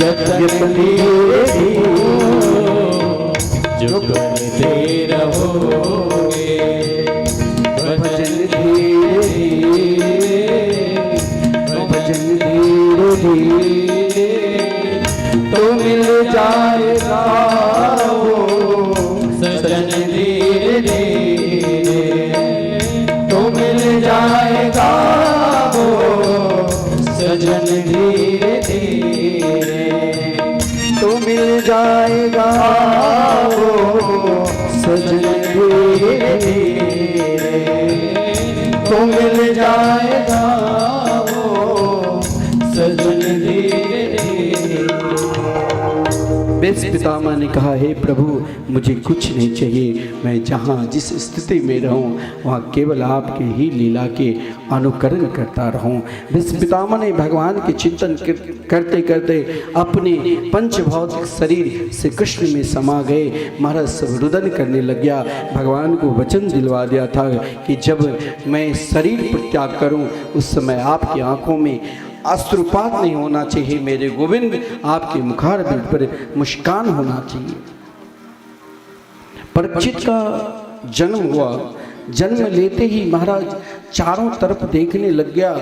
यत्न धीरे धीरे, जो करते रहोगे भजन धीरे धीरे, भजन धीरे धीरे, तो मिल जाएगा वो सजन धीरे धीरे, तो मिल जाएगा वो सजन धीरे धीरे, तो मिल जाएगा वो सजन धीरे धीरे, तो मिल जाएगा वो सजन धीरे धीरे। बेस पितामह ने कहा, हे प्रभु मुझे कुछ नहीं चाहिए, मैं जहाँ जिस स्थिति में रहूँ वहाँ केवल आपके ही लीला के अनुकरण करता रहूँ। बेस पितामह ने भगवान के चिंतन करते करते अपने पंचभौतिक शरीर से कृष्ण में समा गए। महाराज सब रुदन करने लग गया। भगवान को वचन दिलवा दिया था कि जब मैं शरीर पर त्याग करूँ उस समय आपकी आँखों में अश्रुपात नहीं होना चाहिए, मेरे गोविंद आपके मुखारबिंद पर मुस्कान होना चाहिए। परीक्षित का जन्म हुआ। जन्म लेते ही महाराज चारों तरफ देखने लग गया,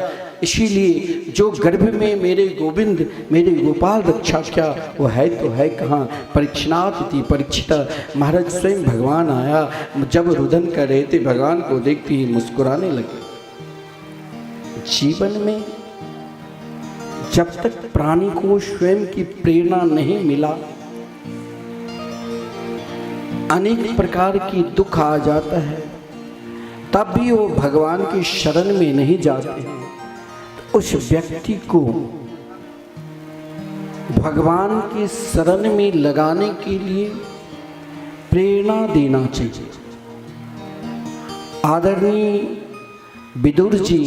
इसीलिए जो गर्भ में मेरे गोविंद मेरे गोपाल रक्षा क्या वो है तो है कहाँ। परीक्षणाति परीक्षिता, महाराज स्वयं भगवान आया। जब रुदन कर रहे थे भगवान को देखते ही मुस्कुराने लगे। जीवन में जब तक प्राणी को स्वयं की प्रेरणा नहीं मिला, अनेक प्रकार की दुख आ जाता है, तब भी वो भगवान की शरण में नहीं जाते। तो उस व्यक्ति को भगवान की शरण में लगाने के लिए प्रेरणा देना चाहिए। आदरणीय विदुर जी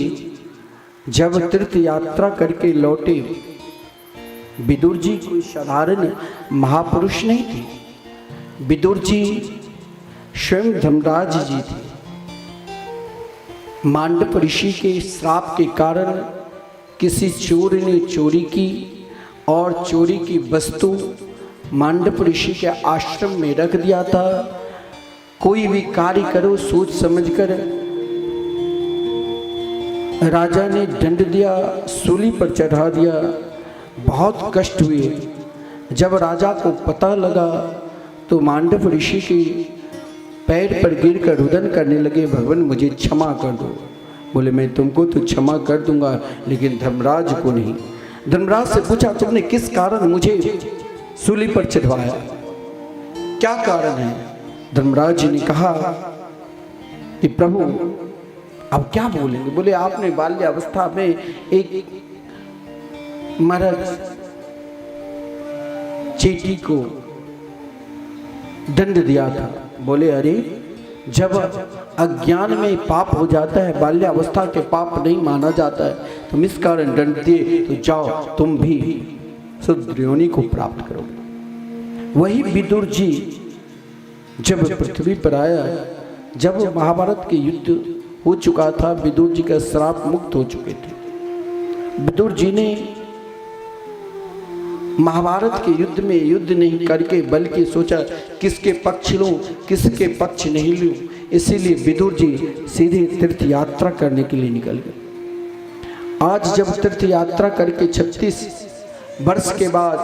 जब तीर्थ यात्रा करके लौटे, विदुर जी कोई साधारण महापुरुष नहीं थे। विदुर जी स्वयं धर्मराज जी थे। मांडव ऋषि के श्राप के कारण किसी चोर ने चोरी की और चोरी की वस्तु मांडव ऋषि के आश्रम में रख दिया था। कोई भी कार्य करो सोच समझकर। राजा ने दंड दिया, सूली पर चढ़ा दिया, बहुत कष्ट हुए। जब राजा को पता लगा तो मांडव ऋषि के पैर पर गिरकर रुदन करने लगे, भगवान मुझे क्षमा कर दो। बोले मैं तुमको तो क्षमा कर दूंगा, लेकिन धर्मराज को नहीं। धर्मराज से पूछा तुमने किस कारण मुझे सूली पर चढ़वाया, क्या कारण है? धर्मराज जी ने कहा कि प्रभु अब क्या बोलेंगे। बोले आपने बाल्य अवस्था में एक महाराज चीटी को दंड दिया था। बोले अरे जब अज्ञान में पाप हो जाता है, बाल्यावस्था के पाप नहीं माना जाता है, तुम इस कारण दंड दिए, तो जाओ तुम भी शुद्ध योनि को प्राप्त करोगे। वही विदुर जी जब पृथ्वी पर आया, जब महाभारत के युद्ध हो चुका था, विदुर जी का श्राप मुक्त हो चुके थे। विदुर जी ने महाभारत के युद्ध में युद्ध नहीं करके बल्कि सोचा किसके पक्ष लूं किसके पक्ष नहीं लूं, इसीलिए विदुर जी सीधे तीर्थ यात्रा करने के लिए निकल गए। आज जब तीर्थ यात्रा करके 36 वर्ष के बाद,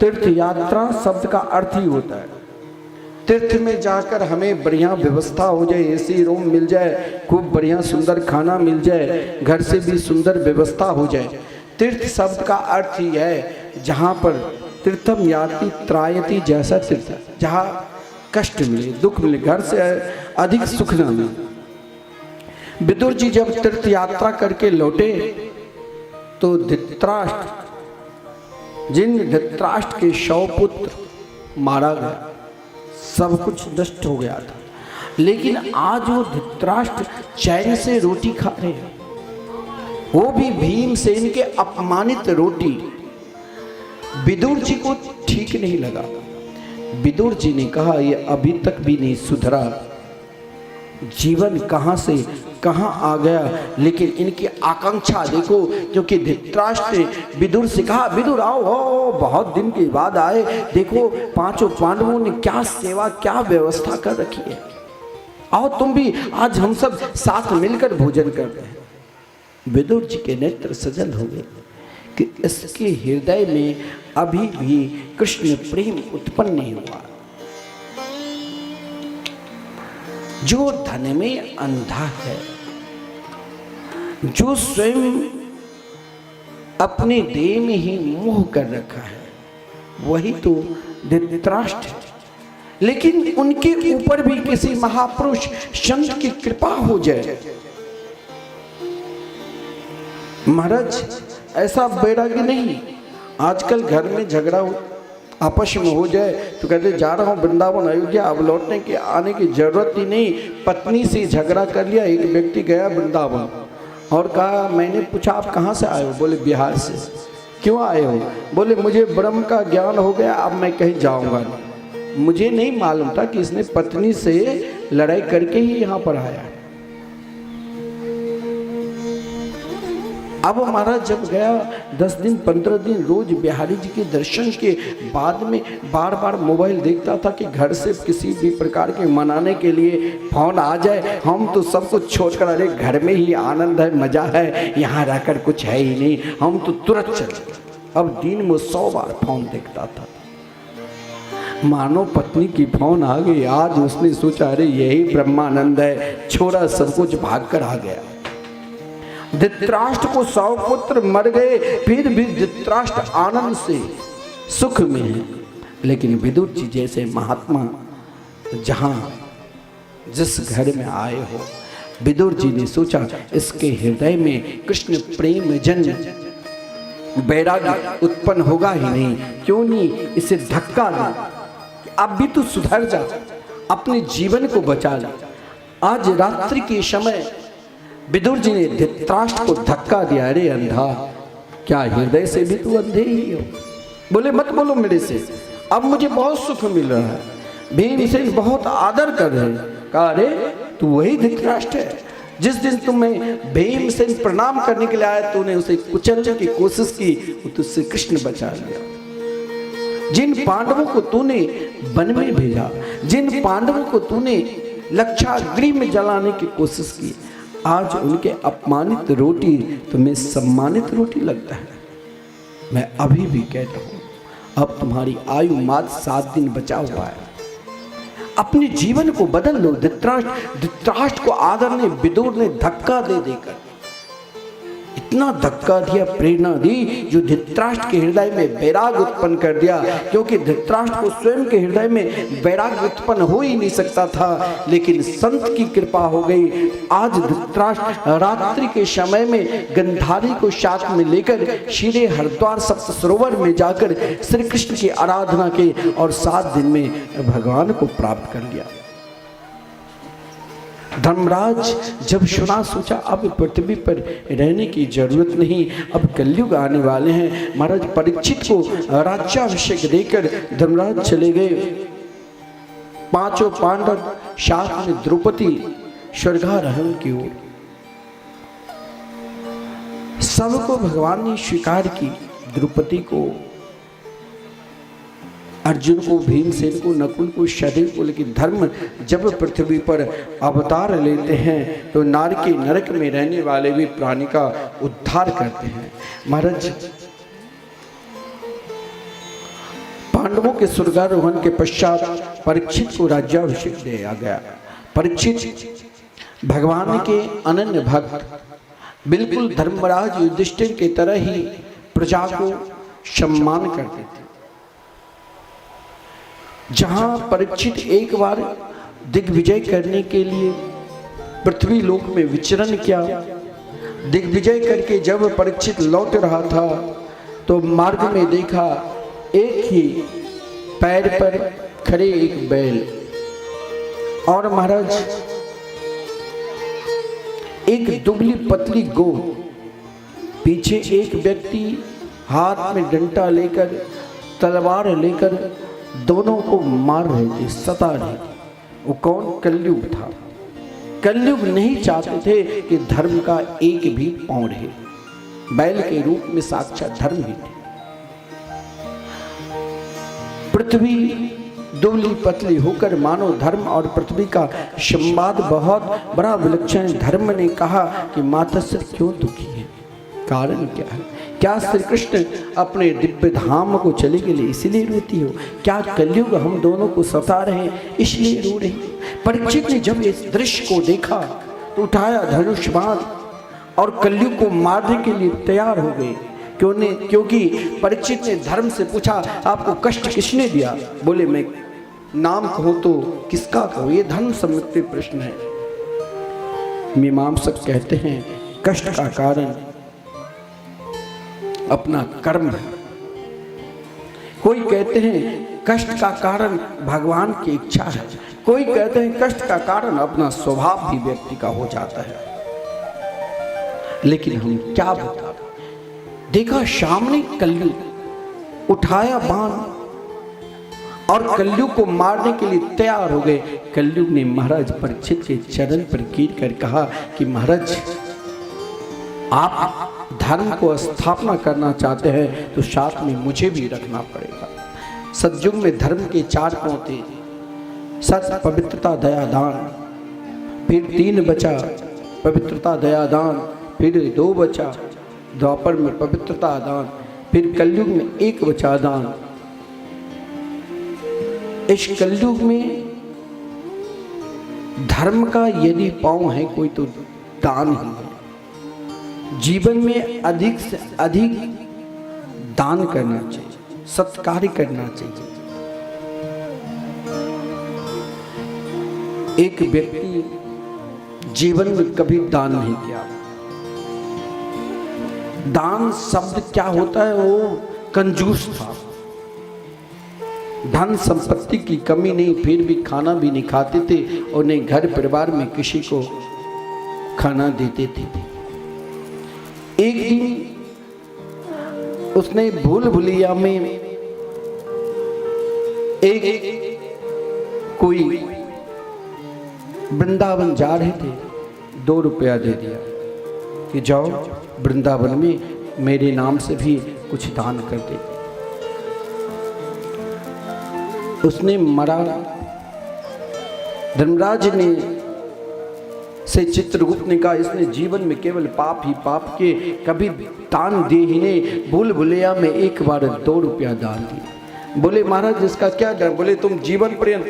तीर्थ यात्रा शब्द का अर्थ ही होता है तीर्थ में जाकर हमें बढ़िया व्यवस्था हो जाए, एसी रूम मिल जाए, खूब बढ़िया सुंदर खाना मिल जाए, घर से भी सुंदर व्यवस्था हो जाए। तीर्थ शब्द का अर्थ ही है जहाँ पर तीर्थम याति त्रायति, जैसा तीर्थ जहाँ कष्ट मिले, दुख मिले, घर से अधिक सुख न मिले। विदुर जी जब तीर्थ यात्रा करके लौटे तो धृतराष्ट्र, जिन धृतराष्ट्र के 100 पुत्र मारा गया, सब कुछ नष्ट हो गया था, लेकिन आज वो धृतराष्ट्र चैन से रोटी खा रहे हैं, वो भी भीमसेन के अपमानित रोटी। विदुर जी को ठीक नहीं लगा। विदुर जी ने कहा ये अभी तक भी नहीं सुधरा, जीवन कहाँ से कहाँ आ गया, लेकिन इनकी आकांक्षा देखो। क्योंकि धृतराष्ट्र ने विदुर से कहा विदुर आओ, हो बहुत दिन के बाद आए, देखो 5 पांडवों ने क्या सेवा क्या व्यवस्था कर रखी है, आओ तुम भी, आज हम सब साथ मिलकर भोजन करते हैं। विदुर जी के नेत्र सजल हो गए कि इसके हृदय में अभी भी कृष्ण प्रेम उत्पन्न नहीं हुआ। जो धन में अंधा है, जो स्वयं अपने देह में ही मोह कर रखा है, वही तो धृतराष्ट्र है। लेकिन उनके ऊपर भी किसी महापुरुष संत की कृपा हो जाए। महाराज ऐसा बैरागी नहीं, आजकल घर में झगड़ा आपस में हो जाए तो कहते जा रहा हूँ वृंदावन अयोध्या, अब लौटने की आने की जरूरत ही नहीं। पत्नी से झगड़ा कर लिया, एक व्यक्ति गया वृंदावन और कहा, मैंने पूछा आप कहाँ से आए हो? बोले बिहार से। क्यों आए हो? बोले मुझे ब्रह्म का ज्ञान हो गया, अब मैं कहीं जाऊँगा नहीं। मुझे नहीं मालूम था कि इसने पत्नी से लड़ाई करके ही यहाँ पर आया। अब महाराज जब गया 10 दिन 15 दिन रोज बिहारी जी के दर्शन के बाद में बार बार मोबाइल देखता था कि घर से किसी भी प्रकार के मनाने के लिए फोन आ जाए। हम तो सब कुछ छोड़कर, अरे घर में ही आनंद है, मजा है, यहाँ रहकर कुछ है ही नहीं, हम तो तुरंत चले। अब दिन में 100 बार फोन देखता था। मानो पत्नी की फोन आ गई। आज उसने सोचा अरे यही ब्रह्मानंद है, छोड़ा सब कुछ भाग कर आ गया। धृतराष्ट्र को 100 पुत्र मर गए, फिर भी धृतराष्ट्र आनंद से सुख में है। लेकिन विदुर जी जैसे महात्मा जहां जिस घर में आए हो, विदुर जी ने सोचा इसके हृदय में कृष्ण प्रेम जन्य वैराग्य उत्पन्न होगा ही नहीं, क्यों नहीं इसे धक्का दे, अब भी तू सुधर जा, अपने जीवन को बचा ले। आज रात्रि के समय विदुर जी ने धृतराष्ट्र को धक्का दिया, अरे अंधा, क्या हृदय से भी तू अंधे ही हो? बोले मत बोलो मेरे से, अब मुझे बहुत सुख मिल रहा है, भीमसेन बहुत आदर कर रहे हैं। कहा अरे तू वही धृतराष्ट्र है, जिस दिन तुम्हें भीमसेन प्रणाम करने के लिए आया तूने उसे कुचलने की कोशिश की, वो तुझसे कृष्ण बचा लिया। जिन पांडवों को तूने वन में भेजा, जिन पांडवों को तूने लक्षागृह में जलाने की कोशिश की, आज उनके अपमानित रोटी तुम्हें सम्मानित रोटी लगता है। मैं अभी भी कहता हूं, अब तुम्हारी आयु मात्र 7 दिन बचा हुआ है, अपने जीवन को बदल लो। धृतराष्ट्र को आदर ने विदुर ने धक्का दे देकर इतना धक्का दिया, प्रेरणा दी, जो धृतराष्ट्र के हृदय में वैराग्य उत्पन्न कर दिया, क्योंकि धृतराष्ट्र को स्वयं के हृदय में वैराग्य उत्पन्न हो ही नहीं सकता था, लेकिन संत की कृपा हो गई। आज धृतराष्ट्र रात्रि के समय में गंधारी को साथ में लेकर सीधे हरिद्वार सप्त सरोवर में जाकर श्री कृष्ण की आराधना की और 7 दिन में भगवान को प्राप्त कर लिया। धर्मराज जब सुना, सोचा अब पृथ्वी पर रहने की जरूरत नहीं, अब कलयुग आने वाले हैं। महाराज परीक्षित को राज्याभिषेक देकर धर्मराज चले गए। 5 पांडव साथ में द्रौपदी स्वर्गारोहण की ओर। सबको भगवान ने स्वीकार की, द्रौपदी को, अर्जुन को, भीमसेन को, नकुल को, सहदेव को। लेकिन धर्म जब पृथ्वी पर अवतार लेते हैं तो नारकी नरक में रहने वाले भी प्राणी का उद्धार करते हैं। महाराज पांडवों के स्वर्गारोहण के पश्चात परीक्षित को राज्याभिषेक दिया गया। परीक्षित भगवान के अनन्य भक्त, बिल्कुल धर्मराज युधिष्ठिर की तरह ही प्रजा को सम्मान करते थे। जहां परीक्षित एक बार दिग्विजय करने के लिए पृथ्वी लोक में विचरण किया, दिग्विजय करके जब परीक्षित लौट रहा था तो मार्ग में देखा एक ही पैर पर खड़े एक बैल, और महाराज एक दुबली पतली गौ, पीछे एक व्यक्ति हाथ में डंडा लेकर, तलवार लेकर दोनों को मार रहे थे, सता रहे थे। वो कौन? कलयुग था। कलयुग नहीं चाहते थे कि धर्म का एक भी पांव रहे। बैल के रूप में साक्षात धर्म ही थे। पृथ्वी दुबली पतली होकर मानो धर्म और पृथ्वी का संवाद बहुत बड़ा विलक्षण। धर्म ने कहा कि माता से क्यों दुखी है, कारण क्या है? क्या श्री कृष्ण अपने दिव्य धाम को चले गए इसलिए रोती हो? क्या कलयुग हम दोनों को सता रहे इसलिए रो रही? परीक्षित ने जब इस दृश्य को देखा तो उठाया धनुष बाण और कलयुग को मारने के लिए तैयार हो गए। क्योंकि परीक्षित ने धर्म से पूछा, आपको कष्ट किसने दिया? बोले मैं नाम कहूं तो किसका कहूं? ये धर्म सम्मत प्रश्न है। मीमांसक कहते हैं कष्ट का कारण अपना कर्म है। कोई कहते हैं कष्ट का कारण भगवान की इच्छा है, कोई कहते हैं कष्ट का कारण अपना स्वभाव भी व्यक्ति का हो जाता है। लेकिन हम क्या बता, देखा सामने कलयुग, उठाया बाण और कलयुग को मारने के लिए तैयार हो गए। कलयुग ने महाराज परीक्षित के चरण पर गिर कर कहा कि महाराज आप धर्म को स्थापना करना चाहते हैं तो साथ में मुझे भी रखना पड़ेगा। सतयुग में धर्म के 4 पांव थे, सत्य, पवित्रता, दया, दान। फिर 3 बचा, पवित्रता, दया, दान। फिर 2 बचा, द्वापर में पवित्रता, दान। फिर कलयुग में 1 बचा, दान। इस कलयुग में धर्म का यदि पांव है कोई तो दान ही है। जीवन में अधिक से अधिक दान करना चाहिए, सत्कार्य करना चाहिए। एक व्यक्ति जीवन में कभी दान नहीं किया। दान शब्द क्या होता है? वो कंजूस था। धन संपत्ति की कमी नहीं, फिर भी खाना भी नहीं खाते थे और नहीं घर परिवार में किसी को खाना देते थे। एक दिन उसने भूल भुलैया में एक कोई वृंदावन जा रहे थे, 2 रुपया दे दिया कि जाओ वृंदावन में मेरे नाम से भी कुछ दान कर दे। उसने मरा। धर्मराज ने से चित्रगुप्त ने कहा, इसने जीवन में केवल पाप ही पाप के, कभी दान दे ही नहीं। भूल भुलैया में एक बार 2 रुपया दान दिया। बोले महाराज इसका क्या डर? बोले तुम जीवन पर्यंत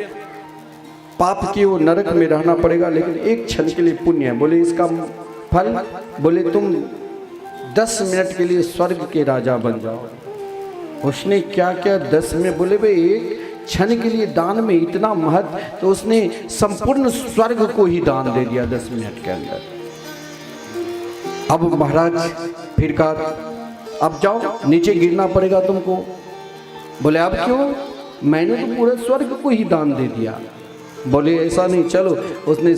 पाप की वो नरक में रहना पड़ेगा, लेकिन एक क्षण के लिए पुण्य है। बोले इसका फल? बोले तुम 10 मिनट के लिए स्वर्ग के राजा बन जाओ। उसने क्या क्या 10 में? बोले भाई एक क्षण के लिए दान में इतना महत्व, तो उसने संपूर्ण स्वर्ग को ही दान दे दिया 10 मिनट के अंदर। अब महाराज फिर कहा अब जाओ, नीचे गिरना पड़ेगा तुमको। बोले अब क्यों? मैंने तो पूरे स्वर्ग को ही दान दे दिया। बोले ऐसा नहीं, चलो। उसने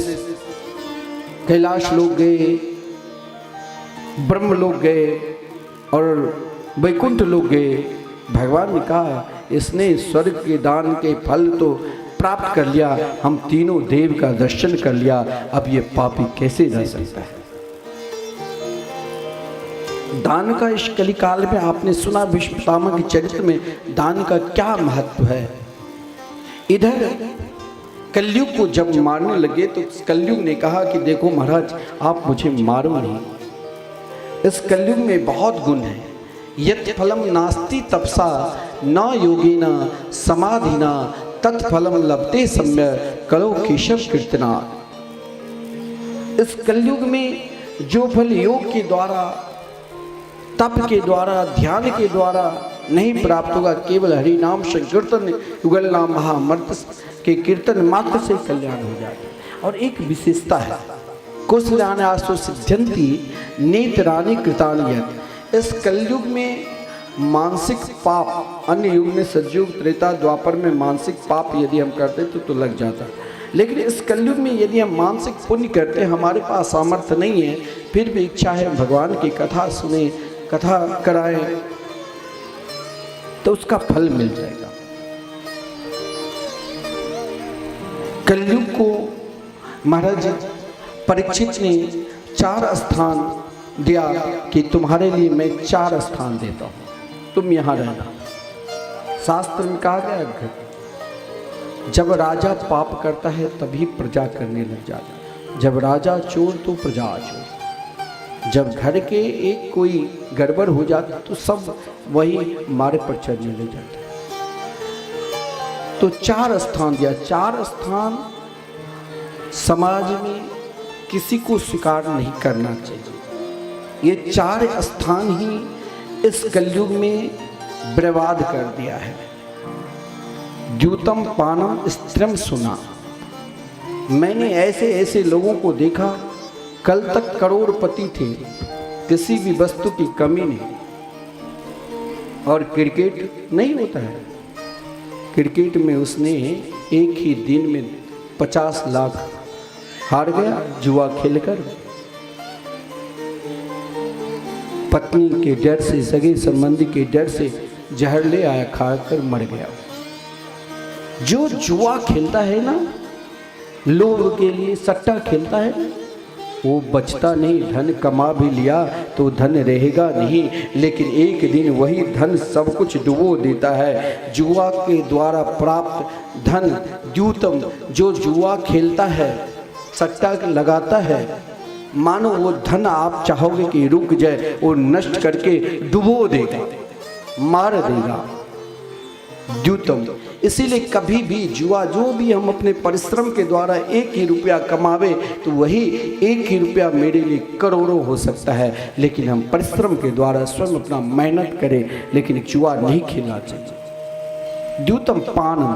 कैलाश लोग गए, ब्रह्म लोग गए और वैकुंठ लोग गए। भगवान ने कहा इसने स्वर्ग के दान के फल तो प्राप्त कर लिया, हम तीनों देव का दर्शन कर लिया, अब ये पापी कैसे रह सकता है? दान का इस कलिकाल में आपने सुना भीष्म पितामह के चरित्र में दान का क्या महत्व है। इधर कलयुग को जब मारने लगे तो कलयुग ने कहा कि देखो महाराज आप मुझे मारो नहीं, इस कलयुग में बहुत गुण है। यत् फलम नास्ति तपसा न योगिना समाधिना तत्फलम लभते सम्यक करो केशव कीर्तना। इस कलयुग में जो फल योग के द्वारा, तप के द्वारा, ध्यान के द्वारा नहीं प्राप्त होगा, केवल हरि नाम संकीर्तन युगल नाम महामर्त के कीर्तन मात्र से कल्याण हो जाएगा। और एक विशेषता है, कुशल्यानासु सिद्ध्यन्ति नेत्राणि कृतानि। इस कलयुग में मानसिक पाप, अन्य युग में सतयुग त्रेता द्वापर में मानसिक पाप यदि हम करते तो लग जाता, लेकिन इस कलयुग में यदि हम मानसिक पुण्य करते, हमारे पास सामर्थ्य नहीं है, फिर भी इच्छा है भगवान की कथा सुने, कथा कराएं, तो उसका फल मिल जाएगा। कलयुग को महाराज परीक्षित ने 4 स्थान दिया कि तुम्हारे लिए मैं 4 स्थान देता हूं, तुम यहां रहना। शास्त्र में कहा गया जब राजा पाप करता है तभी प्रजा करने लग जाता है, जब राजा चोर तो प्रजा चोर, जब घर के एक कोई गड़बड़ हो जाता तो सब वही मार्ग पर चलने लग जाता है। तो 4 स्थान दिया। 4 स्थान समाज में किसी को स्वीकार नहीं करना चाहिए। ये 4 स्थान ही इस कलयुग में बर्बाद कर दिया है। द्यूतम पानम स्त्रीम सुना। मैंने ऐसे ऐसे लोगों को देखा, कल तक करोड़पति थे, किसी भी वस्तु की कमी नहीं। और क्रिकेट नहीं होता है, क्रिकेट में उसने एक ही दिन में 50 लाख हार गया जुआ खेलकर। पत्नी के डर से, सगे संबंधी के डर से जहर ले आया, खाकर मर गया। जो जुआ खेलता है ना, लोभ के लिए सट्टा खेलता है, वो बचता नहीं। धन कमा भी लिया तो धन रहेगा नहीं, लेकिन एक दिन वही धन सब कुछ डुबो देता है। जुआ के द्वारा प्राप्त धन द्यूतम, जो जुआ खेलता है, सट्टा लगाता है, मानो वो धन आप चाहोगे कि रुक जाए, वो नष्ट करके डुबो देगा, मार देगा। द्यूतम। इसीलिए कभी भी जुआ, जो भी हम अपने परिश्रम के द्वारा 1 ही रुपया कमावे तो वही 1 ही रुपया मेरे लिए करोड़ों हो सकता है। लेकिन हम परिश्रम के द्वारा स्वयं अपना मेहनत करें, लेकिन जुआ नहीं खेलना चाहिए। द्यूतम पानम,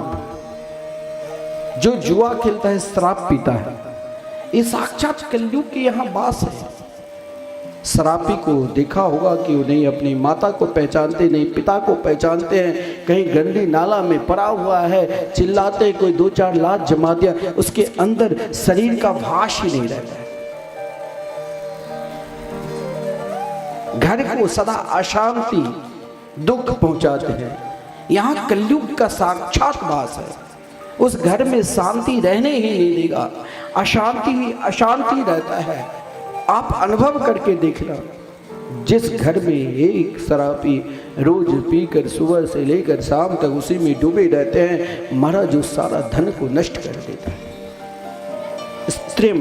जो जुआ खेलता है शराब पीता है, ये साक्षात कलयुग की यहाँ बात है। शराबी को देखा होगा कि वो नहीं अपनी माता को पहचानते, नहीं पिता को पहचानते हैं, कहीं गंदी नाला में पड़ा हुआ है, चिल्लाते कोई 2-4 लात जमा दिया, उसके अंदर शरीर का भाष ही नहीं रहता है। घर को सदा अशांति दुख पहुंचाते हैं। यहाँ कलयुग का साक्षात वास है। उस घर में शांति रहने ही नहीं देगा, अशांति ही अशांति रहता है। आप अनुभव करके देखना, जिस घर में एक शराबी रोज पीकर सुबह से लेकर शाम तक उसी में डूबे रहते हैं, महाराज उस सारा धन को नष्ट कर देता है। स्त्री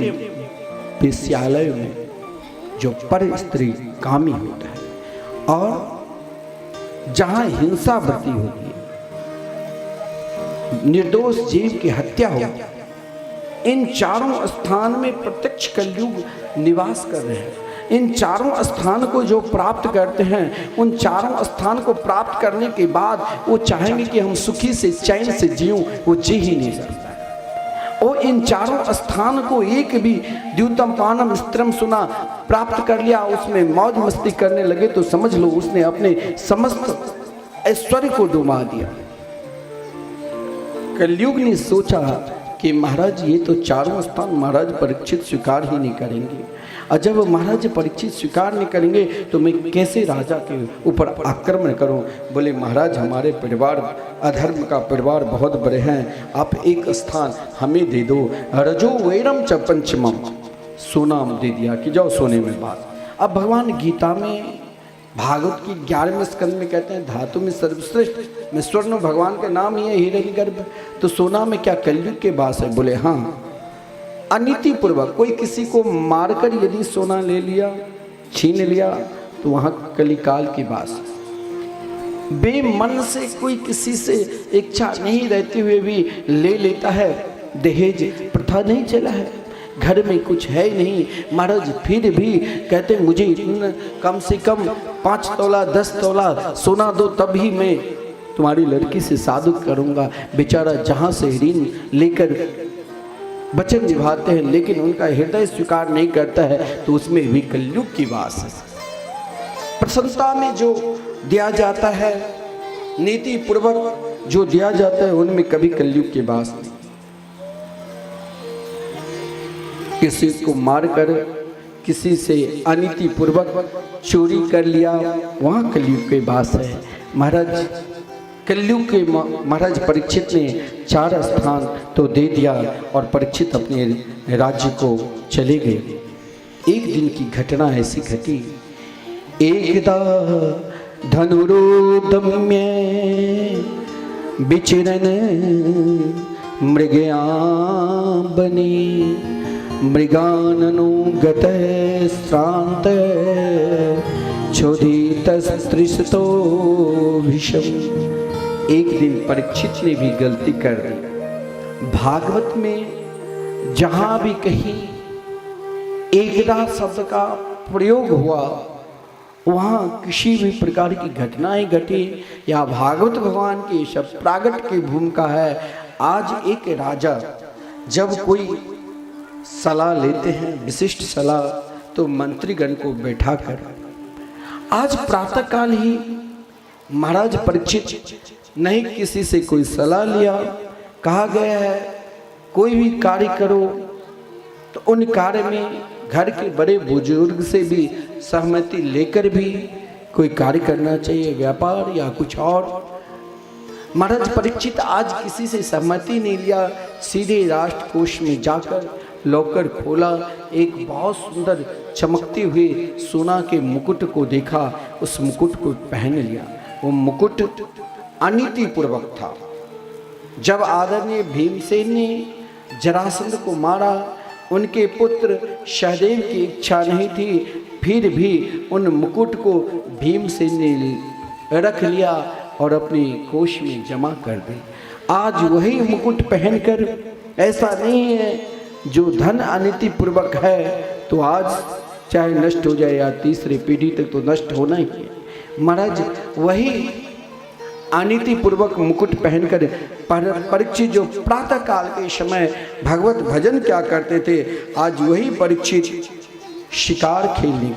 वेश्यालय में जो पर स्त्री कामी होता है और जहां हिंसा बढ़ती होती है, निर्दोष जीव की हत्या होती है, इन चारों स्थान में प्रत्यक्ष कलयुग निवास कर रहे हैं। इन चारों स्थान को जो प्राप्त करते हैं, उन चारों स्थान को प्राप्त करने के बाद वो चाहेंगे कि हम सुखी से चैन से जियूं, वो जी ही नहीं सकता। और इन चारों स्थान को एक भी द्यूतम पानम स्त्रम सुना प्राप्त कर लिया, उसमें मौज मस्ती करने लगे तो समझ लो उसने अपने समस्त ऐश्वर्य को डुबा दिया। कलयुग ने सोचा कि महाराज ये तो चारों स्थान महाराज परीक्षित स्वीकार ही नहीं करेंगे, और जब महाराज परीक्षित स्वीकार नहीं करेंगे तो मैं कैसे राजा के ऊपर आक्रमण करूं। बोले महाराज हमारे परिवार अधर्म का परिवार बहुत बड़े हैं, आप एक स्थान हमें दे दो। रजो वैरम च पंचमम, सोना दे दिया कि जाओ सोने में बात। अब भगवान गीता में भागवत की 11वें स्कंद में कहते हैं धातु में सर्वश्रेष्ठ में स्वर्ण भगवान का नाम ही है हिरण्यगर्भ, तो सोना में क्या कलयुग के वास है। बोले हाँ, अनीति पूर्वक कोई किसी को मारकर यदि सोना ले लिया, छीन लिया तो वहाँ कलिकाल की वास। बेमन से कोई किसी से इच्छा नहीं रहते हुए भी ले लेता है, दहेज प्रथा नहीं चला है, घर में कुछ है ही नहीं, महाराज फिर भी कहते मुझे कम से कम 5 तोला 10 तोला सोना दो तभी मैं तुम्हारी लड़की से शादी करूंगा। बेचारा जहाँ से ऋण लेकर वचन निभाते हैं, लेकिन उनका हृदय स्वीकार नहीं करता है, तो उसमें भी कलयुग की वास है। प्रसन्नता में जो दिया जाता है, नीति पूर्वक जो दिया जाता है, उनमें कभी कलयुग की वास नहीं। किसी को मारकर किसी से अनीति पूर्वक चोरी कर लिया, वहाँ कलयुग के वास है। महाराज कलयुग के महाराज परीक्षित ने 4 स्थान तो दे दिया और परीक्षित अपने राज्य को चले गए। एक दिन की घटना ऐसी घटी, एकदा धनुरुदम्य विचरन मृगया बनी, मृगाननुगत श्रांत क्षुधितस्त्रिशतो विषम। एक दिन परीक्षित ने भी गलती कर दी। भागवत में जहां भी कहीं एकदा शब्द का प्रयोग हुआ, वहां किसी भी प्रकार की घटनाएं घटी या भागवत भगवान की शब्द प्रागट की भूमिका है। आज एक राजा जब कोई सलाह लेते हैं, विशिष्ट सलाह, तो मंत्रीगण को बैठाकर आज प्रातःकाल ही महाराज परीक्षित नहीं किसी से कोई सलाह लिया। कहा गया है कोई भी कार्य करो तो उन कार्य में घर के बड़े बुजुर्ग से भी सहमति लेकर भी कोई कार्य करना चाहिए, व्यापार या कुछ और। महाराज परीक्षित आज किसी से सहमति नहीं लिया, सीधे राष्ट्रकोश में जाकर लॉकर खोला, एक बहुत सुंदर चमकते हुए सोना के मुकुट को देखा, उस मुकुट को पहन लिया। वो मुकुट अनीति पूर्वक था। जब आदरणीय भीमसेन ने जरासंध को मारा, उनके पुत्र सहदेव की इच्छा नहीं थी, फिर भी उन मुकुट को भीमसेन ने रख लिया और अपनी कोष में जमा कर दें। आज वही मुकुट पहनकर, ऐसा नहीं है जो धन अनीति पूर्वक है तो आज चाहे नष्ट हो जाए या तीसरी पीढ़ी तक तो नष्ट होना ही है। महाराज वही अनीति पूर्वक मुकुट पहनकर परीक्षित जो प्रातः काल के समय भगवत भजन क्या करते थे, आज वही परीक्षित शिकार खेलने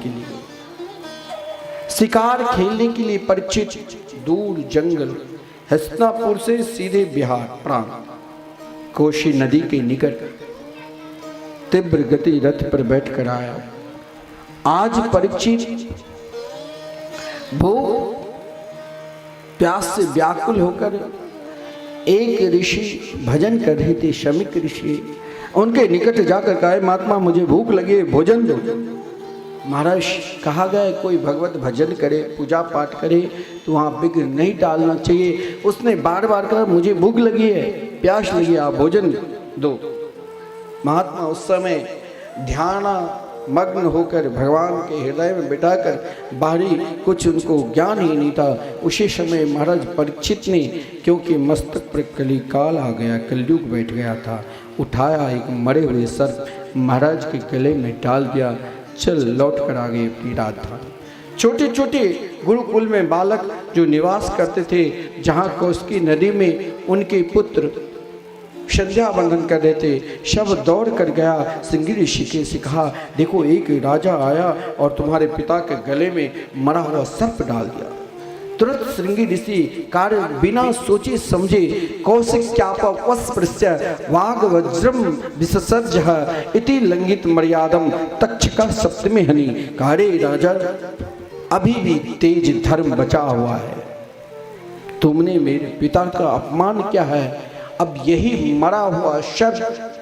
के लिए परीक्षित दूर जंगल हस्तिनापुर से सीधे बिहार प्रांत कोशी नदी के निकट तीव्र गति रथ पर बैठकर आया। आज परीक्षित भूख प्यास से व्याकुल होकर एक ऋषि भजन कर रहे थे, शमिक ऋषि, उनके निकट जाकर कहा, महात्मा मुझे भूख लगी है, भोजन दो। महाराज कहा गया कोई भगवत भजन करे, पूजा पाठ करे तो वहाँ विघ्न नहीं डालना चाहिए। उसने बार बार कहा मुझे भूख लगी है, प्यास लगी है, आप भोजन दो। महात्मा उस समय ध्यान मग्न होकर भगवान के हृदय में बिठाकर बाहरी कुछ उनको ज्ञान ही नहीं था। उसी समय महाराज परीक्षित ने, क्योंकि मस्तक पर कली काल आ गया, कलयुग बैठ गया था, उठाया एक मरे हुए सर्प महाराज के गले में डाल दिया। चल लौट कर आ गए अपनी राजधानी। छोटे छोटे गुरुकुल में बालक जो निवास करते थे, जहाँ कौशिकी नदी में उनके पुत्र संध्या बंधन कर रहे थे, शव दौड़ कर गया सिंगी ऋषि के से कहा, देखो एक राजा आया और तुम्हारे पिता के गले में मरा हुआ सर्प डाल दिया। तुरंत श्रृंगी ऋषि कार्य बिना सोचे समझे कौशिक्यापवस्पृश्य वाग वज्रम विससर्ज इति लंघित मर्यादम तक्षक सप्तमे हनि। कार्य राजा अभी भी तेज धर्म बचा हुआ है, तुमने मेरे पिता का अपमान किया है, अब यही मरा हुआ शब्द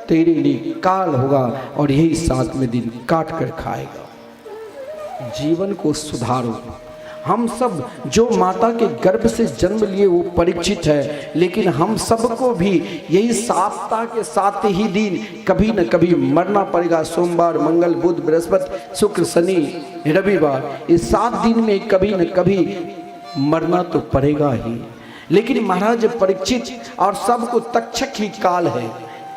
तेरे लिए काल होगा और यही 7वें दिन काट कर खाएगा। जीवन को सुधारो। हम सब जो माता के गर्भ से जन्म लिए वो परीक्षित है, लेकिन हम सबको भी यही सप्ताह के 7 ही दिन कभी न कभी मरना पड़ेगा। सोमवार, मंगल, बुध, बृहस्पति, शुक्र, शनि, रविवार, इस 7 दिन में कभी न कभी मरना तो पड़ेगा ही। लेकिन महाराज परीक्षित और सबको तक्षक ही काल है,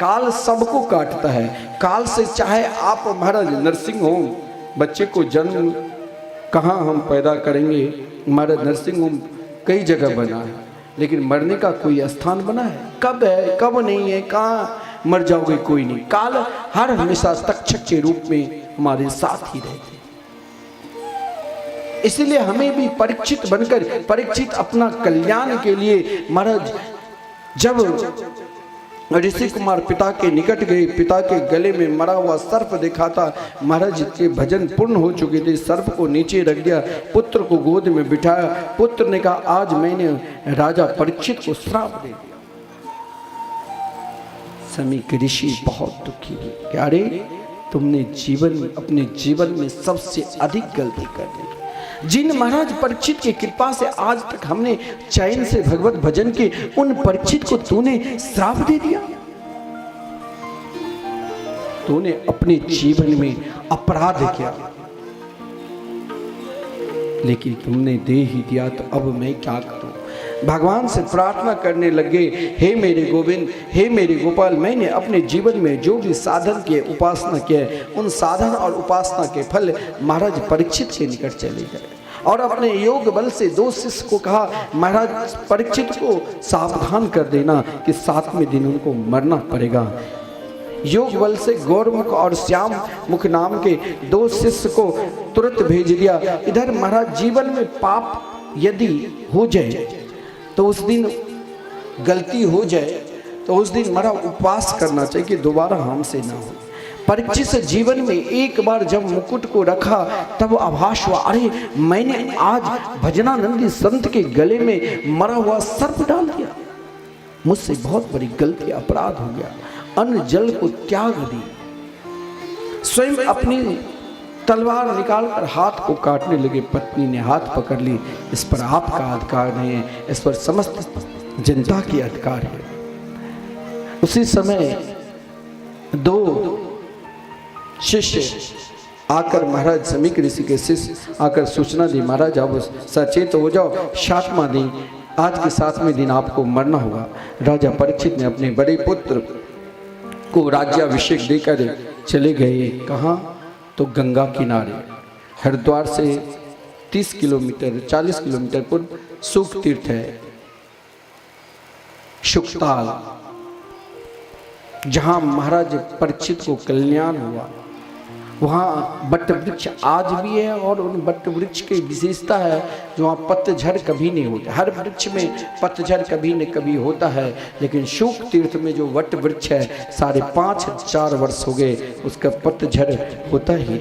काल सबको काटता है। काल से चाहे आप महाराज नर्सिंग होम, बच्चे को जन्म कहाँ हम पैदा करेंगे, महाराज नर्सिंग होम कई जगह बना है, लेकिन मरने का कोई स्थान बना है? कब है कब नहीं है, कहाँ मर जाओगे कोई नहीं। काल हर हमेशा तक्षक के रूप में हमारे साथ ही रहते। इसलिए हमें भी परीक्षित बनकर, परीक्षित अपना कल्याण के लिए महाराज जब ऋषि कुमार पिता के निकट गए, पिता के गले में मरा हुआ सर्प देखा था। महाराज के भजन पूर्ण हो चुके थे, सर्प को नीचे रख दिया, पुत्र को गोद में बिठाया। पुत्र ने कहा आज मैंने राजा परीक्षित को श्राप दे दिया। समीक ऋषि बहुत दुखी हुए कि अरे तुमने अपने जीवन में सबसे अधिक गलती कर दी। जिन महाराज परीक्षित की कृपा से आज तक हमने चैन से भगवत भजन के, उन परीक्षित को तूने श्राप दे दिया। तूने अपने जीवन में अपराध किया, लेकिन तुमने दे ही दिया, तो अब मैं क्या करूं? भगवान से प्रार्थना करने लगे, हे मेरे गोविंद, हे मेरे गोपाल, मैंने अपने जीवन में जो भी साधन किए, उपासना किए, उन साधन और उपासना के फल महाराज परीक्षित के निकट चले गए। और अपने योग बल से 2 शिष्य को कहा, महाराज परीक्षित को सावधान कर देना कि 7वें दिन उनको मरना पड़ेगा। योग बल से गौरमुख और श्याम मुख नाम के 2 शिष्य को तुरंत भेज दिया। इधर महाराज जीवन में पाप यदि हो जाए तो उस दिन गलती हो जाए तो उस दिन हमारा उपवास करना चाहिए कि दोबारा हमसे ना हो। परीक्षित से जीवन में एक बार जब मुकुट को रखा तब आभास हुआ, अरे मैंने आज भजनानंदी संत के गले में मरा हुआ सर्प डाल दिया, मुझसे बहुत बड़ी गलती, अपराध हो गया। अन्न जल को त्याग दी, स्वयं अपनी तलवार निकालकर हाथ को काटने लगे। पत्नी ने हाथ पकड़ ली, इस पर आपका अधिकार नहीं है, इस पर समस्त जनता की अधिकार है। उसी समय 2 शिष्य आकर महाराज समीक ऋषि के शिष्य आकर सूचना दी, महाराज अब सचेत हो जाओ, 7वां दिन आज के 7वें दिन आपको मरना होगा। राजा परीक्षित ने अपने बड़े पुत्र को राज्याभिषेक देकर चले गए। कहाँ? तो गंगा किनारे, हरिद्वार से 30 किलोमीटर 40 किलोमीटर पूर्व सुख तीर्थ है, शुकताल, जहां महाराज परीक्षित को कल्याण हुआ। वहाँ बट वृक्ष आज भी है और उन बट वृक्ष की विशेषता है जो वहाँ पतझड़ कभी नहीं होता। हर वृक्ष में पतझड़ कभी न कभी होता है, लेकिन शुक तीर्थ में जो वट वृक्ष है 5,500 वर्ष हो गए उसका पतझड़ होता ही।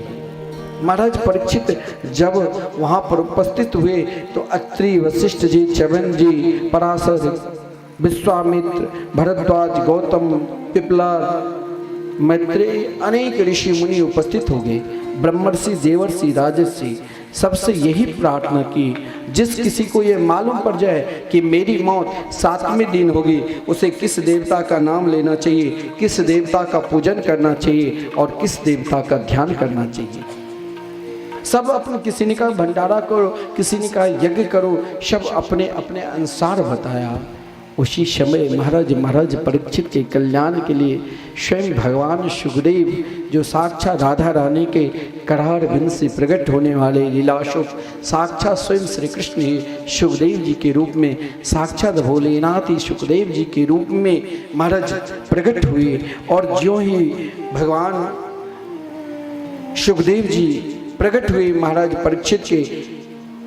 महाराज परीक्षित जब वहाँ पर उपस्थित हुए तो अत्रि, वशिष्ठ जी, च्यवन जी, पराशर, विश्वामित्र, भरद्वाज, गौतम, पिपला, मैत्रेय, अनेक ऋषि मुनि उपस्थित हो गए। ब्रह्मर्षि, देवर्षि, राजर्षि सबसे यही प्रार्थना की, जिस किसी को ये मालूम पड़ जाए कि मेरी मौत 7वें दिन होगी, उसे किस देवता का नाम लेना चाहिए, किस देवता का पूजन करना चाहिए और किस देवता का ध्यान करना चाहिए। सब अपने, किसी ने कहा भंडारा करो, किसी ने कहा यज्ञ करो, सब अपने अपने अनुसार बताया। उसी समय महाराज परीक्षित के कल्याण के लिए स्वयं भगवान सुखदेव, जो साक्षात राधा रानी के करार बिंद से प्रकट होने वाले लीलाशोक, साक्षात स्वयं श्री कृष्ण ही सुखदेव जी के रूप में, साक्षात भोलेनाथ ही सुखदेव जी के रूप में महाराज प्रकट हुए। और ज्यों ही भगवान सुखदेव जी प्रकट हुए महाराज परीक्षित के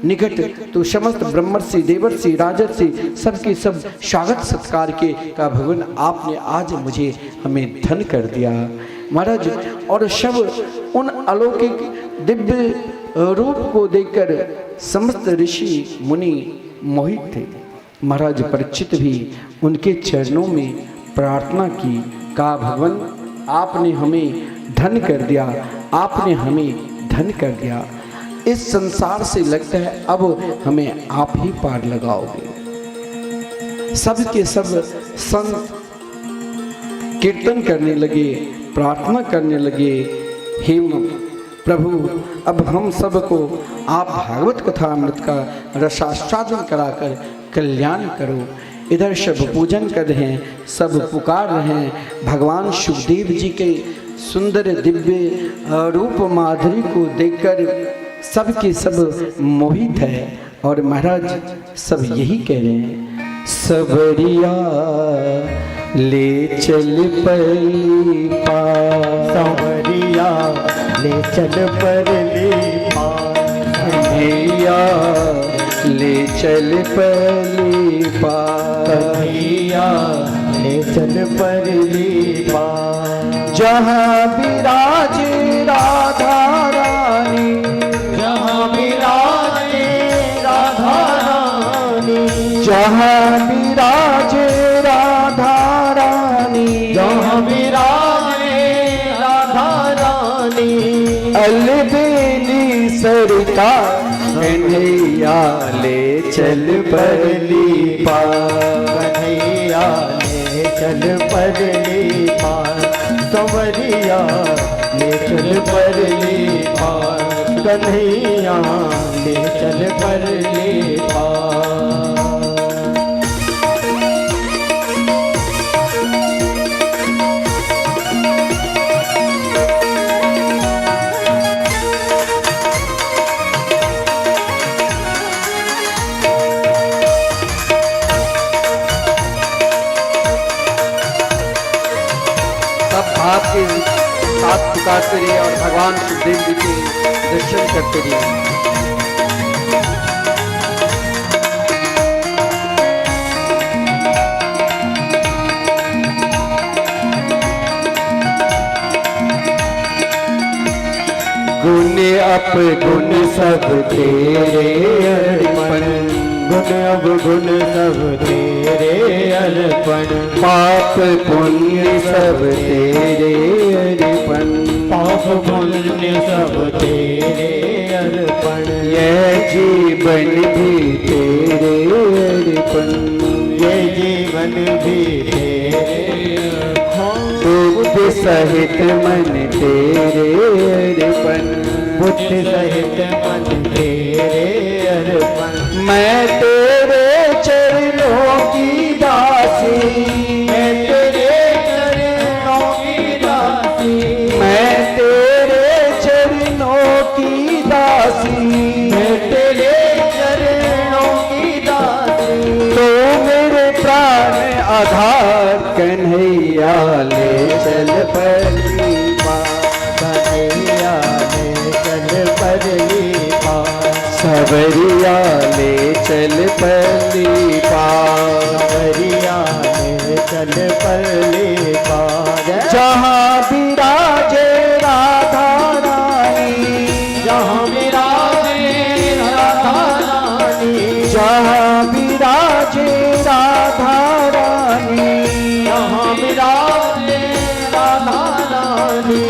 निकट, तो समस्त ब्रह्मर्षि, देवर्षि, राजर्षि सबके सब स्वागत सत्कार के का भगवान आपने आज मुझे हमें धन कर दिया महाराज। और सब उन अलौकिक दिव्य रूप को देखकर समस्त ऋषि मुनि मोहित थे। महाराज परीक्षित भी उनके चरणों में प्रार्थना की, कहा भगवान आपने हमें धन कर दिया, आपने हमें धन कर दिया। इस संसार से लगता है अब हमें आप ही पार लगाओगे। सब के सब संत कीर्तन करने लगे, प्रार्थना करने लगे, हे प्रभु अब हम सबको आप भागवत कथा अमृत का रसास्वादन कराकर कल्याण करो। इधर सब पूजन कर रहे हैं, सब पुकार रहे हैं। भगवान सुखदेव जी के सुंदर दिव्य रूप माधुरी को देखकर सब के सब मोहित है। और महाराज सब यही कह रहे हैं, सबरिया ले चल पली पार, संवरिया ले चल परली पार, कन्हैया ले चल पली पार, कन्हैया ले चल परली पार। जहाँ विराज राधा रानी, जहाँ विराजे राधा रानी, जहाँ विराज राधा रानी, जहाँ विराजे राधा रानी, अलबेली सरिता कन्हैया ले चल परली पार, कन्हैया ले चल परली पार, संवरिया ले चल परली पार, कन्हैया ले चल परली पार। आपके साथ पुकारते रहिए और भगवान सुखदेव जी के दर्शन करते रहिए। गुण अपगुण सब तेरे अर्पण, गुण अवगुण सब तेरे अर्पण, पाप पुण्य सब तेरे अर्पण, पाप पुण्य सब तेरे अर्पण। यह जीवन भी तेरे अर्पण, ये जीवन भी तेरे अर्पण। बुद्धि सहित मन तेरे अर्पण, बुद्धि सहित मन तेरे अर्पण। मैं तेरे चरण की दासी, मैं तेरे चरणों की दासी। तो मेरे प्राण आधार कन्हैया ले चल परली पार, कन्हैया ले चल परली पार, सवरिया ले चल परली पार, सवरिया ले चल परली पार। जहाँ विराजे राधा रानी, जहाँ विराजे राधा रानी, जहाँ विराजे राधा रानी, जहाँ विराजे राधा रानी,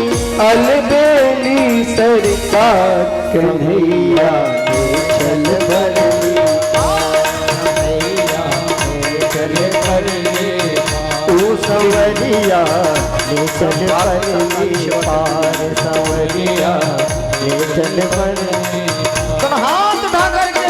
अलबेली सरकार कन्हैया ले चल परली कन्हैया ले चल परली पार, ओ सवरिया ले चल परली पार, सवरिया ले चल परली पार। तुम हाथ उठा करके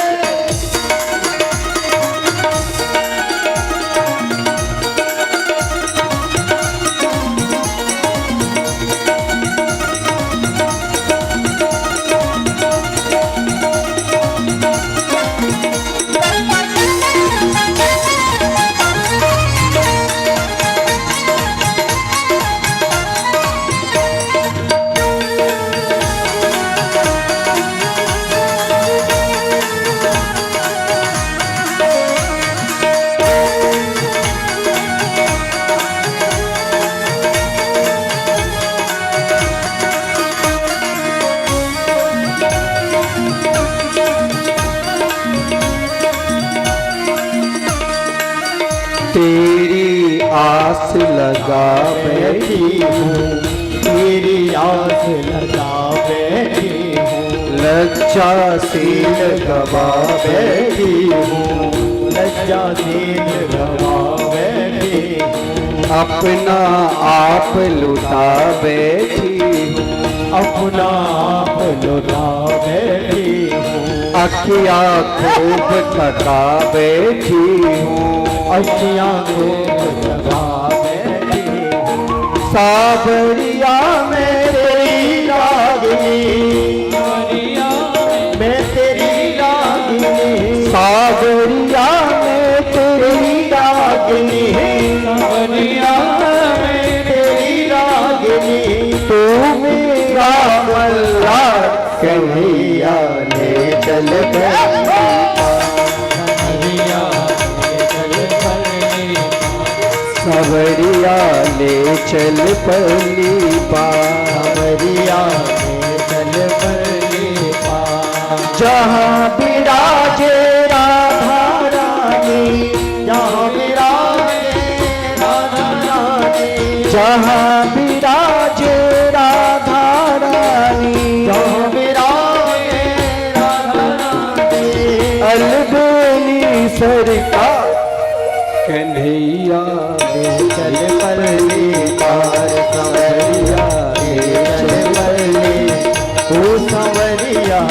तेरी आस लगा बैठी बैठी हूँ, तेरी आस लगा बैठी हूँ, लज्जा से गवा बैठी बैठी हूँ, लज्जा से गवा बैठी हूँ, अपना आप लुटा बैठी हूँ, अपना आप लुटा बैठी हूँ, अखिया खूब थका बैठी हूँ, अखियाँ को लगा बैठी हूँ, सावरिया मेरी रागिनी, मैं तेरी रागिनी, सावरिया में तेरी रागिनी, सावरिया मैं तेरी रागिनी, तू मेरा मल्ला कन्हैया ले चल सवरिया ले चल परली पार, सवरिया ले चल परली पार। जहाँ विराजे राधा रानी, जहाँ विराजे राधा रानी, जहाँ विराजे राधा रानी, जहाँ विराजे राधा रानी, अलबेली सरकार कन्हैया ले चल परली पार, सवरिया ले चल परली, ओ सवरिया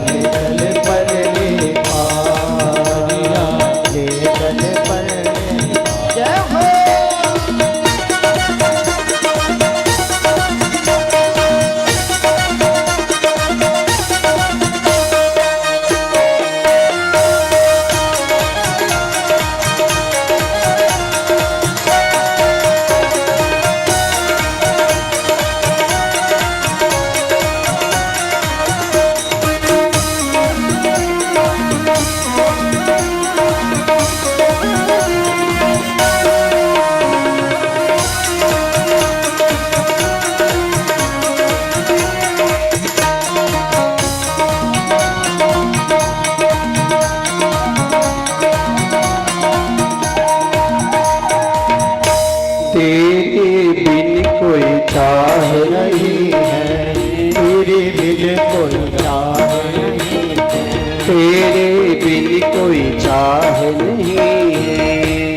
ले चल परली पार, ले चल परली। जय हो। तेरे बिन कोई चाह नहीं है, तेरे बिन कोई चाह नहीं है, तेरे बिन कोई चाह नहीं है,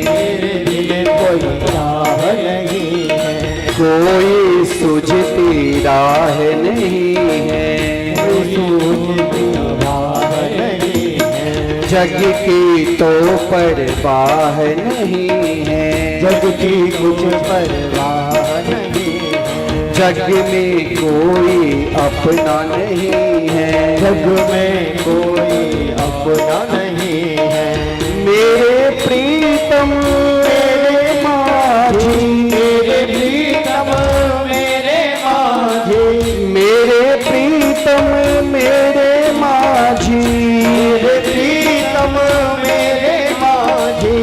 तेरे बिन कोई चाह नहीं है, कोई सुझती राह नहीं है, कोई सूझती राह नहीं है, जग की तो परवाह नहीं है, जग की कुछ परवाह नहीं है, जग में कोई अपना नहीं है, जग में कोई अपना नहीं है। मेरे प्रीतम मेरे माझी, मेरे प्रीतम मेरे माझी, मेरे प्रीतम मेरे माझी, मेरे प्रीतम मेरे माझी,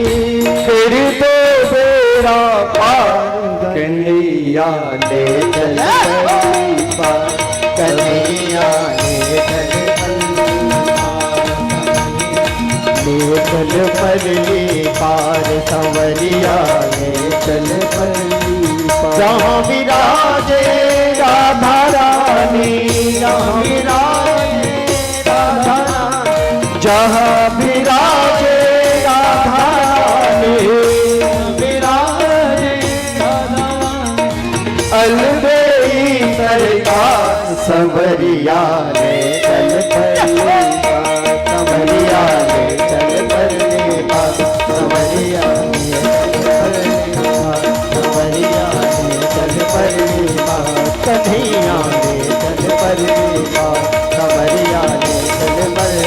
कर दो बेड़ा पार कन्हैया ले चल परी पार, कन्हैया ले चल परी पार, संवरिया ले चल परी पार। जहाँ विराजे राधा रानी, जहाँ विराजे राधा रानी, जहाँ विराजे राधा रानी, विराजे राधा रानी, अलबेली सरकार संवरिया ले चल परी पार, संवरिया ले चल परी पार, संवरिया ले चल परी पार, कन्हैया ले चल परी पार, संवरिया ले चल परी,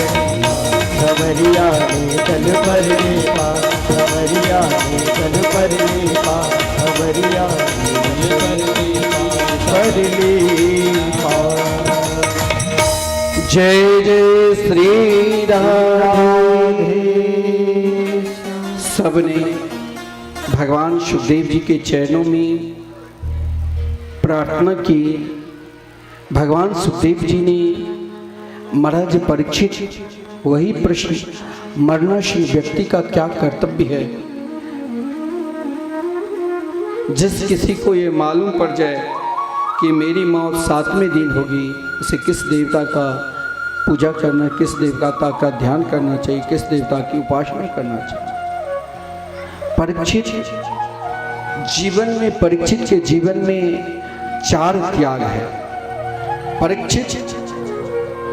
संवरिया ले चल परी पार, संवरिया ले चल परी पार, संवरिया ले परी पार। जय जय श्री राधे। सबने भगवान सुखदेव जी के चरणों में प्रार्थना की। भगवान सुखदेव जी ने महाराज परीक्षित वही प्रश्न, मरणाशील व्यक्ति का क्या कर्तव्य है। जिस किसी को ये मालूम पड़ जाए कि मेरी मौत 7वें दिन होगी, उसे किस देवता का पूजा करना, किस देवता का ध्यान करना चाहिए, किस देवता की उपासना करना चाहिए। परीक्षित जीवन में, परीक्षित के जीवन में 4 त्याग है। परीक्षित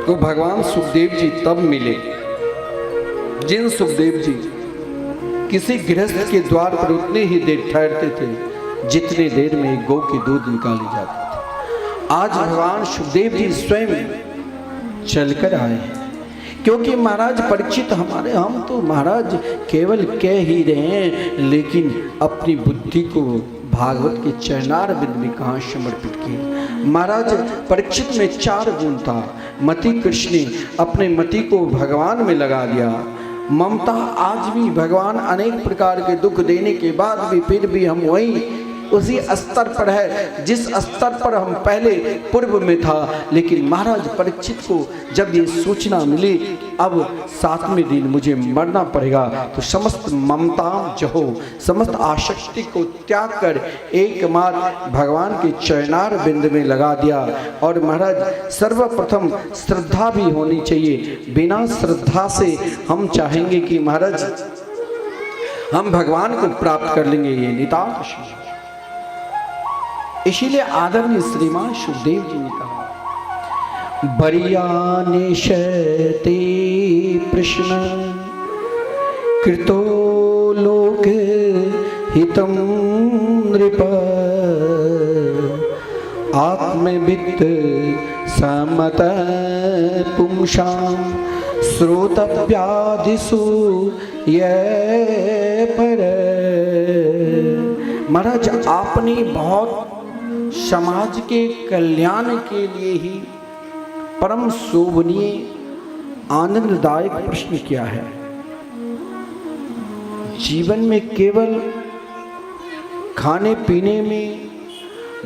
को भगवान सुखदेव जी तब मिले जिन सुखदेव जी किसी गृहस्थ के द्वार पर उतने ही देर ठहरते थे जितने देर में एक गौ के दूध निकाले जाते थे। आज भगवान सुखदेव जी स्वयं चलकर आए हैं, क्योंकि महाराज परीक्षित हमारे, हम तो महाराज केवल कह ही रहे हैं, लेकिन अपनी बुद्धि को भागवत के चरणार बिंद में कहाँ समर्पित किए। महाराज परीक्षित में 4 गुण था। मति कृष्ण ने अपने मति को भगवान में लगा दिया। ममता, आज भी भगवान अनेक प्रकार के दुख देने के बाद भी फिर भी हम वही उसी स्तर पर है जिस स्तर पर हम पहले पूर्व में था। लेकिन महाराज परीक्षित को जब ये सूचना मिली अब 7वें दिन मुझे मरना पड़ेगा, तो समस्त ममता जो हो, समस्त आसक्ति को त्याग कर एक मार भगवान के चरणार बिंद में लगा दिया। और महाराज सर्वप्रथम श्रद्धा भी होनी चाहिए। बिना श्रद्धा से हम चाहेंगे कि महाराज हम भगवान को प्राप्त कर लेंगे, ये नितांत शीश। इसीलिए आदरणीय श्रीमान सुखदेव जी ने कहा, बरियाने शते प्रश्न कृतो लोक हितम नृप आत्मवित्त समत पुंसाम श्रोतव्यादिषु ये पर। महाराज आपने बहुत समाज के कल्याण के लिए ही परम शोभनीय आनंददायक प्रश्न किया है। जीवन में केवल खाने पीने में,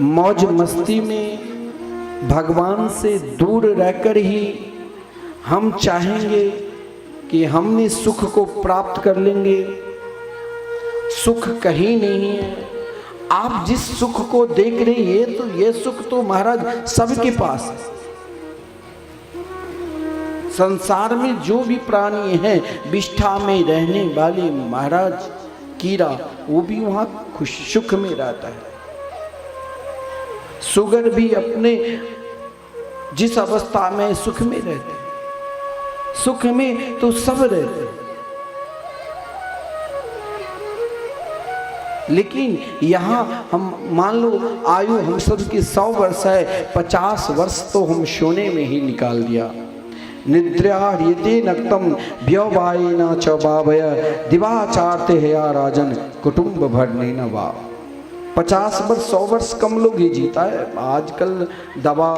मौज मस्ती में भगवान से दूर रहकर ही हम चाहेंगे कि हमने सुख को प्राप्त कर लेंगे। सुख कहीं नहीं है। आप जिस सुख को देख रहे हैं ये सुख तो महाराज सबके पास है। संसार में जो भी प्राणी हैं, विष्ठा में रहने वाले महाराज कीड़ा, वो भी वहां खुश सुख में रहता है। सुगर भी अपने जिस अवस्था में सुख में रहते हैं, सुख में तो सब रहते हैं। लेकिन यहाँ हम मान लो आयु हम सब की 100 वर्ष है, 50 वर्ष तो हम सोने में ही निकाल दिया। निद्रा हृदय नक्तम व्यवायेन च भावय दिवाचारते हया राजन कुटुंब भरने न वा। 50 वर्ष 100 वर्ष कम लोग ही जीता है। आजकल दवा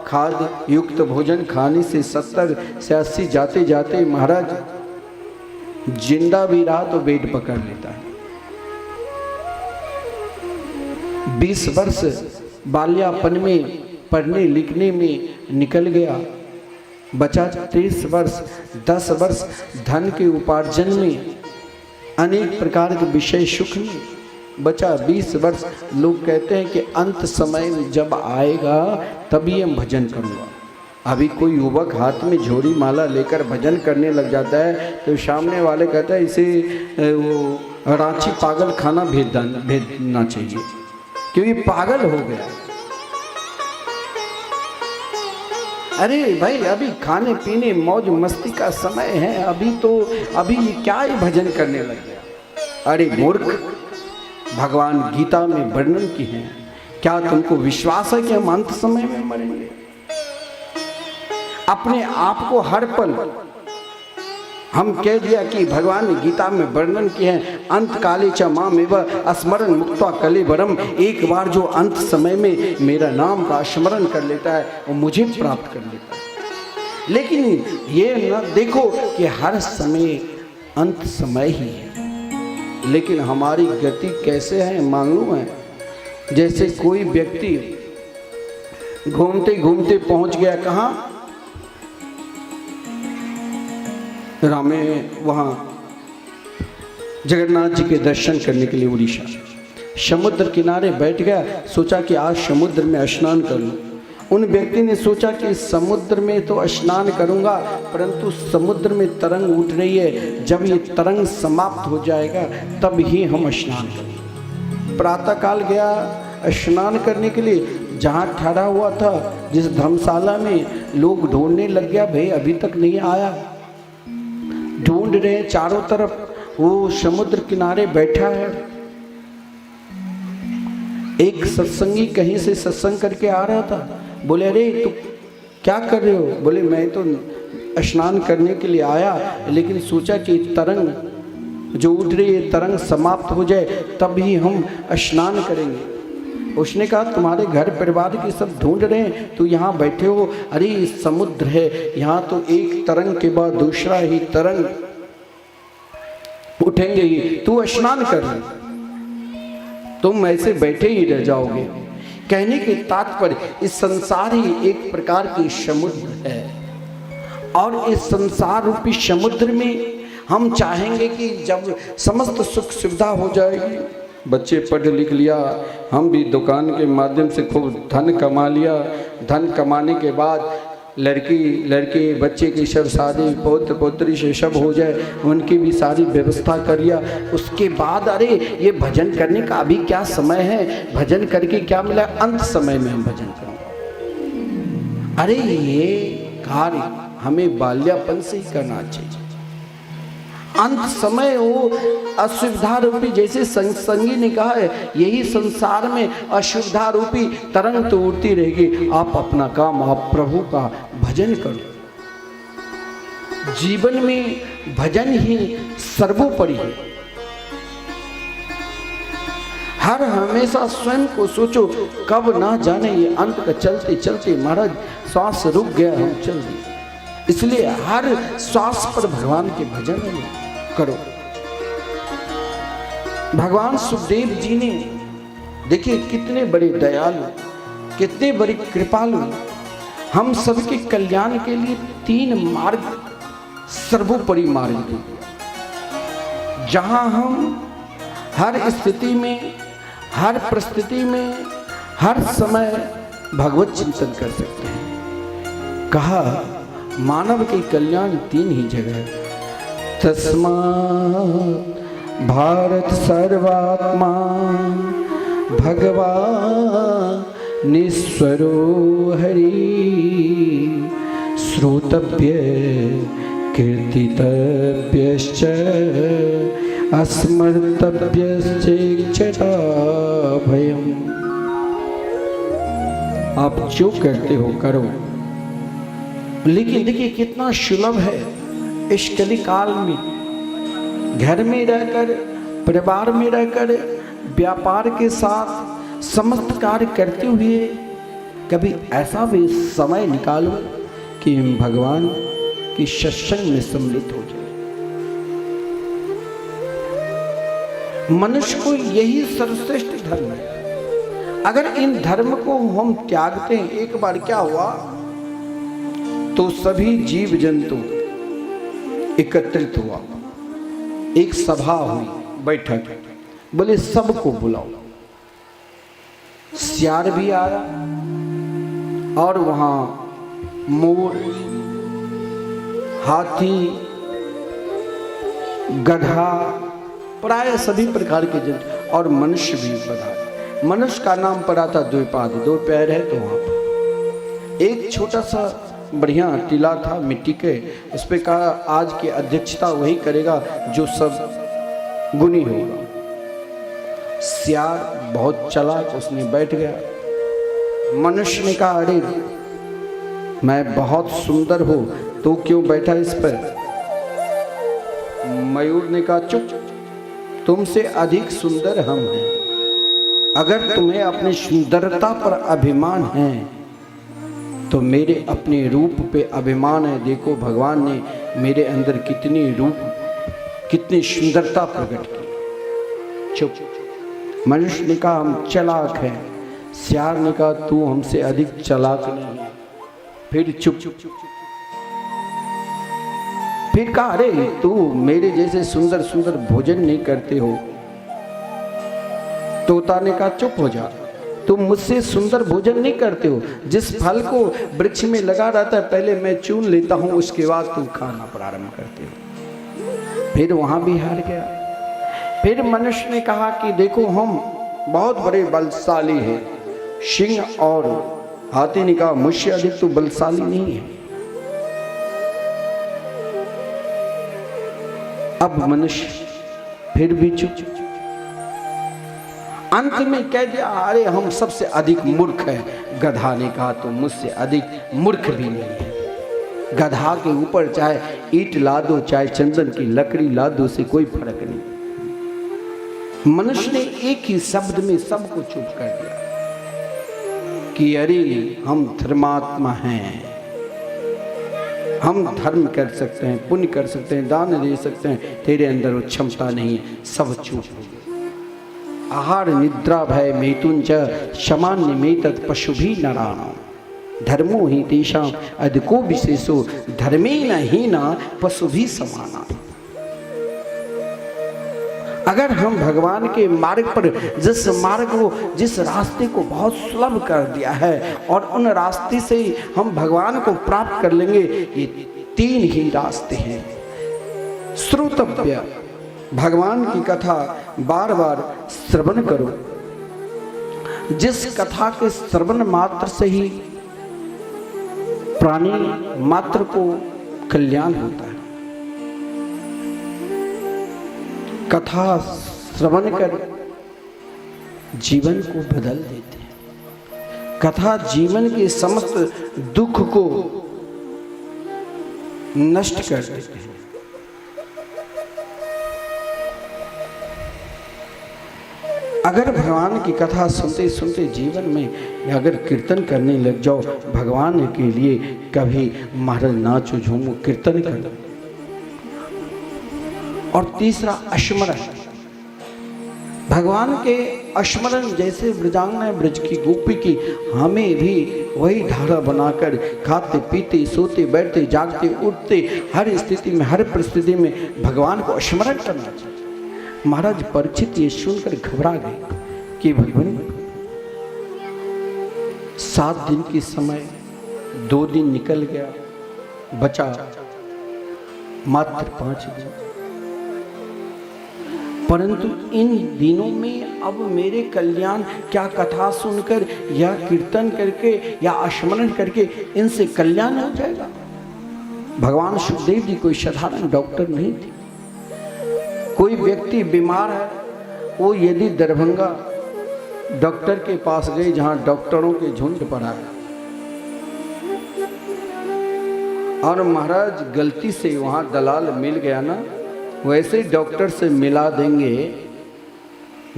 खाद्य युक्त भोजन खाने से 70 से 80 जाते जाते महाराज जिंदा भी रहा तो बेड पकड़ लेता है। 20 वर्ष बाल्यापन में पढ़ने लिखने में निकल गया, बचा 30 वर्ष, 10 वर्ष धन के उपार्जन में, अनेक प्रकार के विषय सुख में, बचा 20 वर्ष। लोग कहते हैं कि अंत समय जब आएगा तभी हम भजन करूँगा। अभी कोई युवक हाथ में झोरी माला लेकर भजन करने लग जाता है तो सामने वाले कहते हैं इसे वो रांची पागल खाना भेजना चाहिए, क्योंकि पागल हो गया। अरे भाई अभी खाने पीने मौज मस्ती का समय है, अभी क्या ही भजन करने लग गया। अरे मूर्ख, भगवान गीता में वर्णन की है, क्या तुमको विश्वास है कि हम अंत समय में मरेंगे? अपने आप को हर पल हम कह दिया कि भगवान ने गीता में वर्णन किए हैं, अंत काले च मामेव स्मरण मुक्त्वा कलेवरम। एक बार जो अंत समय में मेरा नाम का स्मरण कर लेता है वो मुझे प्राप्त कर लेता है। लेकिन ये न देखो कि हर समय अंत समय ही है, लेकिन हमारी गति कैसे है मालूम है? जैसे कोई व्यक्ति घूमते घूमते पहुंच गया कहाँ? रामे वहाँ जगन्नाथ जी के दर्शन करने के लिए उड़ीसा समुद्र किनारे बैठ गया, सोचा कि आज समुद्र में स्नान कर लूँ। उन व्यक्ति ने सोचा कि समुद्र में तो स्नान करूँगा, परंतु समुद्र में तरंग उठ रही है, जब ये तरंग समाप्त हो जाएगा तब ही हम स्नान करेंगे। प्रातःकाल गया स्नान करने के लिए, जहाँ ठहरा हुआ था जिस धर्मशाला में, लोग ढूंढने लग गया, भाई अभी तक नहीं आया। ढूंढ रहे चारों तरफ, वो समुद्र किनारे बैठा है। एक सत्संगी कहीं से सत्संग करके आ रहा था, बोले अरे तू क्या कर रहे हो? बोले मैं तो स्नान करने के लिए आया, लेकिन सोचा कि तरंग जो उठ रही है तरंग समाप्त हो जाए तब ही हम स्नान करेंगे। उसने कहा तुम्हारे घर परिवार के सब ढूंढ रहे हैं, तू यहाँ बैठे हो? अरे समुद्र है, यहाँ तो एक तरंग के बाद दूसरा ही तरंग उठेंगे ही, तू स्नान कर ले, तुम ऐसे बैठे ही रह जाओगे। कहने के तात्पर्य इस संसार ही एक प्रकार की समुद्र है, और इस संसार रूपी समुद्र में हम चाहेंगे कि जब समस्त सुख सुविधा हो जाएगी, बच्चे पढ़ लिख लिया, हम भी दुकान के माध्यम से खूब धन कमा लिया, धन कमाने के बाद लड़के बच्चे की सब शादी पौत्र पौत्री से सब हो जाए, उनकी भी सारी व्यवस्था कर लिया। उसके बाद अरे ये भजन करने का अभी क्या समय है, भजन करके क्या मिला? अंत समय में हम भजन करेंगे। अरे ये कार्य हमें बाल्यापन से ही करना चाहिए। अंत समय वो असुविधा रूपी, जैसे संगी ने कहा है, यही संसार में असुविधा रूपी तरंग तो उड़ती रहेगी। आप अपना काम, आप प्रभु का भजन करो। जीवन में भजन ही सर्वोपरि है। हर हमेशा स्वयं को सोचो, कब ना जाने ये अंत का चलते चलते महाराज श्वास रुक गया, हम चल दिए। इसलिए हर श्वास पर भगवान के भजन करो। भगवान सुखदेव जी ने देखिए कितने बड़े दयालु, कितने बड़ी कृपालु, हम सबके कल्याण के लिए 3 मार्ग सर्वोपरि मार्ग दिए, जहां हम हर स्थिति में, हर परिस्थिति में, हर समय भगवत चिंतन कर सकते हैं। कहा मानव के कल्याण 3 ही जगह है। तस्मात् भारत सर्वात्मा भगवान ईश्वरो हरि, श्रोतव्य कीर्तितव्यश्च अस्मर्तव्यश्चेक्षता भयम। आप जो करते हो करो, लेकिन देखिए कितना सुलभ है इस कली काल में, घर में रहकर, परिवार में रहकर, व्यापार के साथ समस्त कार्य करते हुए कभी ऐसा भी समय निकालो कि भगवान की सत्संग में सम्मिलित हो जाए। मनुष्य को यही सर्वश्रेष्ठ धर्म है। अगर इन धर्म को हम त्यागते हैं, एक बार क्या हुआ तो सभी जीव जंतु एकत्रित हुआ, एक सभा हुई, बैठक, बोले सबको बुलाओ। सियार भी आया और वहां मोर, हाथी, गधा, प्राय सभी प्रकार के जंतु और मनुष्य भी पधारे। मनुष्य का नाम पड़ा था द्विपाद, दो पैर है तो वहां पर एक छोटा सा बढ़िया टीला था मिट्टी के, उस पर कहा आज की अध्यक्षता वही करेगा जो सब गुणी होगा। सियार बहुत चालाक, उसने बैठ गया। मनुष्य ने कहा अरे मैं बहुत सुंदर हूं, तो क्यों बैठा इस पर? मयूर ने कहा चुप, तुमसे अधिक सुंदर हम हैं। अगर तुम्हें अपनी सुंदरता पर अभिमान है तो मेरे अपने रूप पे अभिमान है। देखो भगवान ने मेरे अंदर कितनी रूप, कितनी सुंदरता प्रकट की। चुप। मनुष्य ने कहा हम चालाक हैं। सियार ने कहा तू हमसे अधिक चालाक नहीं है। फिर चुप। फिर कहा अरे तू मेरे जैसे सुंदर सुंदर भोजन नहीं करते हो। तोता ने कहा चुप हो जा, तुम मुझसे सुंदर भोजन नहीं करते हो। जिस फल को वृक्ष में लगा रहता है पहले मैं चुन लेता हूं, उसके बाद तुम खाना प्रारंभ करते हो। फिर वहां भी हार गया। फिर मनुष्य ने कहा कि देखो हम बहुत बड़े बलशाली हैं। सिंह और हाथी ने कहा मुझसे अधिक तो बलशाली नहीं है। अब मनुष्य फिर भी चुप। अंत में कह दिया अरे हम सबसे अधिक मूर्ख हैं। गधा ने कहा तो मुझसे अधिक मूर्ख भी नहीं है। गधा के ऊपर चाहे ईंट ला दो, चाहे चंदन की लकड़ी ला दो, से कोई फर्क नहीं। मनुष्य ने एक ही शब्द में सबको चुप कर दिया कि अरे हम धर्मात्मा हैं, हम धर्म कर सकते हैं, पुण्य कर सकते हैं, दान दे सकते हैं, तेरे अंदर वो क्षमता नहीं है। सब चुप हो गए। आहार निद्रा भय मेतुंच शमान्य मेतत् पशुभी नराणाम धर्मो ही तेषाम अधिको विशेषो धर्मेण हीना पशुभी समाना। अगर हम भगवान के मार्ग पर जिस रास्ते को बहुत सुलभ कर दिया है और उन रास्ते से हम भगवान को प्राप्त कर लेंगे, ये तीन ही रास्ते हैं। श्रोतव्य, भगवान की कथा बार बार श्रवण करो। जिस कथा के श्रवण मात्र से ही प्राणी मात्र को कल्याण होता है। कथा श्रवण कर जीवन को बदल देते हैं। कथा जीवन के समस्त दुख को नष्ट कर देते हैं। अगर भगवान की कथा सुनते सुनते जीवन में अगर कीर्तन करने लग जाओ, भगवान के लिए कभी महाराज नाचो झूमो कीर्तन करो। और तीसरा स्मरण, भगवान के स्मरण जैसे ब्रजांगना ब्रज की गोपी की, हमें भी वही धारा बनाकर खाते पीते सोते बैठते जागते उठते हर स्थिति में हर परिस्थिति में भगवान को स्मरण करना चाहिए। महाराज परीक्षित ये सुनकर घबरा गए कि भगवान 7 दिन की समय 2 दिन निकल गया, बचा मात्र 5 दिन। परंतु इन दिनों में अब मेरे कल्याण क्या कथा सुनकर या कीर्तन करके या स्मरण करके इनसे कल्याण हो जाएगा। भगवान सुखदेव जी कोई साधारण डॉक्टर नहीं थे, कोई व्यक्ति बीमार है, वो यदि दरभंगा डॉक्टर के पास गए जहां डॉक्टरों के झुंड पड़ा है, और महाराज गलती से वहां दलाल मिल गया ना, वैसे डॉक्टर से मिला देंगे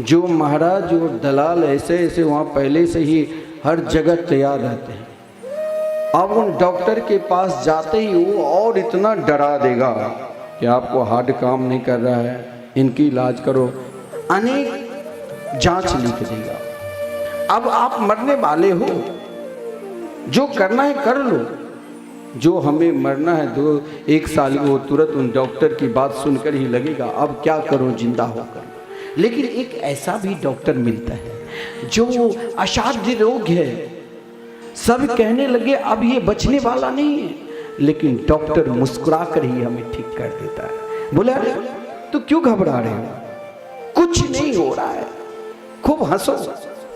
जो महाराज और दलाल ऐसे ऐसे वहां पहले से ही हर जगह तैयार रहते हैं। अब उन डॉक्टर के पास जाते ही वो और इतना डरा देगा कि आपको हार्ट काम नहीं कर रहा है, इनकी इलाज करो, अनेक जांच लिख देगा। अब आप मरने वाले हो, जो करना है कर लो, जो हमें मरना है 1 साल वो तुरंत उन डॉक्टर की बात सुनकर ही लगेगा अब क्या करूं जिंदा होकर। लेकिन एक ऐसा भी डॉक्टर मिलता है जो असाध्य रोग है, सब कहने लगे अब ये बचने वाला नहीं है, लेकिन डॉक्टर मुस्कुरा कर ही हमें ठीक कर देता है। बोले अरे तो क्यों घबरा रहे हो, कुछ नहीं हो रहा है, खूब हंसो,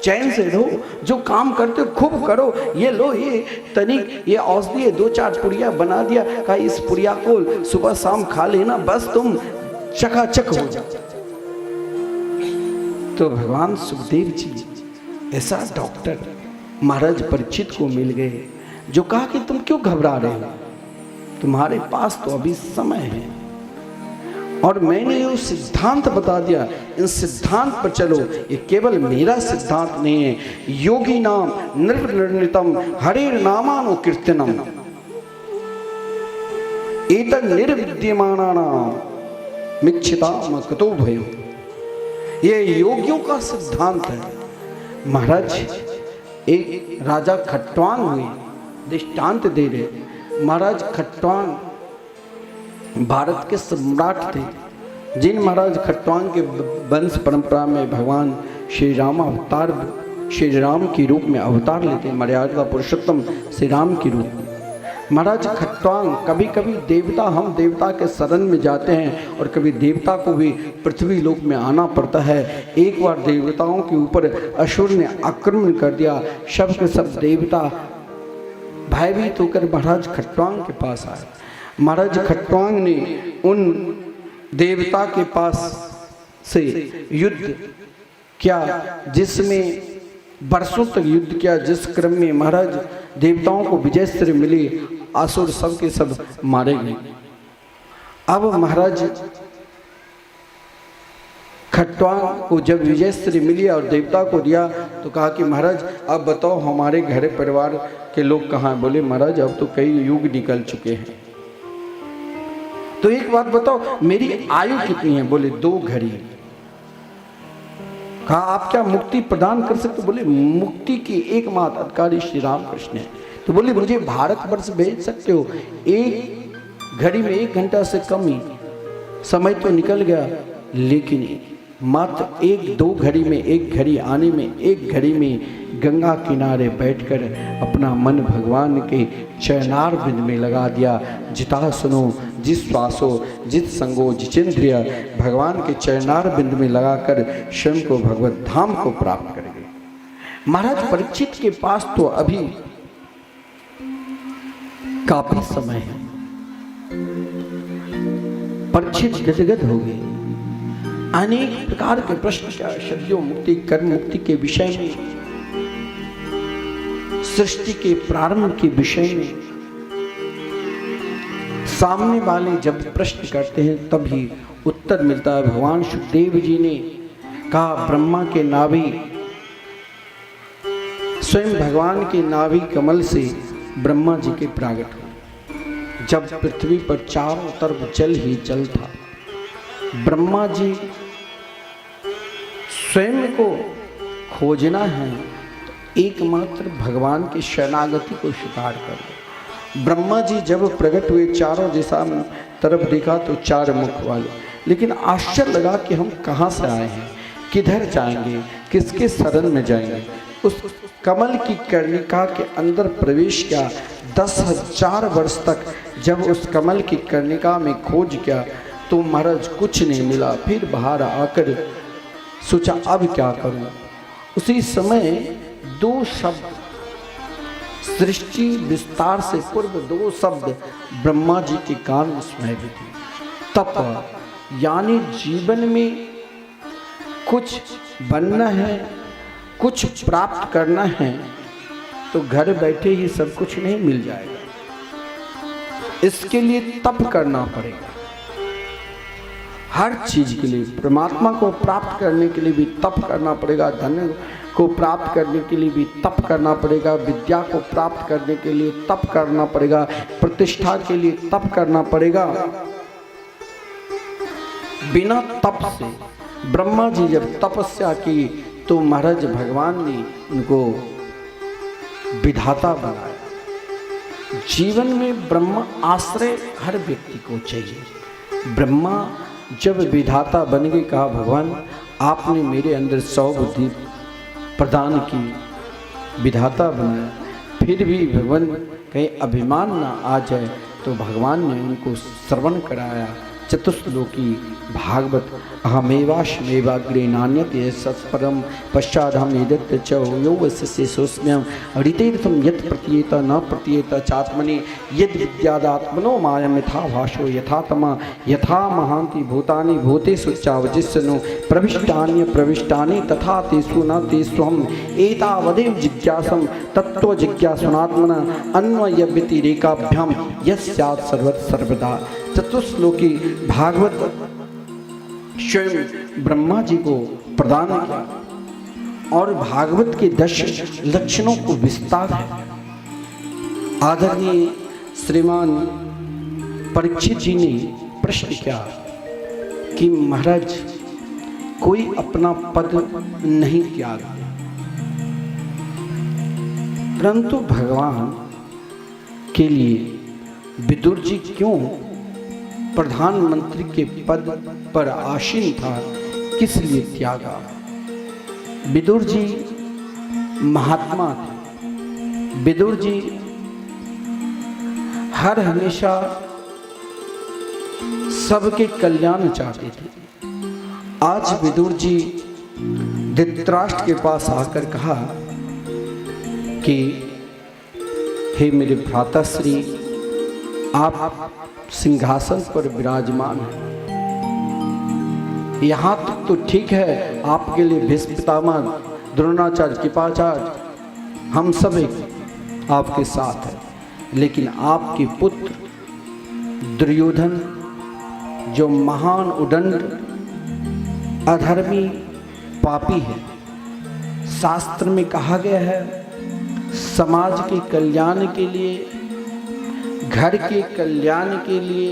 चैन से रहो, जो काम करते हो खूब करो, ये लो ये तनिक ये औषधि है, 2-4 पुड़िया बना दिया, कहा इस पुड़िया को सुबह शाम खा लेना, बस तुम चकाचक हो जाओ। तो भगवान सुखदेव जी ऐसा डॉक्टर महाराज परीक्षित को मिल गए जो कहा कि तुम क्यों घबरा रहे हो, तुम्हारे पास तो अभी समय है, और मैंने ये सिद्धांत बता दिया, इन सिद्धांत पर चलो। ये केवल मेरा सिद्धांत नहीं है, योगी नाम निर्निर्णितम हरेर नामानुकीर्तनम एतद् निर्विद्यमानानाम मिच्छिताम कुतो भयो। ये योगियों का सिद्धांत है। महाराज एक राजा खट्वांग हुए, दृष्टांत दे रहे। महाराज खट्वांग भारत के सम्राट थे, जिन महाराज खट्वांग के वंश परंपरा में भगवान श्री राम अवतार, श्री राम के रूप में अवतार लेते हैं, मर्यादा पुरुषोत्तम श्री राम के रूप में। महाराज खट्वांग कभी कभी देवता, हम देवता के शरण में जाते हैं और कभी देवता को भी पृथ्वी लोक में आना पड़ता है। एक बार देवताओं के ऊपर असुर ने आक्रमण कर दिया, सब के सब देवता भयभीत होकर महाराज खट्वांग के पास आए। महाराज खट्वांग ने उन देवता के पास से युद्ध किया, जिसमें बरसों तक युद्ध किया, जिस क्रम में महाराज देवताओं को विजयश्री मिली, असुर सब के सब मारे गए। अब महाराज खट्वांग को जब विजयश्री मिली और देवता को दिया तो कहा कि महाराज अब बताओ हमारे घर परिवार के लोग कहाँ हैं। बोले महाराज अब तो कई युग निकल चुके हैं, तो एक बात बताओ मेरी आयु कितनी है। बोले 2 घड़ी। कहा आप क्या मुक्ति प्रदान कर सकते। बोले मुक्ति की एकमात्र अधिकारी श्री राम कृष्ण है। तो बोले मुझे भारतवर्ष भेज सकते हो, 1 घड़ी में 1 घंटा से कम ही समय तो निकल गया, लेकिन मात्र 1-2 घड़ी में, 1 घड़ी आने में, 1 घड़ी में गंगा किनारे बैठकर अपना मन भगवान के चरणार बिंद में लगा दिया। जिता सुनो जिस श्वासो जित संगो जितेंद्रिय, भगवान के चरणार बिंद में लगाकर स्वयं को भगवत धाम को प्राप्त कर गए। महाराज परीक्षित के पास तो अभी काफी समय है। परीक्षित गदगद हो गए, अनेक प्रकार के प्रश्न, शब्दों मुक्ति, कर्म मुक्ति के विषय में, सृष्टि के प्रारंभ के विषय में। सामने वाले जब प्रश्न करते हैं तभी उत्तर मिलता है। भगवान सुखदेव जी ने कहा ब्रह्मा के नाभि, स्वयं भगवान के नाभि कमल से ब्रह्मा जी के प्रागट हुए। जब पृथ्वी पर चारों तरफ जल ही जल था, ब्रह्मा जी स्वयं को खोजना है तो एकमात्र भगवान की शरणागति को स्वीकार कर। ब्रह्मा जी जब प्रकट हुए, चारों दिशा में तरफ देखा तो 4 मुख वाले, लेकिन आश्चर्य लगा कि हम कहाँ से आए हैं, किधर जाएंगे, किसके शरण में जाएंगे। उस कमल की कर्णिका के अंदर प्रवेश किया। 10,000 वर्ष तक जब उस कमल की कर्णिका में खोज किया तो महाराज कुछ नहीं मिला। फिर बाहर आकर सोचा अब क्या करूं। उसी समय 2 शब्द, सृष्टि विस्तार से पूर्व 2 शब्द ब्रह्मा जी के कान में सुनाई देते, तप यानी जीवन में कुछ बनना है, कुछ प्राप्त करना है, तो घर बैठे ही सब कुछ नहीं मिल जाएगा। इसके लिए तप करना पड़ेगा। हर चीज के लिए, परमात्मा को प्राप्त करने के लिए भी तप करना पड़ेगा, धन को प्राप्त करने के लिए भी तप करना पड़ेगा, विद्या को प्राप्त करने के लिए तप करना पड़ेगा, प्रतिष्ठा के लिए तप करना पड़ेगा। बिना तप से ब्रह्मा जी जब तपस्या की तो महाराज भगवान ने उनको विधाता बनाया। जीवन में ब्रह्म आश्रय हर व्यक्ति को चाहिए। ब्रह्मा जब विधाता बन गए, कहा भगवान आपने मेरे अंदर 100 बुद्धि प्रदान की, विधाता बनाया, फिर भी भगवान कहीं अभिमान ना आ जाए, तो भगवान ने उनको श्रवण कराया चतुश्लोकी भागवत। अहमेवाश्मेवाग्रे नान्यत सत्परम पश्चादहम यदत् च यो वस्य सोस्म्यम हृतीर्थम यत् प्रतीयेत न प्रतीयेत चात्मनि यद् विद्यादात्मनो मायम यथा भाषो यथा तमा यथा महांति भूतानि भूतेषु चावजिष्यनु प्रविष्टानि प्रविष्टानि तथा तेषु न तेष्वहम एतावदेव जिज्ञासं तत्व जिज्ञासनात्मना अन्वय व्यतिरेकाभ्याम यस्यात् सर्वदा। चतुश्लोकी भागवत स्वयं ब्रह्मा जी को प्रदान किया और भागवत के 10 लक्षणों को विस्तार है। आदरणीय श्रीमान परीक्षित जी ने प्रश्न किया कि महाराज कोई अपना पद नहीं त्यागता, परंतु भगवान के लिए विदुर जी क्यों प्रधानमंत्री के पद पर आसीन था, किस लिए त्यागा? विदुर जी महात्मा थे। विदुर जी हर हमेशा सबके कल्याण चाहते थे। आज विदुर जी धृतराष्ट्र के पास आकर कहा कि हे मेरे भ्राताश्री, आप सिंहासन पर विराजमान हैं। यहाँ तक तो ठीक है, आपके लिए भीष्म पितामह, द्रोणाचार्य, कृपाचार्य हम सब एक आपके साथ हैं, लेकिन आपके पुत्र दुर्योधन जो महान उदंड अधर्मी पापी है, शास्त्र में कहा गया है समाज के कल्याण के लिए, घर के कल्याण के लिए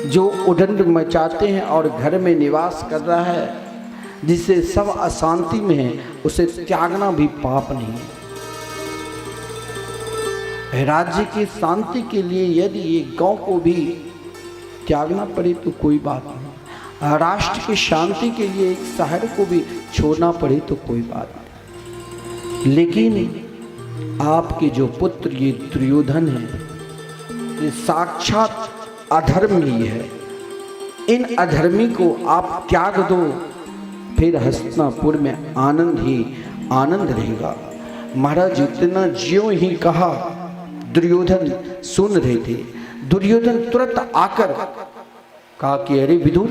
जो उदंड मचाते हैं और घर में निवास कर रहा है, जिससे सब अशांति में है, उसे त्यागना भी पाप नहीं है। राज्य की शांति के लिए यदि ये गांव को भी त्यागना पड़े तो कोई बात नहीं, राष्ट्र की शांति के लिए एक शहर को भी छोड़ना पड़े तो कोई बात नहीं, लेकिन आपके जो पुत्र ये दुर्योधन है, ये साक्षात अधर्म ही है। इन अधर्मी को आप त्याग दो, फिर हस्तिनापुर में आनंद ही आनंद रहेगा। महाराज इतना ज्यों ही कहा, दुर्योधन सुन रहे थे। दुर्योधन तुरंत आकर कहा कि अरे विदुर,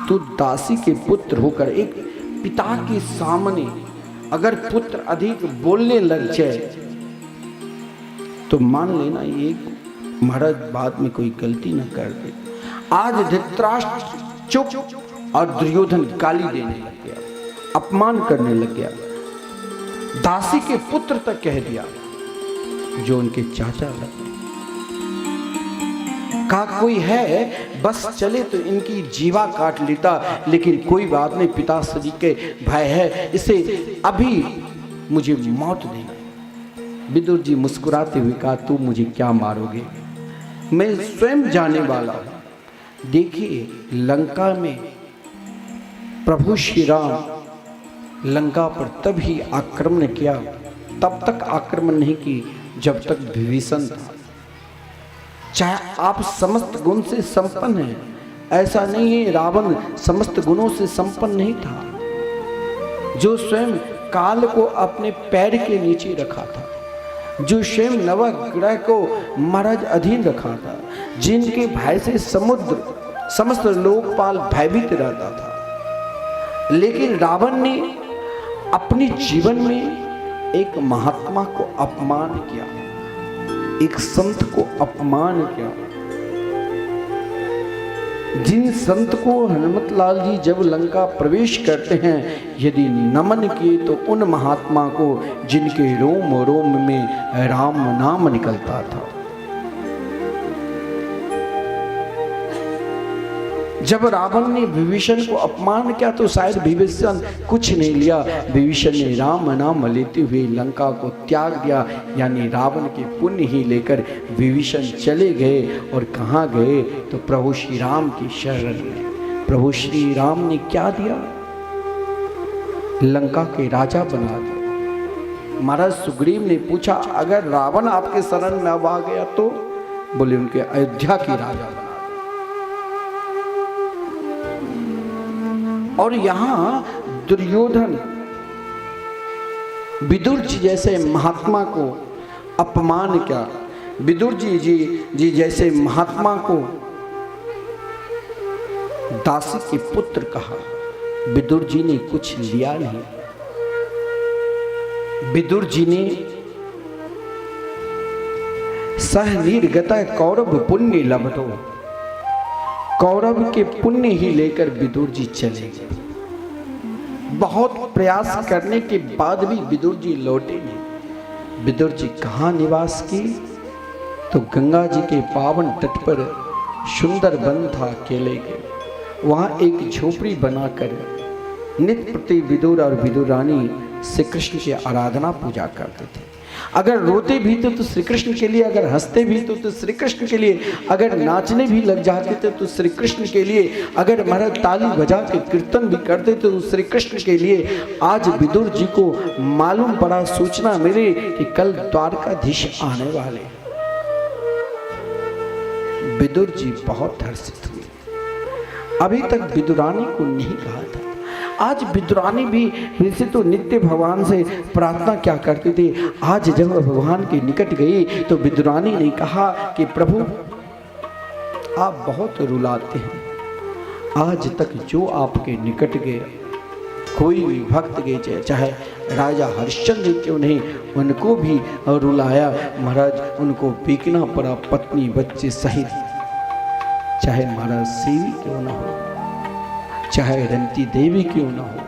तू दासी के पुत्र होकर एक पिता के सामने अगर पुत्र अधिक बोलने लग जाए तो मान लेना ये महाराज बाद में कोई गलती न कर दे। आज धृतराष्ट्र चुप और दुर्योधन गाली देने लग गया, अपमान करने लग गया, दासी के पुत्र तक कह दिया जो उनके चाचा लगे। कहा कोई है बस चले तो इनकी जीवा काट लेता, लेकिन कोई बात नहीं, पिताश्री के भय है, इसे अभी मुझे मौत देना। विदुर जी मुस्कुराते हुए कहा तू मुझे क्या मारोगे, मैं स्वयं जाने वाला हूं। देखिए लंका में प्रभु श्री राम लंका पर तभी आक्रमण किया, तब तक आक्रमण नहीं की जब तक विभीषण था। चाहे आप समस्त गुण से संपन्न हैं, ऐसा नहीं है रावण समस्त गुणों से संपन्न नहीं था। जो स्वयं काल को अपने पैर के नीचे रखा था, जो स्वयं नवग्रह को महाराज अधीन रखा था, जिनके भय से समुद्र समस्त लोकपाल भयभीत रहता था। लेकिन रावण ने अपने जीवन में एक महात्मा को अपमान किया, एक संत को अपमान किया। जिन संत को हनुमत लाल जी जब लंका प्रवेश करते हैं, यदि नमन किए तो उन महात्मा को जिनके रोम रोम में राम नाम निकलता था। जब रावण ने विभीषण को अपमान किया तो शायद विभीषण कुछ नहीं लिया, विभीषण ने राम नाम लेते हुए लंका को त्याग दिया। यानी रावण के पुण्य ही लेकर विभीषण चले गए। और कहाँ गए तो प्रभु श्री राम की शरण में। प्रभु श्री राम ने क्या दिया? लंका के राजा बना दिया। महाराज सुग्रीव ने पूछा, अगर रावण आपके शरण में अब आ गया तो? बोले, उनके अयोध्या की राजा बना। और यहां दुर्योधन विदुर जी जैसे महात्मा को अपमान किया। विदुर जी जैसे महात्मा को दासी के पुत्र कहा। विदुर जी ने कुछ लिया नहीं। विदुर जी ने सह निर्गत कौरव पुण्य लभतो, कौरव के पुण्य ही लेकर विदुर जी चले गए। बहुत प्रयास करने के बाद भी विदुर जी लौटे नहीं। विदुर जी कहाँ निवास की? तो गंगा जी के पावन तट पर सुंदर वन था अकेले के। वहाँ एक झोपड़ी बनाकर नित्य प्रति विदुर और विदुरानी श्री कृष्ण की आराधना पूजा करते थे। अगर रोते भी थे तो श्री कृष्ण के लिए, अगर हंसते भी थे तो श्री कृष्ण के लिए, अगर नाचने भी लग जाते थे तो श्री कृष्ण के लिए, अगर महाराज ताली बजा के कीर्तन भी करते थे तो श्री कृष्ण के लिए। आज विदुर जी को मालूम पड़ा, सूचना मिली कि कल द्वारकाधीश आने वाले। विदुर जी बहुत हर्षित हुए। अभी तक विदुरानी को नहीं कहा था। आज विदुरानी भी वैसे तो नित्य भगवान से प्रार्थना क्या करती थी, आज जब भगवान के निकट गई तो विदुरानी ने कहा कि प्रभु आप बहुत रुलाते हैं। आज तक जो आपके निकट गए, कोई भी भक्त गए, चाहे राजा हरिश्चंद्र क्यों नहीं, उनको भी रुलाया। महाराज उनको बेचना पड़ा पत्नी बच्चे सहित। चाहे महाराज सेवी क्यों ना हो, चाहे रंती देवी क्यों ना हो,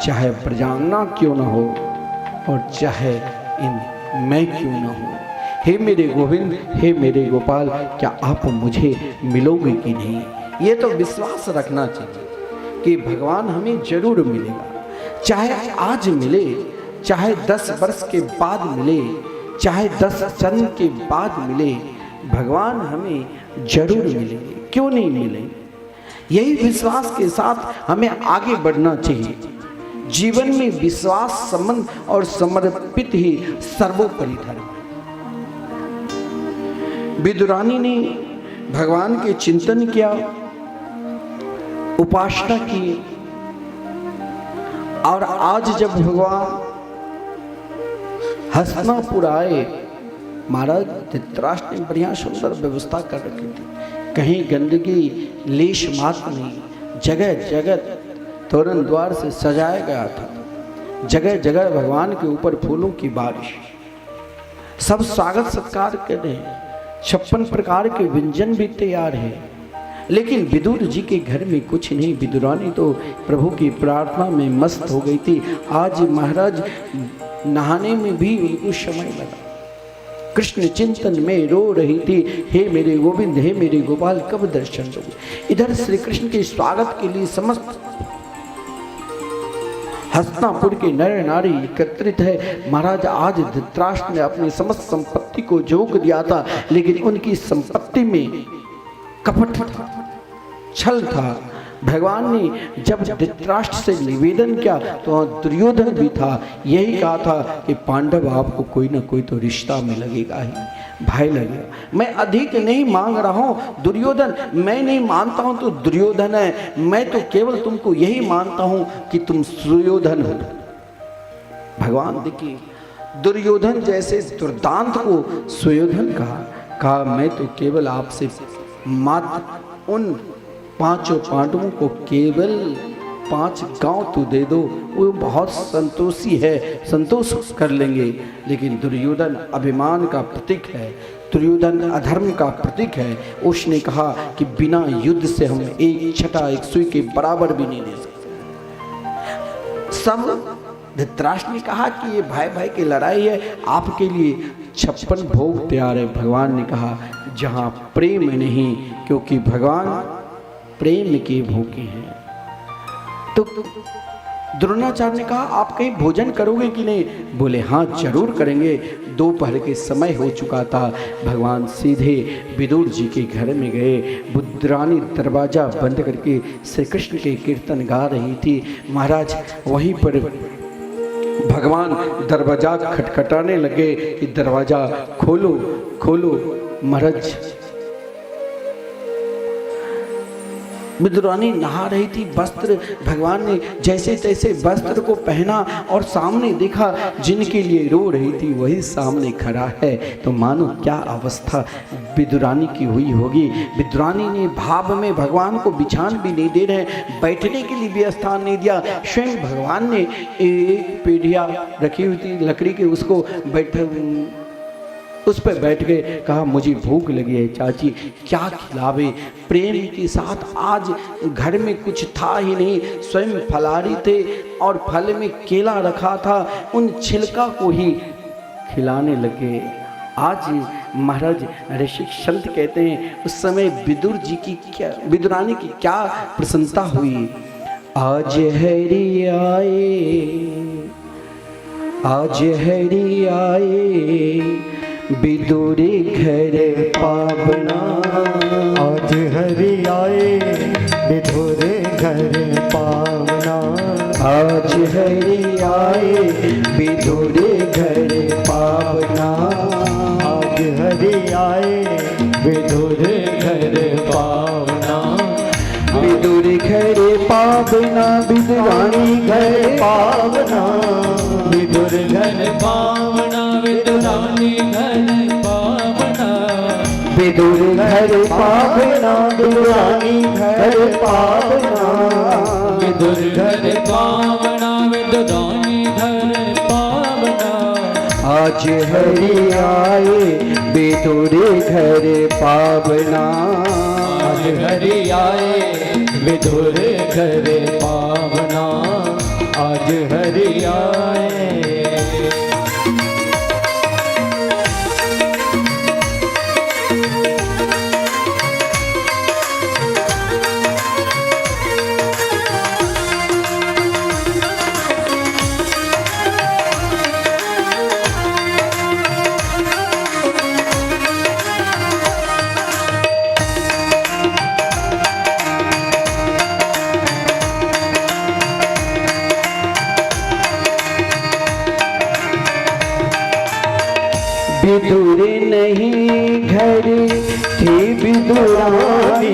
चाहे प्रजांगना क्यों ना हो, और चाहे मैं क्यों ना हो। हे मेरे गोविंद, हे मेरे गोपाल, क्या आप मुझे मिलोगे कि नहीं? ये तो विश्वास रखना चाहिए कि भगवान हमें जरूर मिलेगा। चाहे आज मिले, चाहे 10 वर्ष के बाद मिले, चाहे 10 जन्म के बाद मिले, भगवान हमें जरूर मिलेंगे। क्यों नहीं मिलेंगे? यही विश्वास के साथ हमें आगे बढ़ना चाहिए। जीवन में विश्वास, संबंध और समर्पित ही सर्वोपरि धर्म है। विदुरानी ने भगवान के चिंतन किया, उपासना की, और आज जब भगवान हस्तिनापुर आए, महाराज धृतराष्ट्र ने बढ़िया सुंदर व्यवस्था कर रखी थी। कहीं गंदगी लेश मात्र नहीं, जगह जगह तोरण द्वार से सजाया गया था। जगह जगह भगवान के ऊपर फूलों की बारिश, सब स्वागत सत्कार कर रहे हैं। 56 प्रकार के व्यंजन भी तैयार हैं। लेकिन विदुर जी के घर में कुछ नहीं। विदुरानी तो प्रभु की प्रार्थना में मस्त हो गई थी। आज महाराज नहाने में भी उनको समय लगा। कृष्ण चिंतन में रो रही थी, हे मेरे गोविंद, हे मेरे गोपाल, कब दर्शन दोगे? इधर श्री कृष्ण के स्वागत के लिए समस्त हस्तिनापुर के नर नारी एकत्रित है। महाराज आज धृतराष्ट्र ने अपनी समस्त संपत्ति को झोंक दिया था, लेकिन उनकी संपत्ति में कपट था, छल था। भगवान ने जब धृतराष्ट्र से निवेदन किया तो दुर्योधन भी था। यही कहा था कि पांडव आपको कोई ना कोई तो रिश्ता में लगेगा ही, भाई लगेगा। मैं अधिक नहीं मांग रहा हूँ दुर्योधन, मैं नहीं मानता हूँ तो दुर्योधन है, मैं तो केवल तुमको यही मानता हूँ कि तुम सुयोधन हो। भगवान देखिए, दुर्योधन जैसे दुर्दांत को सुयोधन कहा। कहा मैं तो केवल आपसे मात्र उन 5 पांडवों को केवल 5 गांव तो दे दो, वो बहुत संतोषी है, संतोष कर लेंगे। लेकिन दुर्योधन अभिमान का प्रतीक है, दुर्योधन अधर्म का प्रतीक है। उसने कहा कि बिना युद्ध से हम एक छटा एक सुई के बराबर भी नहीं दे सकते। सब धृतराष्ट्र ने कहा कि ये भाई भाई की लड़ाई है, आपके लिए 56 भोग तैयार है। भगवान ने कहा जहाँ प्रेम नहीं, क्योंकि भगवान प्रेम के भूखे हैं। तो द्रोणाचार्य ने कहा आप कहीं भोजन करोगे कि नहीं? बोले हाँ जरूर करेंगे। दोपहर के समय हो चुका था। भगवान सीधे विदुर जी के घर में गए। बुद्धरानी दरवाजा बंद करके श्री कृष्ण के कीर्तन गा रही थी। महाराज वहीं पर भगवान दरवाजा खटखटाने लगे कि दरवाजा खोलो खोलो। महाराज विदुरानी नहा रही थी, वस्त्र भगवान ने जैसे तैसे वस्त्र को पहना और सामने देखा जिनके लिए रो रही थी वही सामने खड़ा है। तो मानो क्या अवस्था विदुरानी की हुई होगी। विदुरानी ने भाव में भगवान को बिछान भी नहीं दे रहे, बैठने के लिए भी स्थान नहीं दिया। स्वयं भगवान ने एक पीढ़िया रखी हुई थी लकड़ी की, उसको उस पर बैठ गए। कहा मुझे भूख लगी है चाची, क्या खिलावे? प्रेम के साथ आज घर में कुछ था ही नहीं, स्वयं फलारी थे और फल में केला रखा था, उन छिलका को ही खिलाने लगे। आज महाराज ऋषि संत कहते हैं उस समय विदुर जी की क्या, विदुरानी की क्या प्रसन्नता हुई। आज हरि आए, आज हरि आए विदुरी घर पावना। आज हरि आए विदुर घर पावना। आज हरि आए विदुर घर पावना। आज हरि आए विदुर घर पावना। विदुर घर पावना, विदुरानी घर पावना। विदुर घर पावना, विदुरानी घर पावना। विदुर घर पावना, विदुरानी घर पावना। विदुर घर पावना, विदुरानी घर पावना। आज हरि आए विदुर घर पावना। आज हरि आए विदुर घर पावना। आज हरि आए। विदुर नहीं घर थी विदुरानी।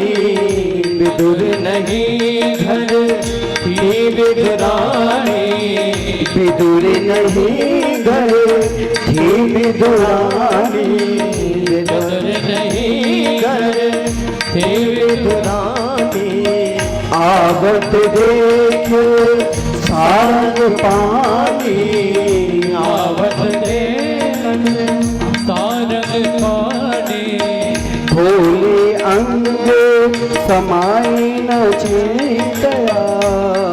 विदुर नहीं घर थी विदुरानी। विदुर नहीं घर थी विदुरानी। विदुर नहीं घर थी विदुरानी। आवत देख सारंग पानी। आवत देख सारंग पानी। खोले अंग समाई न चिंतया।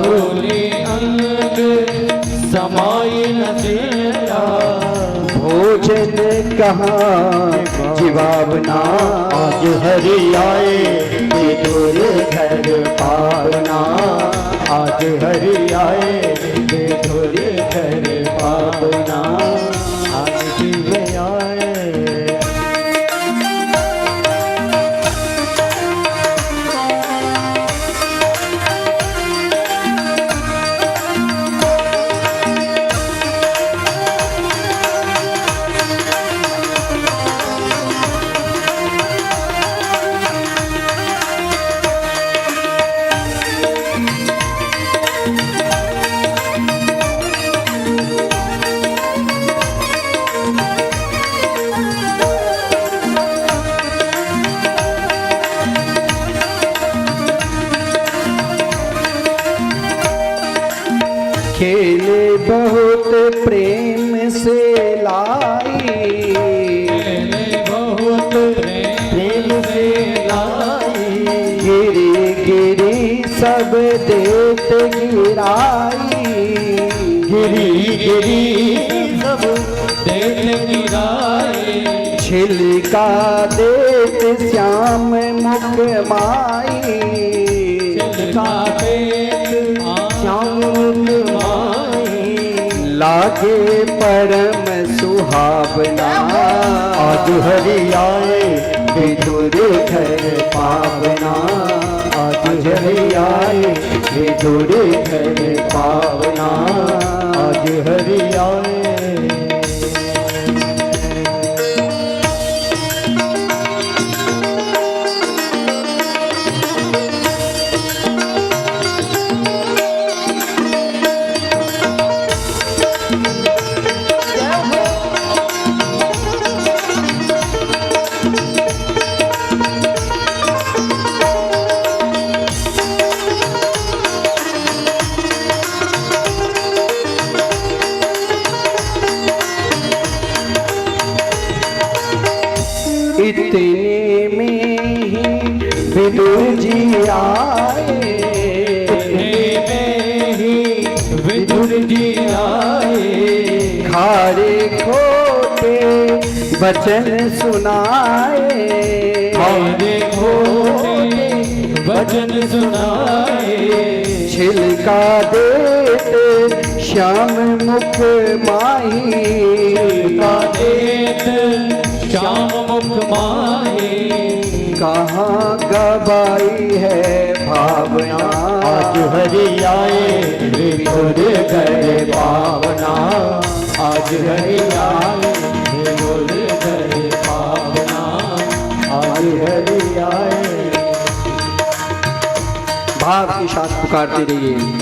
खोले अंग समाई न चिंतया। भोजन कहाँ जीवावना। आज हरि आए विदुर घर पावना। आज हरि आए विदुर घर पावना। आज शिव आए। गिराई, गिरी गिरी सब देत गिराए, छिलका देत श्याम मुख माई, छिलका देत श्याम मुख माई। लागे परम सुहावना, आज हरि आए विदुर घर पावना, आज हरि आए विदुर घर पावना, आज हरि आए। इतने में ही विदुर जी आए, में ही विदुर जी आए, खारे खोटे वचन सुनाए, खारे खोटे वचन सुनाए, छिलका देते श्याम मुख माही, का देत श्याम मुख माही, कहाँ गवाई है भावना, आज हरि आए विदुर घर पावना, आज हरि आए विदुर घर पावना, आज हरि आए। भाव के साथ पुकारते रहिए।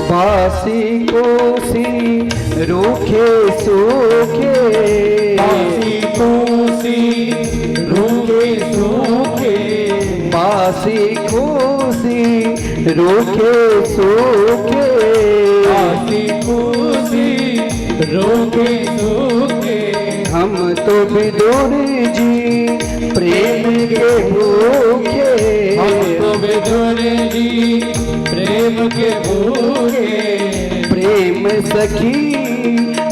बासी कोसी रूखे सूखे, बासी कोसी रूखे सूखे, बासी कोसी रूखे सूखे, बासी कोसी रूखे सूखे, हम तो विदुर जी प्रेम के भूखे, हम तो विदुर जी प्रेम के भूखे, प्रेम सखी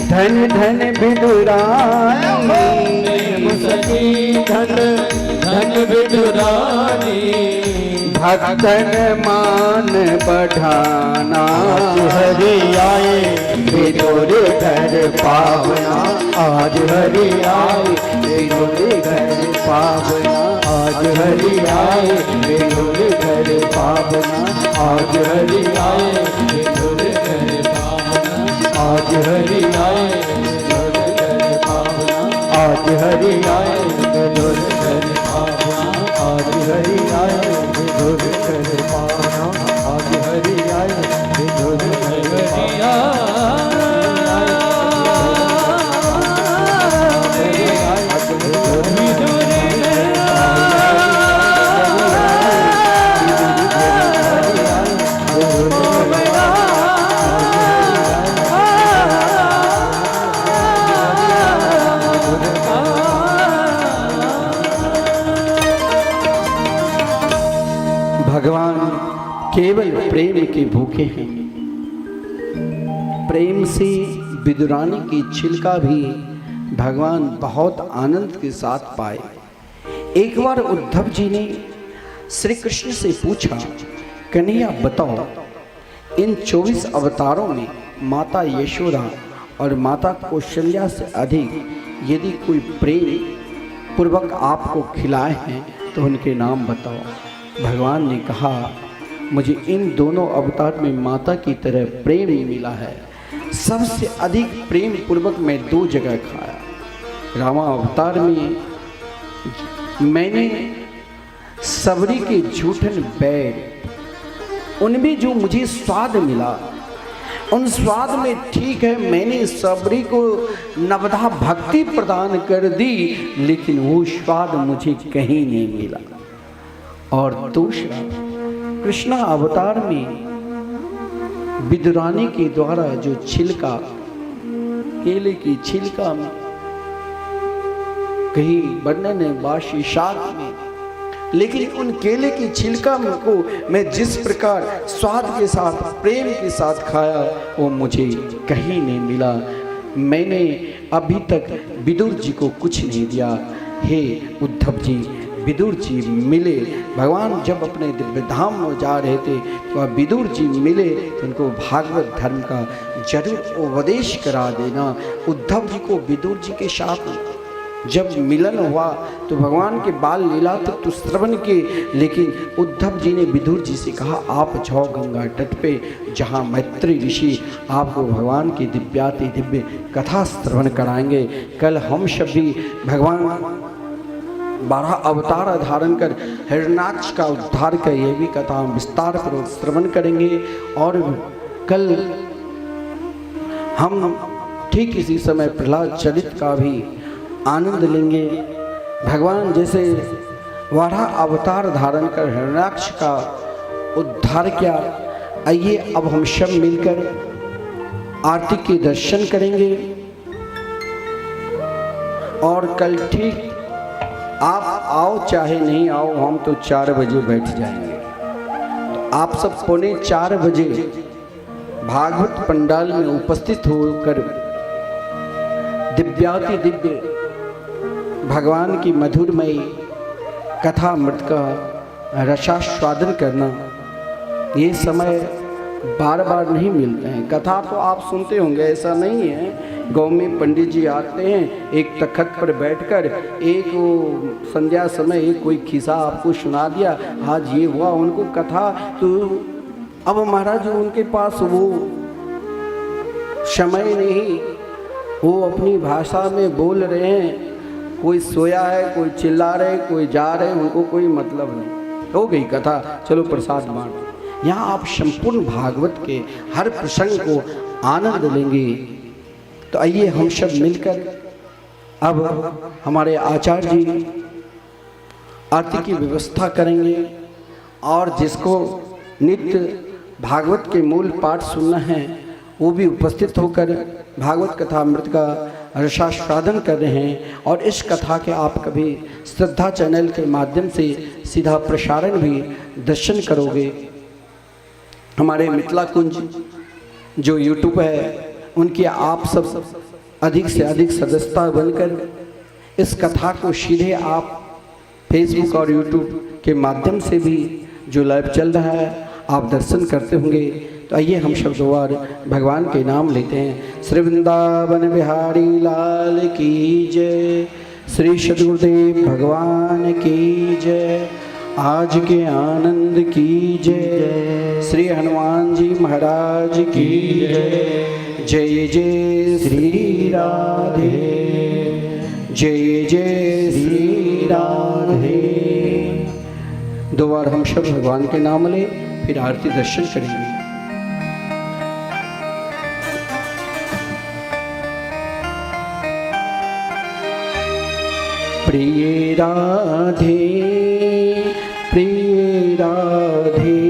धन धन विदुरानी, प्रेम सखी धन धन विदुरानी, भक्तन मान बढ़ाना, आज हरि आए विदुर घर पावना, आज हरि आए विदुर घर पावना, आज हरि आए विदुर घर पावना, आज हरि आए विदुर घर पावना, आज हरि आए विदुर घर पावना, आज हरि आए विदुर घर पावना, आज हरि आए विदुर घर पावना, आज हरि आए विदुर घर पावना। भगवान केवल प्रेम के भूखे हैं। प्रेम से विदुरानी की छिलका भी भगवान बहुत आनंद के साथ पाए। एक बार उद्धव जी ने श्री कृष्ण से पूछा, कन्हैया बताओ, इन 24 अवतारों में माता यशोदा और माता कौशल्या से अधिक यदि कोई प्रेम पूर्वक आपको खिलाए हैं तो उनके नाम बताओ। भगवान ने कहा, मुझे इन दोनों अवतार में माता की तरह प्रेम मिला है। सबसे अधिक प्रेम पूर्वक मैं 2 जगह खाया। रामा अवतार में मैंने सबरी के झूठन बैर उनमें जो मुझे स्वाद मिला, उन स्वाद में ठीक है मैंने सबरी को नवधा भक्ति प्रदान कर दी, लेकिन वो स्वाद मुझे कहीं नहीं मिला। और दूसरा, कृष्णा अवतार में विदुरानी के द्वारा जो छिलका, केले की छिलका में, कहीं वर्णन है बाशी शाक में, लेकिन उन केले की छिलका को मैं जिस प्रकार स्वाद के साथ, प्रेम के साथ खाया, वो मुझे कहीं नहीं मिला। मैंने अभी तक विदुर जी को कुछ नहीं दिया। हे उद्धव जी, विदुर जी मिले, भगवान जब अपने दिव्य धाम में जा रहे थे तो वह विदुर जी मिले तो उनको भागवत धर्म का जरूर उपदेश करा देना। उद्धव जी को विदुर जी के साथ जब मिलन हुआ तो भगवान के बाल लीला तो श्रवण के, लेकिन उद्धव जी ने विदुर जी से कहा आप जाओ गंगा तट पे जहाँ मैत्री ऋषि आपको भगवान की दिव्याति दिव्य कथा श्रवण कराएंगे। कल हम सब भी भगवान 12 अवतार धारण कर हिरण्याक्ष का उद्धार कर ये भी कथा हम विस्तार पूर्वक श्रवण करेंगे। और कल हम ठीक इसी समय प्रहलाद चरित का भी आनंद लेंगे। भगवान जैसे 12 अवतार धारण कर हिरण्याक्ष का उद्धार किया, आइए अब हम सब मिलकर आरती के दर्शन करेंगे। और कल ठीक आप आओ चाहे नहीं आओ, हम तो 4 बजे बैठ जाएंगे। तो आप सब 3:45 बजे भागवत पंडाल में उपस्थित होकर दिव्याति दिव्य भगवान की मधुरमयी कथा अमृत का रसास्वादन करना। ये समय बार बार नहीं मिलते हैं। कथा तो आप सुनते होंगे, ऐसा नहीं है। गाँव में पंडित जी आते हैं, एक तखत पर बैठकर एक वो संध्या समय एक कोई खिस्सा आपको सुना दिया, आज ये हुआ, उनको कथा। तो अब महाराज उनके पास वो समय नहीं, वो अपनी भाषा में बोल रहे हैं, कोई सोया है, कोई चिल्ला रहे, कोई जा रहे, उनको कोई मतलब नहीं। हो गई कथा, चलो प्रसाद बांट। यहाँ आप संपूर्ण भागवत के हर प्रसंग को आनंद लेंगे। तो आइए हम सब मिलकर अब हमारे आचार्य जी आरती की व्यवस्था करेंगे। और जिसको नित्य भागवत के मूल पाठ सुनना है वो भी उपस्थित होकर भागवत कथा अमृत का रसास्वादन कर रहे हैं। और इस कथा के आप कभी श्रद्धा चैनल के माध्यम से सीधा प्रसारण भी दर्शन करोगे। हमारे मिथिला कुंज जो यूट्यूब है उनकी आप सब अधिक से अधिक सदस्यता बनकर इस कथा को सीधे आप फेसबुक और यूट्यूब के माध्यम से भी जो लाइव चल रहा है आप दर्शन करते होंगे। तो आइए हम शब्द बार भगवान के नाम लेते हैं। श्री वृंदावन बिहारी लाल की जय, श्री सद्गुरुदेव भगवान की जय, आज के आनंद की जय, श्री हनुमान जी महाराज की जय। जय जय श्री राधे, जय जय श्री राधे। 2 बार हम सब भगवान के नाम ले, फिर आरती दर्शन करेंगे। प्रिय राधे, प्रिय राधे,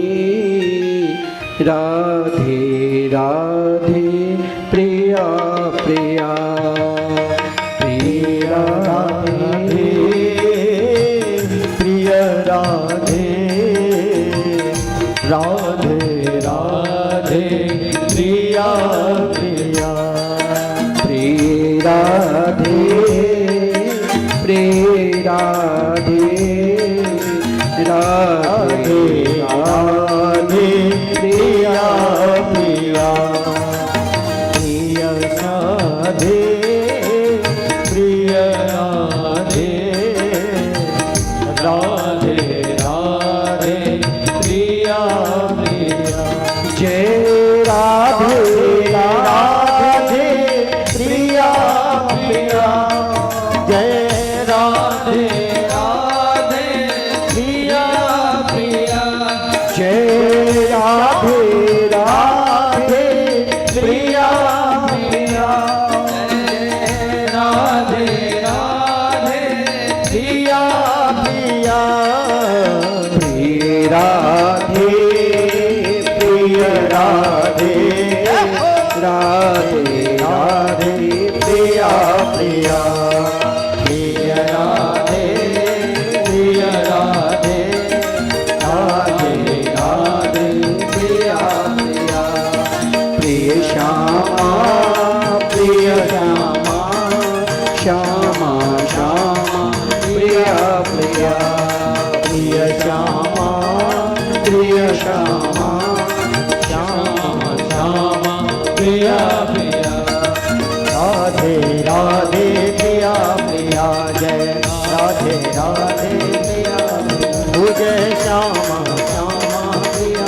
राधे राधे प्रिया प्रिया, प्रिय राधे, प्रिय राधे, राधे राधे प्रिया प्रिया, प्रिय राधे, प्रिय राधे, राधे राधे प्रिया प्रिया, प्रिय राधे राधे राधे राधे प्रिया प्रिया प्रिय राधे प्रिय राधे राधे राधे प्रिया प्रिया प्रिय श्यामा प्रिय श्यामा श्यामा श्यामा प्रिया प्रिया प्रिय श्यामा प्रिय श्यामा श्यामा श्यामा प्रिया प्रिया राधे राधे प्रिया प्रिया जय राधे राधे प्रिया जय श्यामा श्यामा प्रिया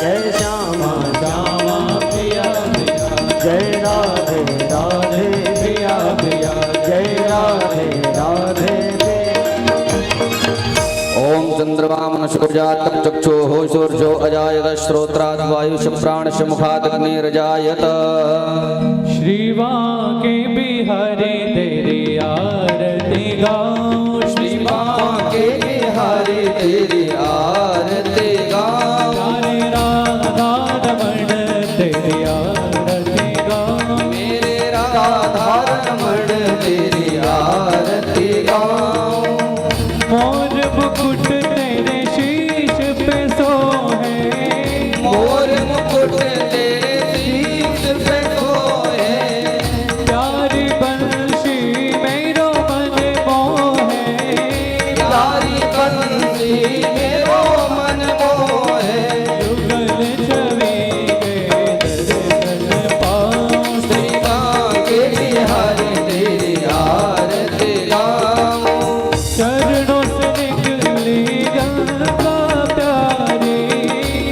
जय श्यामा श्यामा प्रिया प्रिया जय राधे राधे प्रिया प्रिया जय राधे राधे ओम चंद्रवामनशोजातम चक्षुः सूर्यो अजायत श्रोत्रात् वायुष प्राणश मुखात् अग्निरजायत श्रीवा के बिहारी तेरी आरती गाऊं श्रीवा के बिहारी तेरी आरती गाऊं प्यारे राधा रमण तेरी आरती गाऊं मेरे राधा रमण तेरी आरती गाऊं मोर मुकुट तेरे शीश पे सोहे मोर मुकुट तेरे शीश पे सोए प्यारी बंशी मेरो मन मोहे प्यारी बंसी मेरो मन मोहे युगल छवि के दर्शन पाऊं श्रीवा के बिहारी तेरी आरती गाऊं चरणों से निकली गंगा प्यारी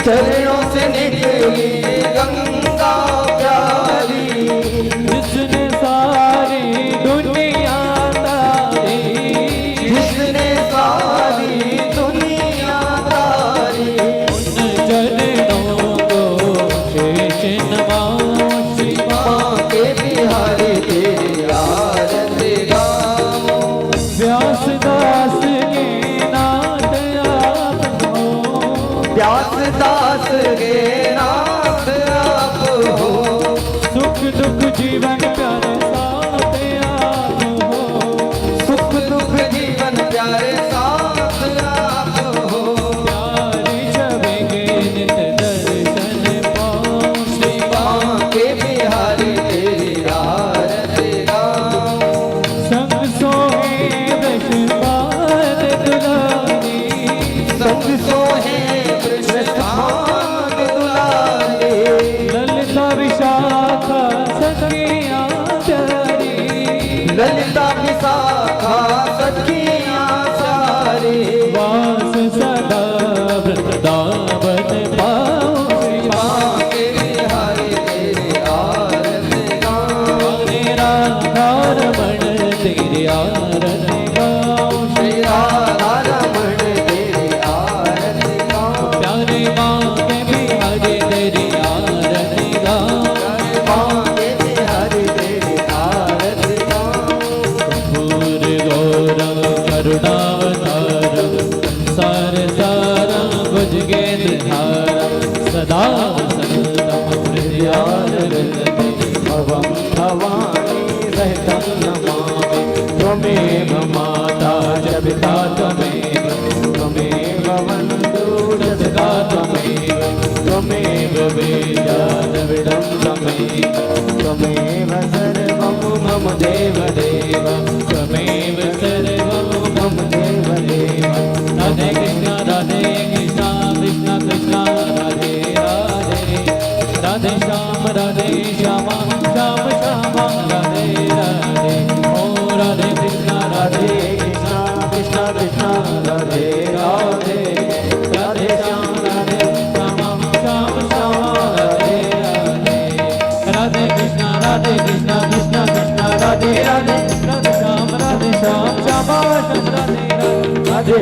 चरणों से निकली गंगा प्यारी जिसने सारी दुनिया तारी जिसने सारी दुनिया तारी उन चरणों को शेष नमाऊं शिवा माँ के बिहारी तेरी आरती गाऊं व्यास दास के नाथ आप हो व्यास दास के नाथ आप हो सुख दुख जीवन प्यारे साथ आप हो सुख दुख जीवन प्यारे साथ आप हो प्यारी छवि के नित दर्शन पाऊं श्रीवा के बिहारी तेरी आरती गाऊं संग सोहे वृषभान दुलारी संग सोहे कृष्ण भाग दुलारे ललिता विशाखा सखिया प्यारी ललिता विशाखा सखियां सारे वास सदा वृंदावन पाऊं शिवा माँ के बिहारी तेरी आरती गाऊं प्यारे राधा रमण तेरी आरती गाऊं श्री राधा रमण तेरी आरती गाऊं प्यारे माँ के बिहारी तेरी आरती गाऊं माँ के बिहारी तेरी आरती गाऊं पूर गौरव करुणावतारम सार सारम भुजगेन्द्रधारम सदा वसन्तम हृदयारविन्दे भवं भवानी सहितं नमामि त्वमेव माता च पिता त्वमेव त्वमेव बन्धु सदा त्वमेव त्वमेव वेदा द्रविडं त्वमेव त्वमेव सर्वं मम देव देव त्वमेव सर्वं मम देव देव राधे कृष्ण कृष्ण कृष्ण राधे राधे राधे श्याम श्याम श्याम राधे राधे ओ राधे कृष्ण कृष्ण कृष्ण कृष्ण राधे राधे राधे श्याम श्याम श्याम राधे राधे राधे कृष्ण कृष्ण कृष्ण राधे राधे राधे श्याम श्याम श्याम राधे राधे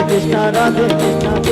राधे कृष्ण कृष्ण